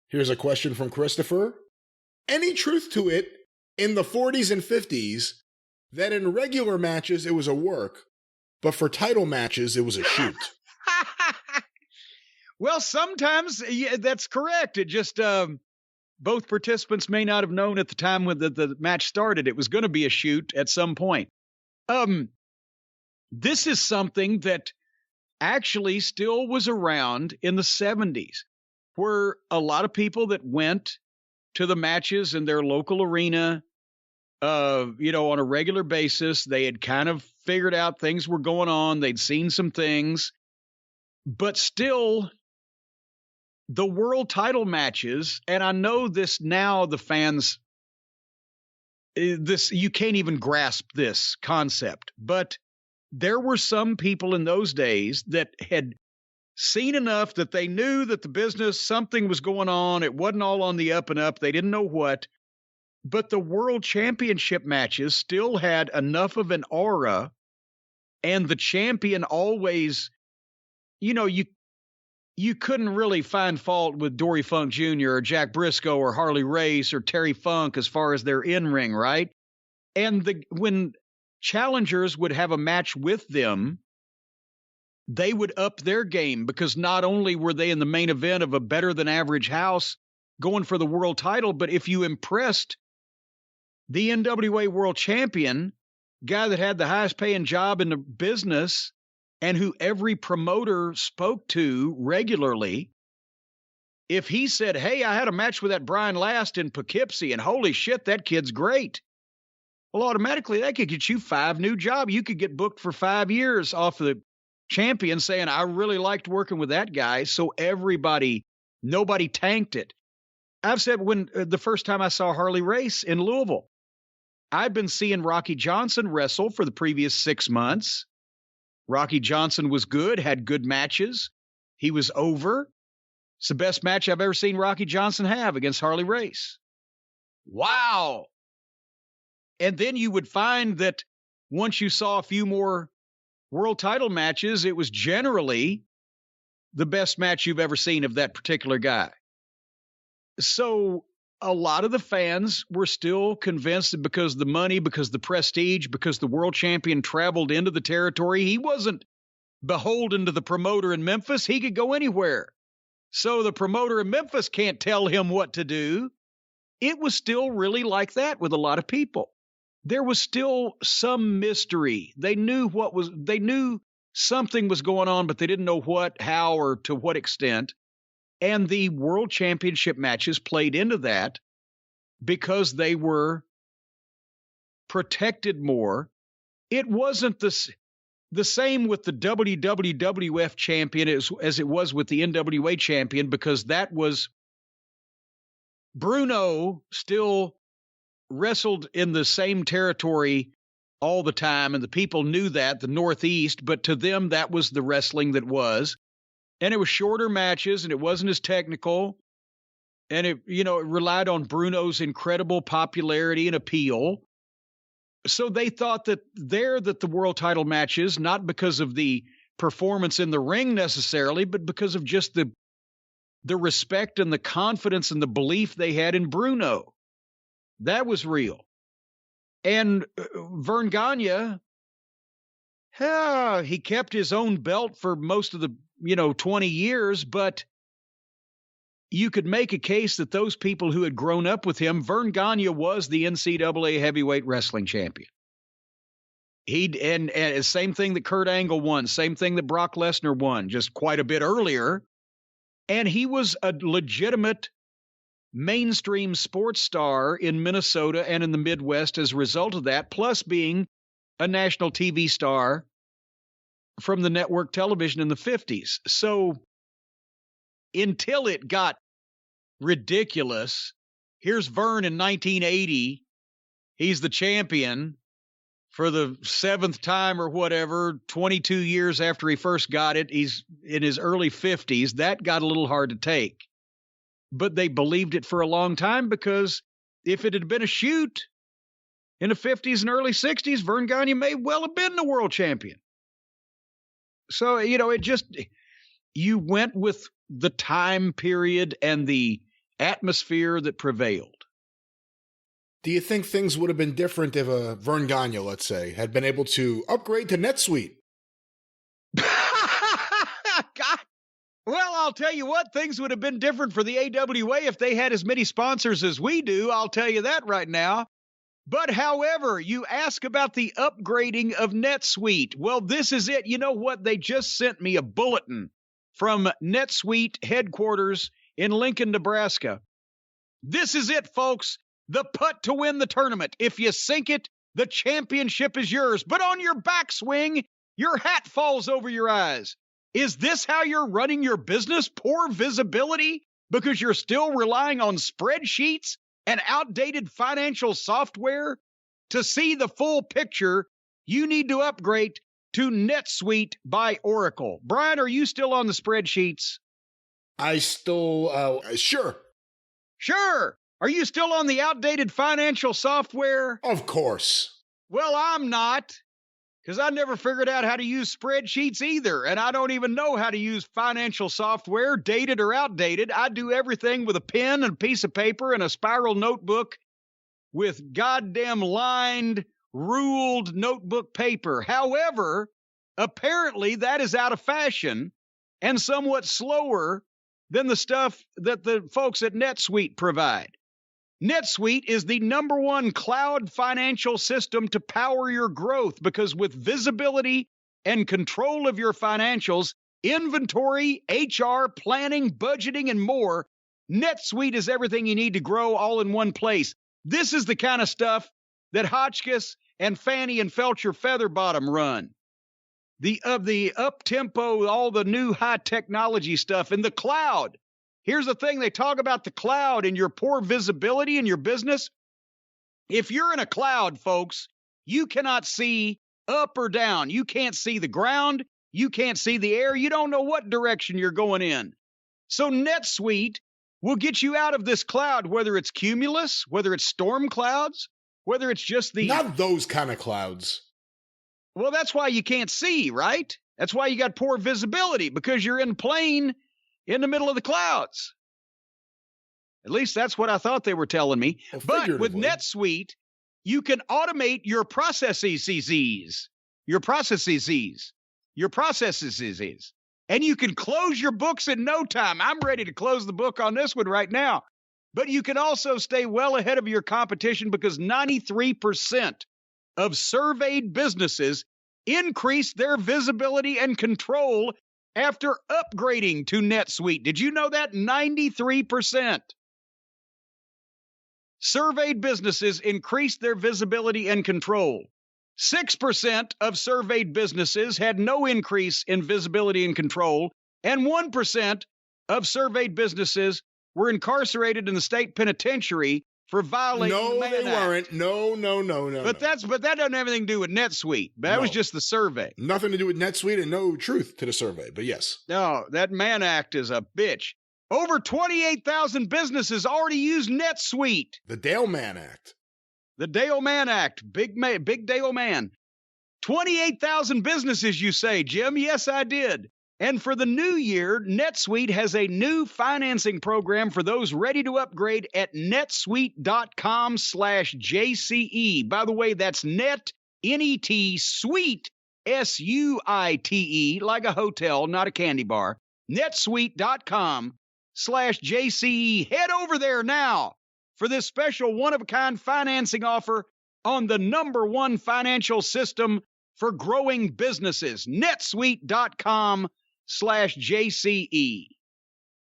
Speaker 1: Here's a question from Christopher. Any truth to it in the 40s and 50s that in regular matches it was a work, but for title matches it was a shoot?
Speaker 2: Well, sometimes that's correct. It just both participants may not have known at the time when the match started it was going to be a shoot at some point. This is something that actually still was around in the 70s, where a lot of people that went to the matches in their local arena, on a regular basis, they had kind of figured out things were going on. They'd seen some things, but still the world title matches. And I know this now, the fans, you can't even grasp this concept, but there were some people in those days that had seen enough that they knew that the business, something was going on. It wasn't all on the up and up. They didn't know what, but the world championship matches still had enough of an aura, and the champion always, you couldn't really find fault with Dory Funk Jr. or Jack Briscoe or Harley Race or Terry Funk as far as their in-ring, right? And when challengers would have a match with them, they would up their game, because not only were they in the main event of a better than average house going for the world title, but if you impressed the NWA world champion, guy that had the highest paying job in the business and who every promoter spoke to regularly, if he said, hey, I had a match with that Brian Last in Poughkeepsie and holy shit, that kid's great, well, automatically that could get you 5 new jobs. You could get booked for 5 years off the champion saying, I really liked working with that guy. So nobody tanked it. I've said when the first time I saw Harley Race in Louisville, I'd been seeing Rocky Johnson wrestle for the previous 6 months. Rocky Johnson was good, had good matches. He was over. It's the best match I've ever seen Rocky Johnson have against Harley Race. Wow. And then you would find that once you saw a few more world title matches, it was generally the best match you've ever seen of that particular guy. So a lot of the fans were still convinced that because the money, because the prestige, because the world champion traveled into the territory, he wasn't beholden to the promoter in Memphis. He could go anywhere. So the promoter in Memphis can't tell him what to do. It was still really like that with a lot of people. There was still some mystery. They knew something was going on, but they didn't know what, how, or to what extent. And the world championship matches played into that because they were protected more. It wasn't the same with the WWF champion as it was with the NWA champion, because that was Bruno still wrestled in the same territory all the time, and the people knew that, the Northeast, but to them that was the wrestling that was. And it was shorter matches, and it wasn't as technical, and it relied on Bruno's incredible popularity and appeal. So they thought that the world title matches, not because of the performance in the ring necessarily, but because of just the respect and the confidence and the belief they had in Bruno. That was real. And Vern Gagne, he kept his own belt for most of the 20 years, but you could make a case that those people who had grown up with him, Vern Gagne was the NCAA heavyweight wrestling champion. And same thing that Kurt Angle won, same thing that Brock Lesnar won, just quite a bit earlier. And he was a legitimate mainstream sports star in Minnesota and in the Midwest as a result of that, plus being a national TV star from the network television in the 50s. So until it got ridiculous. Here's Vern in 1980. He's the champion for the 7th time or whatever, 22 years after he first got it. He's in his early 50s. That got a little hard to take. But they believed it for a long time, because if it had been a shoot in the 50s and early 60s, Vern Gagne may well have been the world champion. So, you went with the time period and the atmosphere that prevailed.
Speaker 1: Do you think things would have been different if Vern Gagne, let's say, had been able to upgrade to NetSuite?
Speaker 2: God. Well, I'll tell you what, things would have been different for the AWA if they had as many sponsors as we do. I'll tell you that right now. But however, you ask about the upgrading of NetSuite. Well, this is it. You know what? They just sent me a bulletin from NetSuite headquarters in Lincoln, Nebraska. This is it, folks. The putt to win the tournament. If you sink it, the championship is yours. But on your backswing, your hat falls over your eyes. Is this how you're running your business? Poor visibility because you're still relying on spreadsheets and outdated financial software? To see the full picture, you need to upgrade to NetSuite by Oracle. Brian, are you still on the spreadsheets?
Speaker 1: I still, sure.
Speaker 2: Sure. Are you still on the outdated financial software?
Speaker 1: Of course.
Speaker 2: Well, I'm not, because I never figured out how to use spreadsheets either, and I don't even know how to use financial software, dated or outdated. I do everything with a pen and a piece of paper and a spiral notebook with goddamn lined, ruled notebook paper. However, apparently that is out of fashion and somewhat slower than the stuff that the folks at NetSuite provide. NetSuite is the #1 cloud financial system to power your growth, because with visibility and control of your financials, inventory, HR, planning, budgeting, and more, NetSuite is everything you need to grow all in one place. This is the kind of stuff that Hotchkiss and Fannie and Felcher Featherbottom run. The up-tempo, all the new high technology stuff in the cloud. Here's the thing, they talk about the cloud and your poor visibility in your business. If you're in a cloud, folks, you cannot see up or down. You can't see the ground. You can't see the air. You don't know what direction you're going in. So NetSuite will get you out of this cloud, whether it's cumulus, whether it's storm clouds, whether it's just the...
Speaker 1: Not those kind of clouds.
Speaker 2: Well, that's why you can't see, right? That's why you got poor visibility, because you're in a plane in the middle of the clouds. At least that's what I thought they were telling me.
Speaker 1: Well,
Speaker 2: but with NetSuite, you can automate your processes, and you can close your books in no time. I'm ready to close the book on this one right now. But you can also stay well ahead of your competition, because 93% of surveyed businesses increase their visibility and control after upgrading to NetSuite. Did you know that? 93%. Surveyed businesses increased their visibility and control. 6% of surveyed businesses had no increase in visibility and control, and 1% of surveyed businesses were incarcerated in the state penitentiary for violating the Mann Act.
Speaker 1: No, they weren't. No.
Speaker 2: But that doesn't have anything to do with NetSuite. That was just the survey.
Speaker 1: Nothing to do with NetSuite and no truth to the survey, but yes.
Speaker 2: No, that Mann Act is a bitch. Over 28,000 businesses already use NetSuite.
Speaker 1: The Dale Mann Act.
Speaker 2: The Dale Mann Act. Big Dale Mann. 28,000 businesses, you say, Jim? Yes, I did. And for the new year, NetSuite has a new financing program for those ready to upgrade at netsuite.com/JCE. By the way, that's N-E-T, suite, S-U-I-T-E, like a hotel, not a candy bar. netsuite.com/JCE. Head over there now for this special one-of-a-kind financing offer on the #1 financial system for growing businesses. netsuite.com/JCE.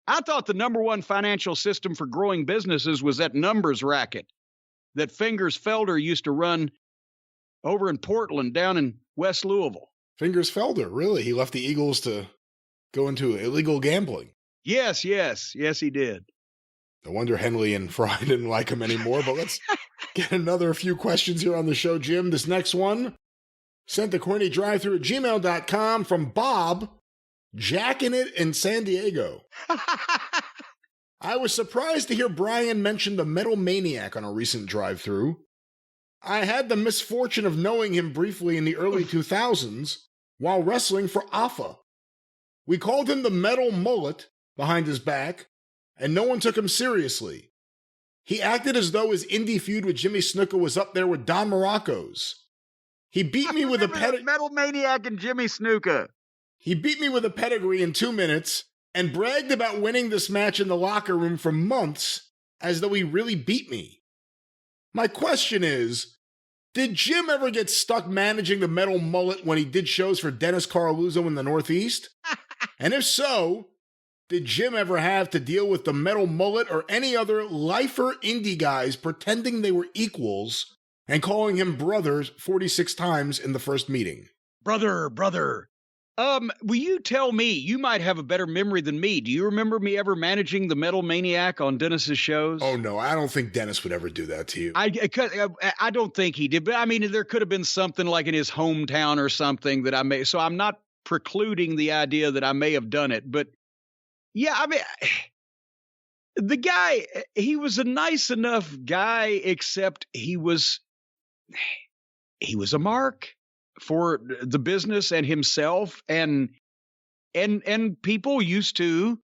Speaker 2: I thought the #1 financial system for growing businesses was that numbers racket that Fingers Felder used to run over in Portland, down in West Louisville.
Speaker 1: Fingers Felder, really? He left the Eagles to go into illegal gambling.
Speaker 2: Yes, he did.
Speaker 1: No wonder Henley and Fry didn't like him anymore, but let's get another few questions here on the show, Jim. This next one, sent to CornyDriveThru at gmail.com from Bob, jacking it in San Diego. I was surprised to hear Brian mention the Metal Maniac on a recent drive-thru. I had the misfortune of knowing him briefly in the early 2000s while wrestling for AFA. We called him the Metal Mullet behind his back, and no one took him seriously. He acted as though his indie feud with Jimmy Snuka was up there with Don Morocco's. He beat me with a pedigree.
Speaker 2: Metal Maniac and Jimmy Snuka.
Speaker 1: He beat me with a pedigree in 2 minutes and bragged about winning this match in the locker room for months as though he really beat me. My question is, did Jim ever get stuck managing the Metal Mullet when he did shows for Dennis Carluzzo in the Northeast? And if so, did Jim ever have to deal with the Metal Mullet or any other lifer indie guys pretending they were equals and calling him brother 46 times in the first meeting?
Speaker 2: Brother. Will you tell me, you might have a better memory than me. Do you remember me ever managing the Metal Maniac on Dennis's shows?
Speaker 1: Oh, no, I don't think Dennis would ever do that to you.
Speaker 2: I don't think he did, but I mean, there could have been something like in his hometown or something that I may, so I'm not precluding the idea that I may have done it, but yeah, I mean, the guy, he was a nice enough guy, except he was a mark for the business and himself, and people used to,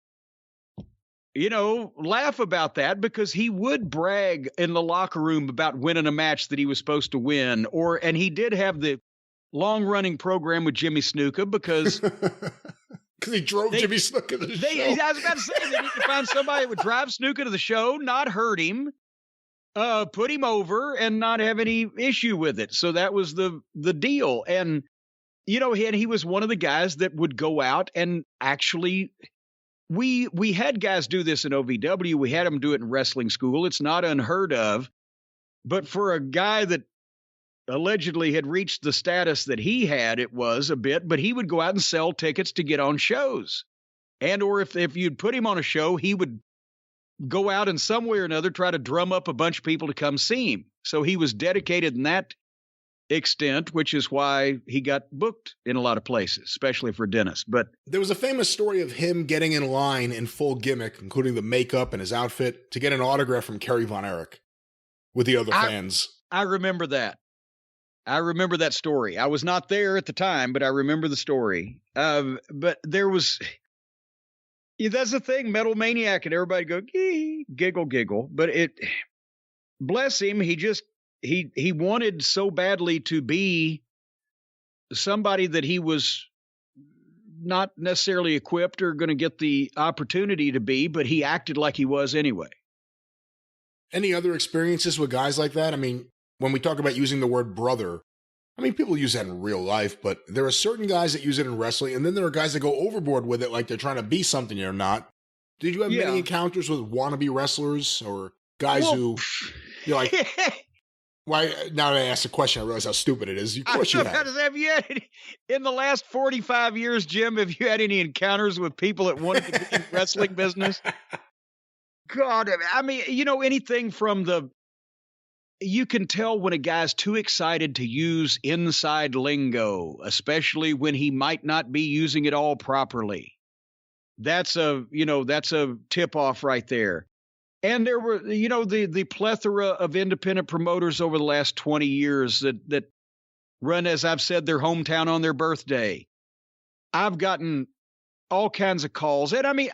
Speaker 2: laugh about that because he would brag in the locker room about winning a match that he was supposed to win, and he did have the long-running program with Jimmy Snuka because
Speaker 1: he drove Jimmy Snuka to the show.
Speaker 2: I was about to say, they need to find somebody that would drive Snuka to the show, not hurt him, put him over, and not have any issue with it. So that was the deal. And, he was one of the guys that would go out and actually, we had guys do this in OVW. We had them do it in wrestling school. It's not unheard of. But for a guy that allegedly had reached the status that he had, it was a bit, but he would go out and sell tickets to get on shows. And or if you'd put him on a show, he would go out in some way or another, try to drum up a bunch of people to come see him. So he was dedicated in that extent, which is why he got booked in a lot of places, especially for Dennis. But
Speaker 1: there was a famous story of him getting in line in full gimmick, including the makeup and his outfit, to get an autograph from Kerry Von Erich with the other fans.
Speaker 2: I remember that. I remember that story. I was not there at the time, but I remember the story. But there was, that's the thing, Metal Maniac, and everybody go, giggle. But bless him, he wanted so badly to be somebody that he was not necessarily equipped or going to get the opportunity to be, but he acted like he was anyway.
Speaker 1: Any other experiences with guys like that? I mean, when we talk about using the word brother, I mean, people use that in real life, but there are certain guys that use it in wrestling, and then there are guys that go overboard with it, like they're trying to be something you're not. Did you have many encounters with wannabe wrestlers or guys who you're like, why? Now that I asked the question, I realize how stupid it is. Of course you have.
Speaker 2: Have you had any, in the last 45 years, Jim, have you had any encounters with people that wanted to be in wrestling business? God, I mean, anything from you can tell when a guy's too excited to use inside lingo, especially when he might not be using it all properly. That's a tip off right there. And there were, the plethora of independent promoters over the last 20 years that run, as I've said, their hometown on their birthday. I've gotten all kinds of calls. And I mean,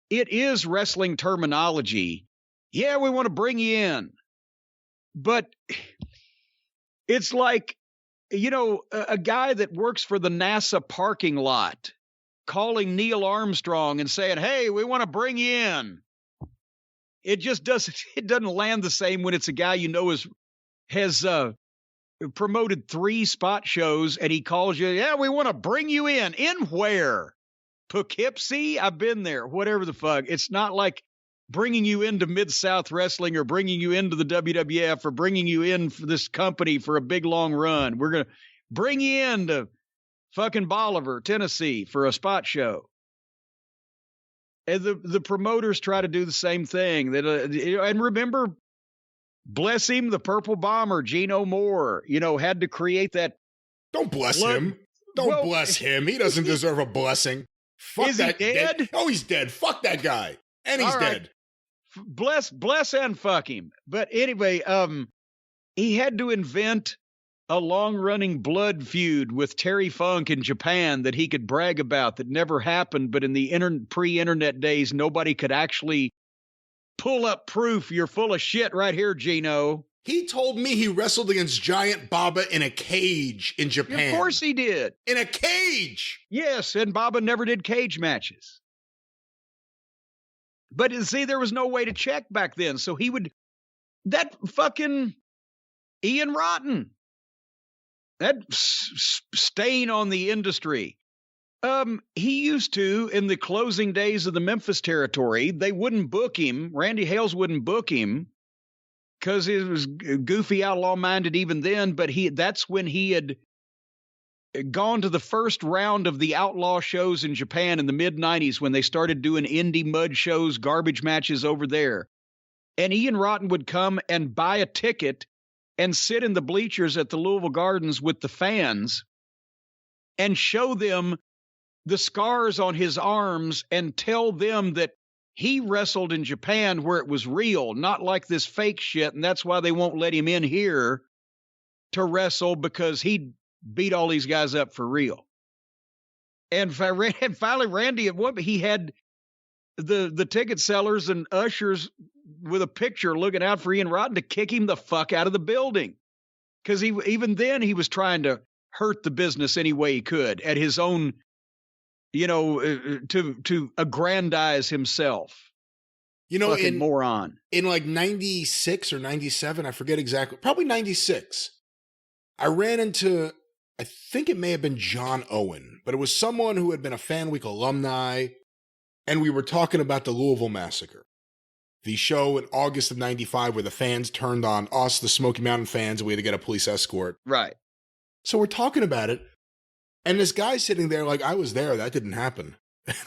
Speaker 2: it is wrestling terminology. Yeah, we want to bring you in. But it's like, a guy that works for the NASA parking lot calling Neil Armstrong and saying, hey, we want to bring you in. It just doesn't land the same when it's a guy has promoted 3 spot shows and he calls you, yeah, we want to bring you in. In where? Poughkeepsie? I've been there. Whatever the fuck. It's not like bringing you into Mid-South Wrestling or bringing you into the WWF or bringing you in for this company for a big, long run. We're going to bring you into fucking Bolivar, Tennessee for a spot show. And the promoters try to do the same thing. And remember, bless him, the Purple Bomber, Gino Moore, had to create that.
Speaker 1: Don't bless him. Don't bless him. He doesn't deserve a blessing. Fuck
Speaker 2: is
Speaker 1: that.
Speaker 2: He dead?
Speaker 1: Oh, he's dead. Fuck that guy. And he's dead.
Speaker 2: Bless and fuck him. But anyway, he had to invent a long-running blood feud with Terry Funk in Japan that he could brag about that never happened, but in the pre-internet days, nobody could actually pull up proof. You're full of shit right here, Gino.
Speaker 1: He told me he wrestled against Giant Baba in a cage in Japan.
Speaker 2: Of course he did.
Speaker 1: In a cage!
Speaker 2: Yes, and Baba never did cage matches. But see, there was no way to check back then, so he would... That fucking Ian Rotten... That stain on the industry. He used to, in the closing days of the Memphis territory, they wouldn't book him. Randy Hales wouldn't book him because he was goofy, outlaw-minded even then. But that's when he had gone to the first round of the outlaw shows in Japan in the mid-'90s when they started doing indie mud shows, garbage matches over there. And Ian Rotten would come and buy a ticket and sit in the bleachers at the Louisville Gardens with the fans and show them the scars on his arms and tell them that he wrestled in Japan where it was real, not like this fake shit, and that's why they won't let him in here to wrestle because he beat all these guys up for real. And finally, Randy, he had the ticket sellers and ushers with a picture looking out for Ian Rotten to kick him the fuck out of the building. Because even then he was trying to hurt the business any way he could at his own, to aggrandize himself. Fucking moron. In
Speaker 1: like 96 or 97, I forget exactly, probably 96, I ran into, I think it may have been John Owen, but it was someone who had been a Fan Week alumni, and we were talking about the Louisville Massacre. The show in August of 95 where the fans turned on us, the Smoky Mountain fans, and we had to get a police escort.
Speaker 2: Right.
Speaker 1: So we're talking about it, and this guy's sitting there like, I was there, that didn't happen.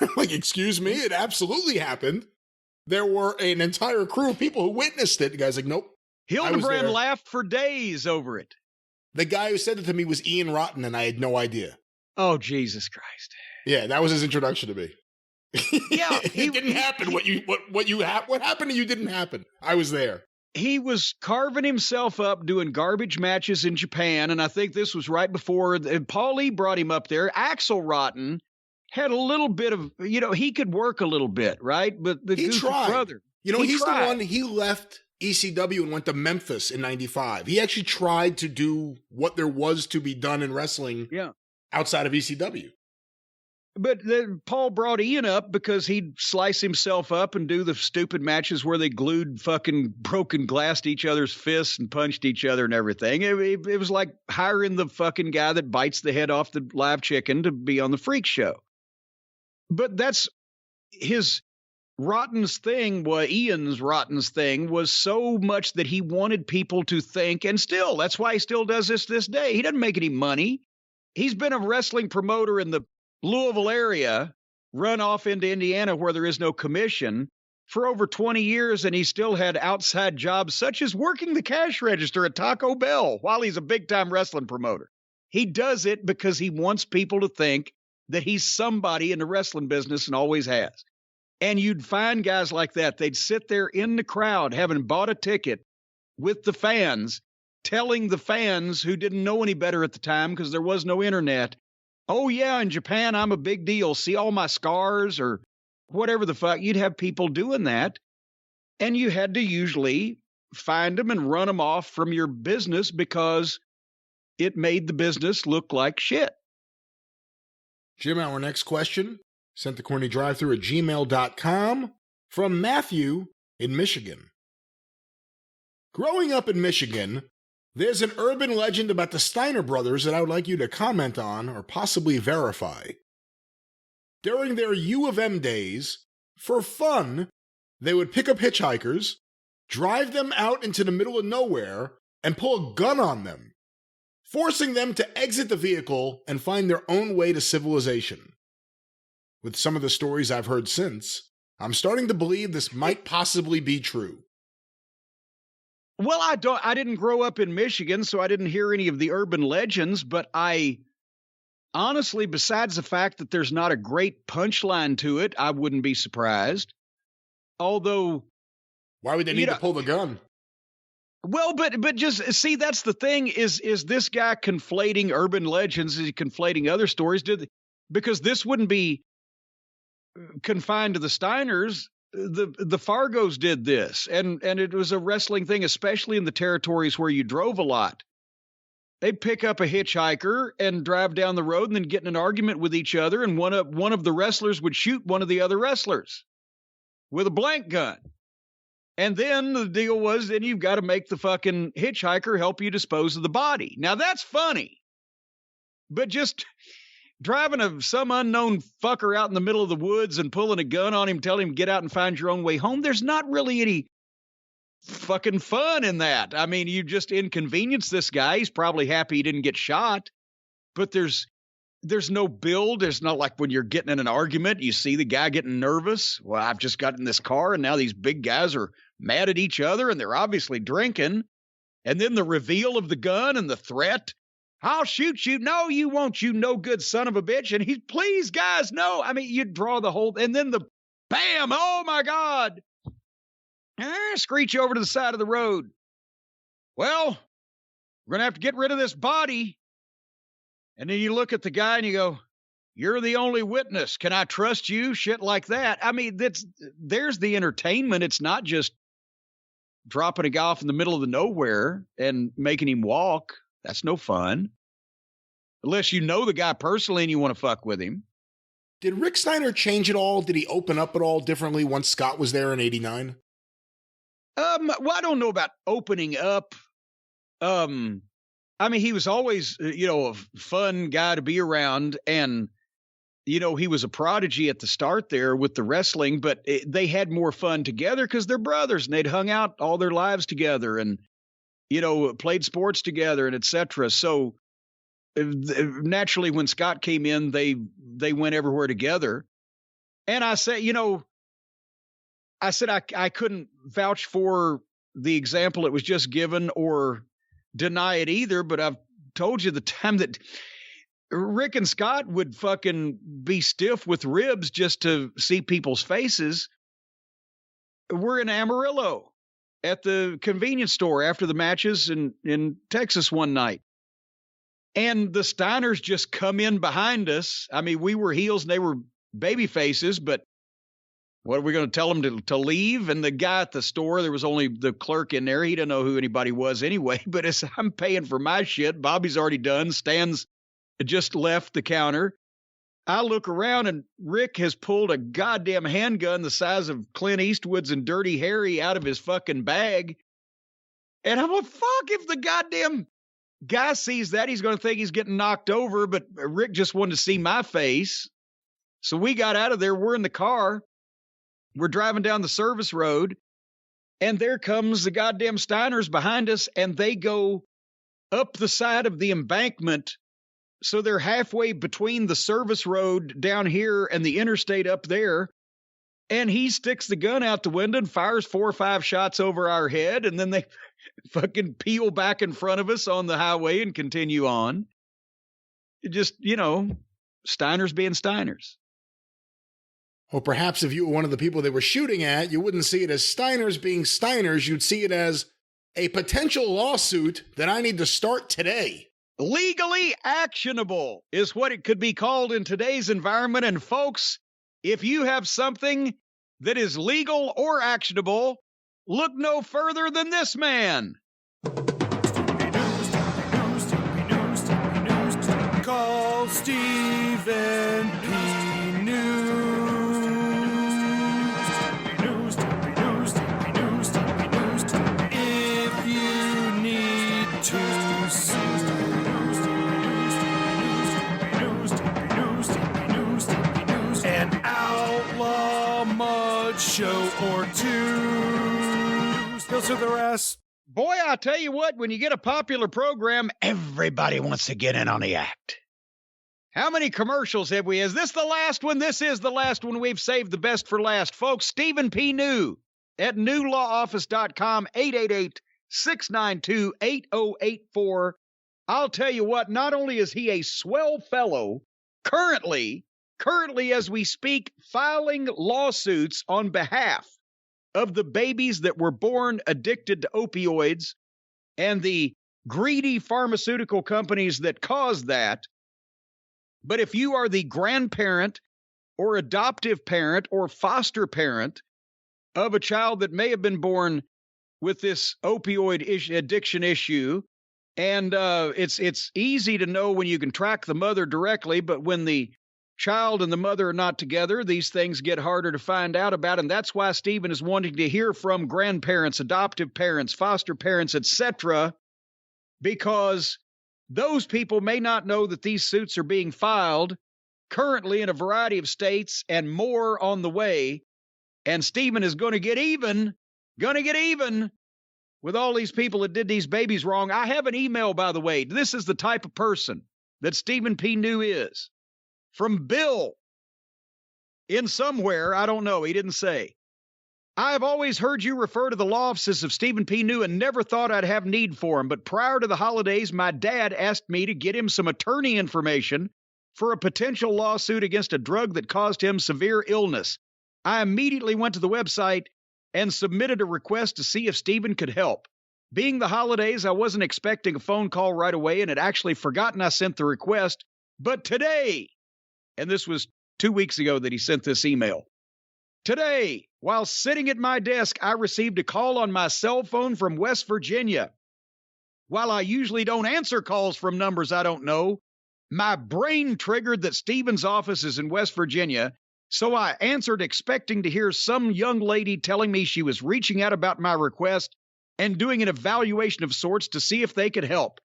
Speaker 1: I'm like, excuse me, it absolutely happened. There were an entire crew of people who witnessed it. The guy's like, nope.
Speaker 2: Hildebrand laughed for days over it.
Speaker 1: The guy who said it to me was Ian Rotten, and I had no idea.
Speaker 2: Oh, Jesus Christ.
Speaker 1: Yeah, that was his introduction to me.
Speaker 2: Yeah,
Speaker 1: it didn't happen. What happened to you didn't happen. I was there.
Speaker 2: He was carving himself up doing garbage matches in Japan, and I think this was right before Paul Lee brought him up there. Axel Rotten had a little bit of, he could work a little bit, right? But he tried. Brother,
Speaker 1: he's the one. He left ECW and went to Memphis in 95. He actually tried to do what there was to be done in wrestling outside of ECW.
Speaker 2: But then Paul brought Ian up because he'd slice himself up and do the stupid matches where they glued fucking broken glass to each other's fists and punched each other and everything. It was like hiring the fucking guy that bites the head off the live chicken to be on the freak show. But that's Ian's Rotten's thing was so much that he wanted people to think, and still, that's why he still does this day. He doesn't make any money. He's been a wrestling promoter in the Louisville area, run off into Indiana where there is no commission for over 20 years, and he still had outside jobs such as working the cash register at Taco Bell while he's a big-time wrestling promoter. He does it because he wants people to think that he's somebody in the wrestling business and always has. And you'd find guys like that. They'd sit there in the crowd having bought a ticket with the fans, telling the fans who didn't know any better at the time because there was no internet, oh, yeah, in Japan, I'm a big deal. See all my scars or whatever the fuck. You'd have people doing that, and you had to usually find them and run them off from your business because it made the business look like shit.
Speaker 1: Jim, our next question, sent to CornyDriveThru at gmail.com from Matthew in Michigan. Growing up in Michigan, there's an urban legend about the Steiner brothers that I would like you to comment on or possibly verify. During their U of M days, for fun, they would pick up hitchhikers, drive them out into the middle of nowhere, and pull a gun on them, forcing them to exit the vehicle and find their own way to civilization. With some of the stories I've heard since, I'm starting to believe this might possibly be true.
Speaker 2: Well, I didn't grow up in Michigan, so I didn't hear any of the urban legends, but I honestly, besides the fact that there's not a great punchline to it, I wouldn't be surprised. Although,
Speaker 1: why would they need to pull the gun?
Speaker 2: Well, but just see, that's the thing is this guy conflating urban legends? Is he conflating other stories? Because this wouldn't be confined to the Steiners. The Fargos did this, and it was a wrestling thing, especially in the territories where you drove a lot. They'd pick up a hitchhiker and drive down the road and then get in an argument with each other, and one of the wrestlers would shoot one of the other wrestlers with a blank gun. And then the deal was, then you've got to make the fucking hitchhiker help you dispose of the body. Now, that's funny. But just driving some unknown fucker out in the middle of the woods and pulling a gun on him, telling him, get out and find your own way home, there's not really any fucking fun in that. I mean, you just inconvenience this guy. He's probably happy he didn't get shot. But there's no build. There's not like when you're getting in an argument, you see the guy getting nervous. Well, I've just got in this car, and now these big guys are mad at each other, and they're obviously drinking. And then the reveal of the gun and the threat. I'll shoot you. No, you won't, you no good son of a bitch. And he's, please, guys, no. I mean, you draw the whole, and then the bam, oh my God. Screech over to the side of the road. Well, we're going to have to get rid of this body. And then you look at the guy and you go, you're the only witness. Can I trust you? Shit like that. I mean, there's the entertainment. It's not just dropping a guy off in the middle of the nowhere and making him walk. That's no fun. Unless you know the guy personally and you want to fuck with him.
Speaker 1: Did Rick Steiner change it all? Did he open up at all differently once Scott was there in 89?
Speaker 2: Well, I don't know about opening up. I mean, he was always, a fun guy to be around. And, he was a prodigy at the start there with the wrestling, but they had more fun together because they're brothers and they'd hung out all their lives together and, played sports together and et cetera. So naturally, when Scott came in, they went everywhere together. And I said, I couldn't vouch for the example that was just given or deny it either, but I've told you the time that Rick and Scott would fucking be stiff with ribs just to see people's faces. We're in Amarillo at the convenience store after the matches in Texas one night. And the Steiners just come in behind us. I mean, we were heels and they were baby faces, but what are we going to tell them to leave? And the guy at the store, there was only the clerk in there. He didn't know who anybody was anyway. But as I'm paying for my shit, Bobby's already done. Stan's just left the counter. I look around and Rick has pulled a goddamn handgun the size of Clint Eastwood's and Dirty Harry out of his fucking bag. And I'm like, fuck, if the goddamn guy sees that, he's going to think he's getting knocked over. But Rick just wanted to see my face. So we got out of there. We're in the car. We're driving down the service road, and there comes the goddamn Steiners behind us, and they go up the side of the embankment. So they're halfway between the service road down here and the interstate up there. And he sticks the gun out the window and fires 4 or 5 shots over our head. And then they fucking peel back in front of us on the highway and continue on. It just, Steiners being Steiners.
Speaker 1: Or perhaps if you were one of the people they were shooting at, you wouldn't see it as Steiners being Steiners. You'd see it as a potential lawsuit that I need to start today.
Speaker 2: Legally actionable is what it could be called in today's environment. And folks, if you have something that is legal or actionable, look no further than this man.
Speaker 3: Call Stephen P. News. If you need to sue. An outlaw mud show or two. Still to the rest.
Speaker 2: Boy, I tell you what, when you get a popular program, everybody wants to get in on the act. How many commercials have we? Is this the last one? This is the last one. We've saved the best for last. Folks, Stephen P. New at newlawoffice.com, 888-692-8084. I'll tell you what, not only is he a swell fellow, currently as we speak, filing lawsuits on behalf of the babies that were born addicted to opioids and the greedy pharmaceutical companies that caused that. But if you are the grandparent or adoptive parent or foster parent of a child that may have been born with this opioid addiction issue, and it's easy to know when you can track the mother directly, but when the child and the mother are not together, these things get harder to find out about, and that's why Stephen is wanting to hear from grandparents, adoptive parents, foster parents, etc., because those people may not know that these suits are being filed currently in a variety of states and more on the way. And Stephen is going to get even with all these people that did these babies wrong. I have an email, by the way. This is the type of person that Stephen P. New is. From Bill in somewhere, I don't know, he didn't say. I have always heard you refer to the law offices of Stephen P. New and never thought I'd have need for him. But prior to the holidays, my dad asked me to get him some attorney information for a potential lawsuit against a drug that caused him severe illness. I immediately went to the website and submitted a request to see if Stephen could help. Being the holidays, I wasn't expecting a phone call right away and had actually forgotten I sent the request. But today, and this was 2 weeks ago that he sent this email, today, while sitting at my desk, I received a call on my cell phone from West Virginia. While I usually don't answer calls from numbers I don't know, my brain triggered that Stephen's office is in West Virginia, so I answered expecting to hear some young lady telling me she was reaching out about my request and doing an evaluation of sorts to see if they could help.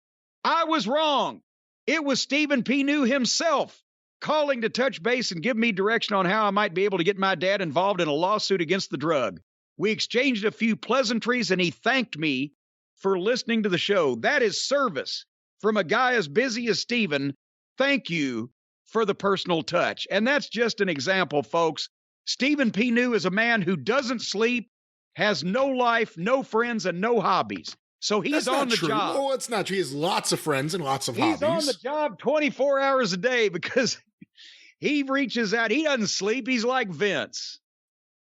Speaker 2: I was wrong. It was Stephen P. New himself calling to touch base and give me direction on how I might be able to get my dad involved in a lawsuit against the drug. We exchanged a few pleasantries, and he thanked me for listening to the show. That is service from a guy as busy as Stephen. Thank you for the personal touch. And that's just an example, folks. Stephen P. New is a man who doesn't sleep, has no life, no friends, and no hobbies. So he's on the job.
Speaker 1: Oh, it's not true. He has lots of friends and lots of hobbies.
Speaker 2: He's on the job 24 hours a day because he reaches out. He doesn't sleep. He's like Vince.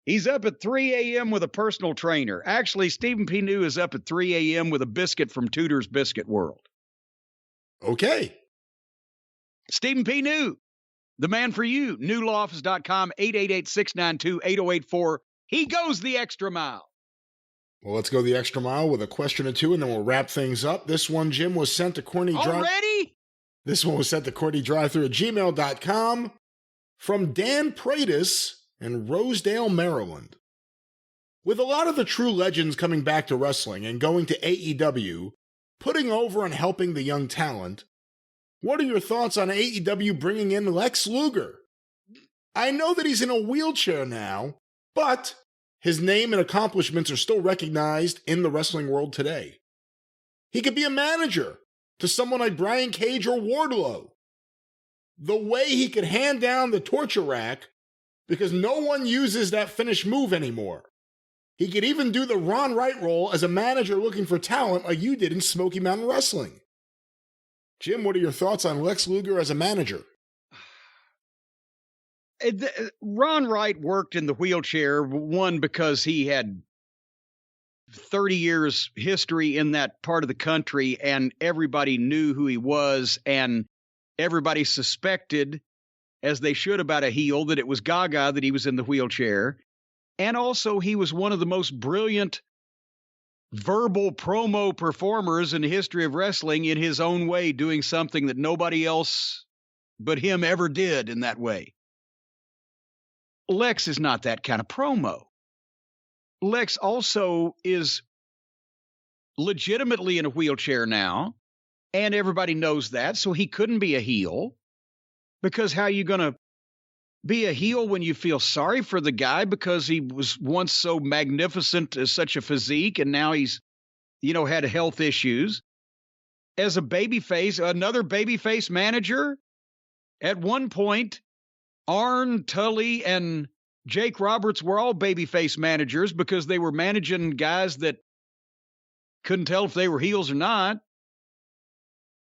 Speaker 2: He's up at 3 a.m. with a personal trainer. Actually, Stephen P. New is up at 3 a.m. with a biscuit from Tudor's Biscuit World.
Speaker 1: Okay.
Speaker 2: Stephen P. New, the man for you. Newlawoffice.com, 888-692-8084. He goes the extra mile.
Speaker 1: Well, let's go the extra mile with a question or two, and then we'll wrap things up. This one, Jim, was sent to Corny Drive.
Speaker 2: Already?
Speaker 1: This one was sent to CornyDriveThru at gmail.com from Dan Pratis in Rosedale, Maryland. With a lot of the true legends coming back to wrestling and going to AEW, putting over and helping the young talent, what are your thoughts on AEW bringing in Lex Luger? I know that he's in a wheelchair now, but his name and accomplishments are still recognized in the wrestling world today. He could be a manager to someone like Brian Cage or Wardlow. The way he could hand down the torture rack because no one uses that finish move anymore. He could even do the Ron Wright role as a manager looking for talent like you did in Smoky Mountain Wrestling. Jim, what are your thoughts on Lex Luger as a manager?
Speaker 2: Ron Wright worked in the wheelchair, one, because he had 30 years history in that part of the country, and everybody knew who he was, and everybody suspected, as they should about a heel, that it was Gaga that he was in the wheelchair. And also, he was one of the most brilliant verbal promo performers in the history of wrestling in his own way, doing something that nobody else but him ever did in that way. Lex is not that kind of promo. Lex also is legitimately in a wheelchair now, and everybody knows that, so he couldn't be a heel, because how are you going to be a heel when you feel sorry for the guy because he was once so magnificent as such a physique, and now he's, had health issues? As a babyface, another babyface manager, At one point, Arn, Tully, and Jake Roberts were all babyface managers because they were managing guys that couldn't tell if they were heels or not.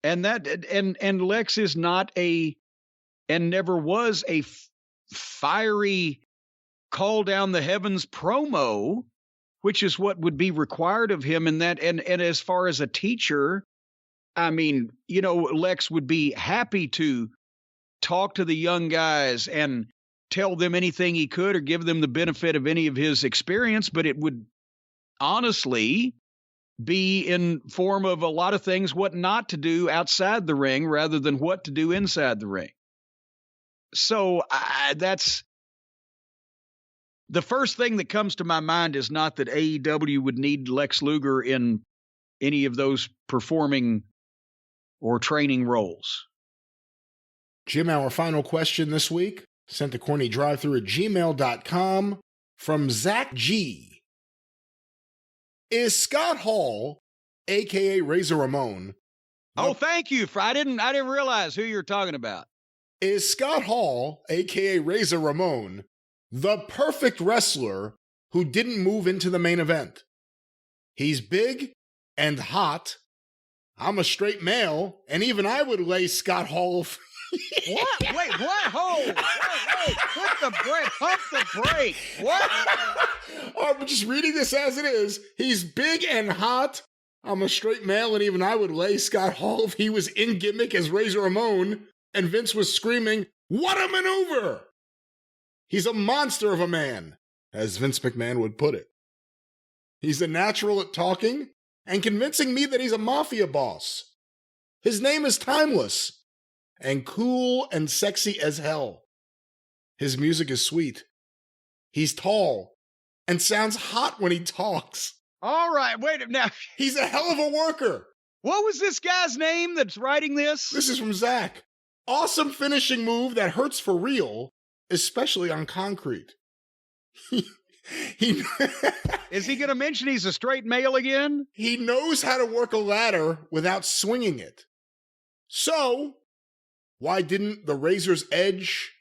Speaker 2: And Lex is not and never was a fiery call down the heavens promo, which is what would be required of him in that. And as far as a teacher, I mean, Lex would be happy to talk to the young guys and tell them anything he could or give them the benefit of any of his experience, but it would honestly be in form of a lot of things, what not to do outside the ring rather than what to do inside the ring. So that's the first thing that comes to my mind is not that AEW would need Lex Luger in any of those performing or training roles.
Speaker 1: Jim, our final question this week, sent to CornyDriveThru@gmail.com from Zach G. Is Scott Hall, a.k.a. Razor Ramon...
Speaker 2: Oh, thank you. I didn't realize who you're talking about.
Speaker 1: Is Scott Hall, a.k.a. Razor Ramon, the perfect wrestler who didn't move into the main event? He's big and hot. I'm a straight male, and even I would lay Scott Hall...
Speaker 2: What? Wait, what? Hold. Wait. Pump the brake. What?
Speaker 1: I'm just reading this as it is. He's big and hot. I'm a straight male, and even I would lay Scott Hall if he was in gimmick as Razor Ramon, and Vince was screaming, "What a maneuver!" He's a monster of a man, as Vince McMahon would put it. He's a natural at talking and convincing me that he's a mafia boss. His name is timeless and cool and sexy as hell. His music is sweet. He's tall and sounds hot when he talks.
Speaker 2: All right, wait now.
Speaker 1: He's a hell of a worker.
Speaker 2: What was this guy's name that's writing this?
Speaker 1: This is from Zach. Awesome finishing move that hurts for real, especially on concrete.
Speaker 2: Is he going to mention he's a straight male again?
Speaker 1: He knows how to work a ladder without swinging it. So, why didn't he Razor's Edge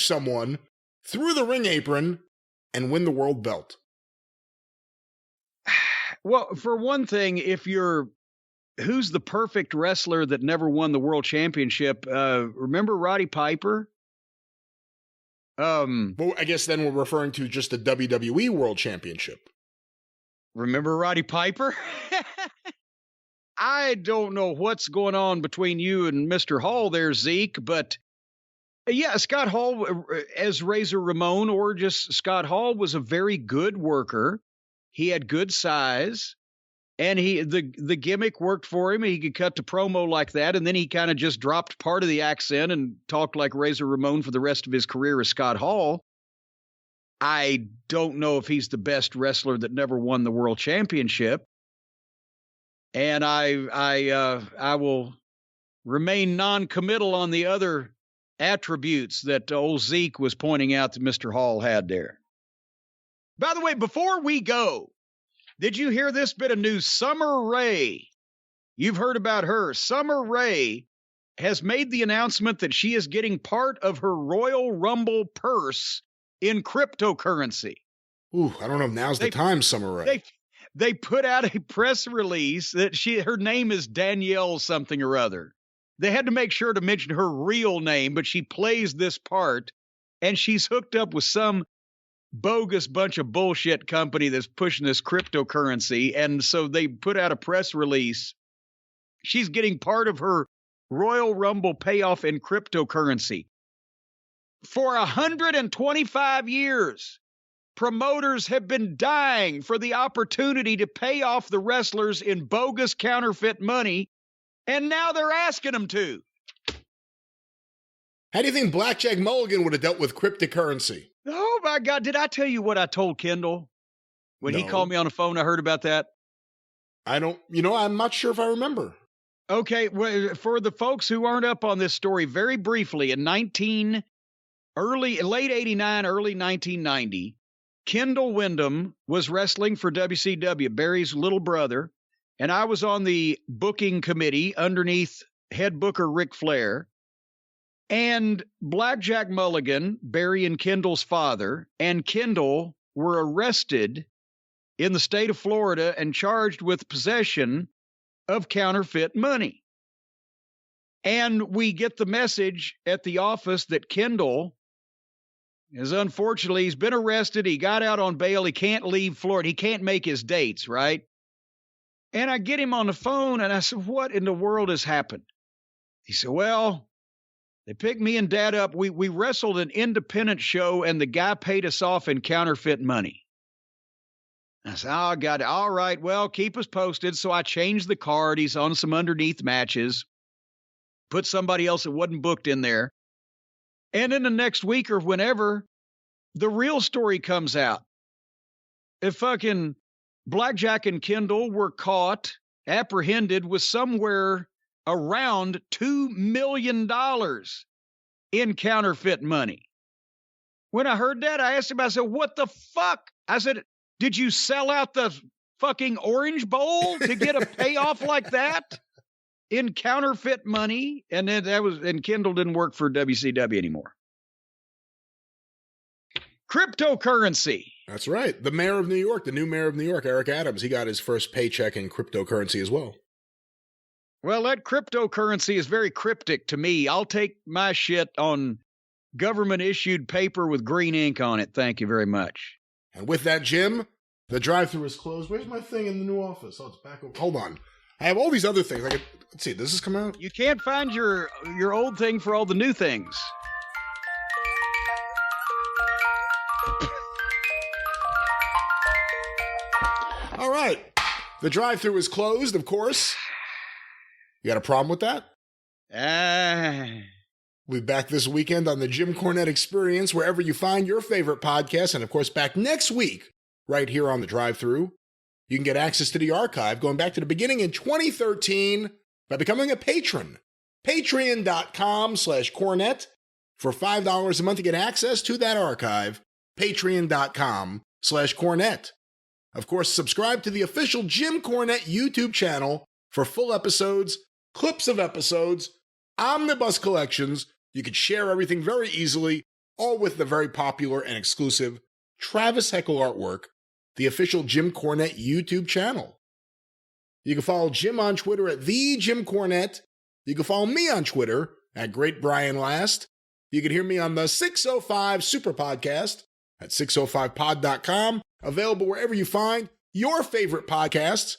Speaker 1: someone through the ring apron and win the world belt?
Speaker 2: Well, for one thing, who's the perfect wrestler that never won the world championship? Remember Roddy Piper?
Speaker 1: Well, I guess then we're referring to just the WWE World Championship.
Speaker 2: Remember Roddy Piper? I don't know what's going on between you and Mr. Hall there, Zeke, but yeah, Scott Hall as Razor Ramon or just Scott Hall was a very good worker. He had good size, and the gimmick worked for him. He could cut to promo like that, and then he kind of just dropped part of the accent and talked like Razor Ramon for the rest of his career as Scott Hall. I don't know if he's the best wrestler that never won the world championship. And I will remain non-committal on the other attributes that old Zeke was pointing out that Mr. Hall had there. By the way, before we go, did you hear this bit of news? Summer Rae, you've heard about her. Summer Rae has made the announcement that she is getting part of her Royal Rumble purse in cryptocurrency.
Speaker 1: Ooh, I don't know if now's the time, Summer Rae.
Speaker 2: They put out a press release that her name is Danielle something or other. They had to make sure to mention her real name, but she plays this part, and she's hooked up with some bogus bunch of bullshit company that's pushing this cryptocurrency, and so they put out a press release. She's getting part of her Royal Rumble payoff in cryptocurrency. For 125 years, promoters have been dying for the opportunity to pay off the wrestlers in bogus counterfeit money, and now they're asking them to.
Speaker 1: How do you think Blackjack Mulligan would have dealt with cryptocurrency?
Speaker 2: Oh, my God. Did I tell you what I told Kendall when he called me on the phone? I heard about that.
Speaker 1: I'm not sure if I remember.
Speaker 2: Okay, well, for the folks who aren't up on this story, very briefly, in late 89, early 1990, Kendall Windham was wrestling for WCW, Barry's little brother, and I was on the booking committee underneath head booker Ric Flair, and Blackjack Mulligan, Barry and Kendall's father, and Kendall were arrested in the state of Florida and charged with possession of counterfeit money. And we get the message at the office that Kendall is, unfortunately, he's been arrested. He got out on bail. He can't leave Florida. He can't make his dates, right? And I get him on the phone and I said, what in the world has happened? He said, well, they picked me and Dad up. We wrestled an independent show and the guy paid us off in counterfeit money. I said, oh, got it. All right, well, keep us posted. So I changed the card. He's on some underneath matches. Put somebody else that wasn't booked in there. And in the next week or whenever, the real story comes out. If fucking Blackjack and Kendall were caught, apprehended with somewhere around $2 million in counterfeit money. When I heard that, I asked him, I said, what the fuck? I said, did you sell out the fucking Orange Bowl to get a payoff like that in counterfeit money? And then and Kendall didn't work for WCW anymore. Cryptocurrency.
Speaker 1: That's right. The mayor of New York, the new mayor of New York, Eric Adams, he got his first paycheck in cryptocurrency as well.
Speaker 2: Well, that cryptocurrency is very cryptic to me. I'll take my shit on government-issued paper with green ink on it. Thank you very much.
Speaker 1: And with that, Jim, the drive-thru is closed. Where's my thing in the new office? Oh, it's back over. Hold on. I have all these other things. Let's see. Does this come out?
Speaker 2: You can't find your old thing for all the new things.
Speaker 1: All right. The drive-thru is closed, of course. You got a problem with that? We'll be back this weekend on the Jim Cornette Experience, wherever you find your favorite podcast. And, of course, back next week, right here on the drive-thru. You can get access to the archive going back to the beginning in 2013 by becoming a patron. Patreon.com/Cornette. For $5 a month to get access to that archive. Patreon.com/Cornette. Of course, subscribe to the official Jim Cornette YouTube channel for full episodes, clips of episodes, omnibus collections. You can share everything very easily, all with the very popular and exclusive Travis Heckel artwork, the official Jim Cornette YouTube channel. You can follow Jim on Twitter at @TheJimCornette. You can follow me on Twitter at GreatBrianLast. You can hear me on the 605 Superpodcast at 605pod.com, available wherever you find your favorite podcasts.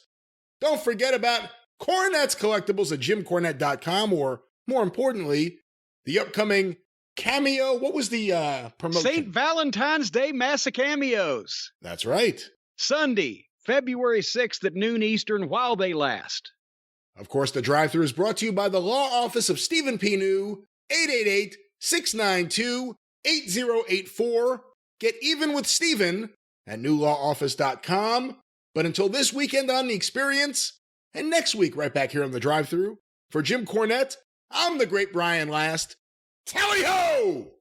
Speaker 1: Don't forget about Cornette's Collectibles at JimCornette.com, or more importantly, the upcoming cameo. What was the promotion?
Speaker 2: St. Valentine's Day Mass of Cameos.
Speaker 1: That's right.
Speaker 2: Sunday, February 6th at noon Eastern, while they last.
Speaker 1: Of course, the drive-thru is brought to you by the Law Office of Stephen P. New, 888-692-8084. Get even with Stephen at newlawoffice.com. But until this weekend on The Experience, and next week right back here on the drive-thru, for Jim Cornette, I'm the Great Brian Last. Tally-ho!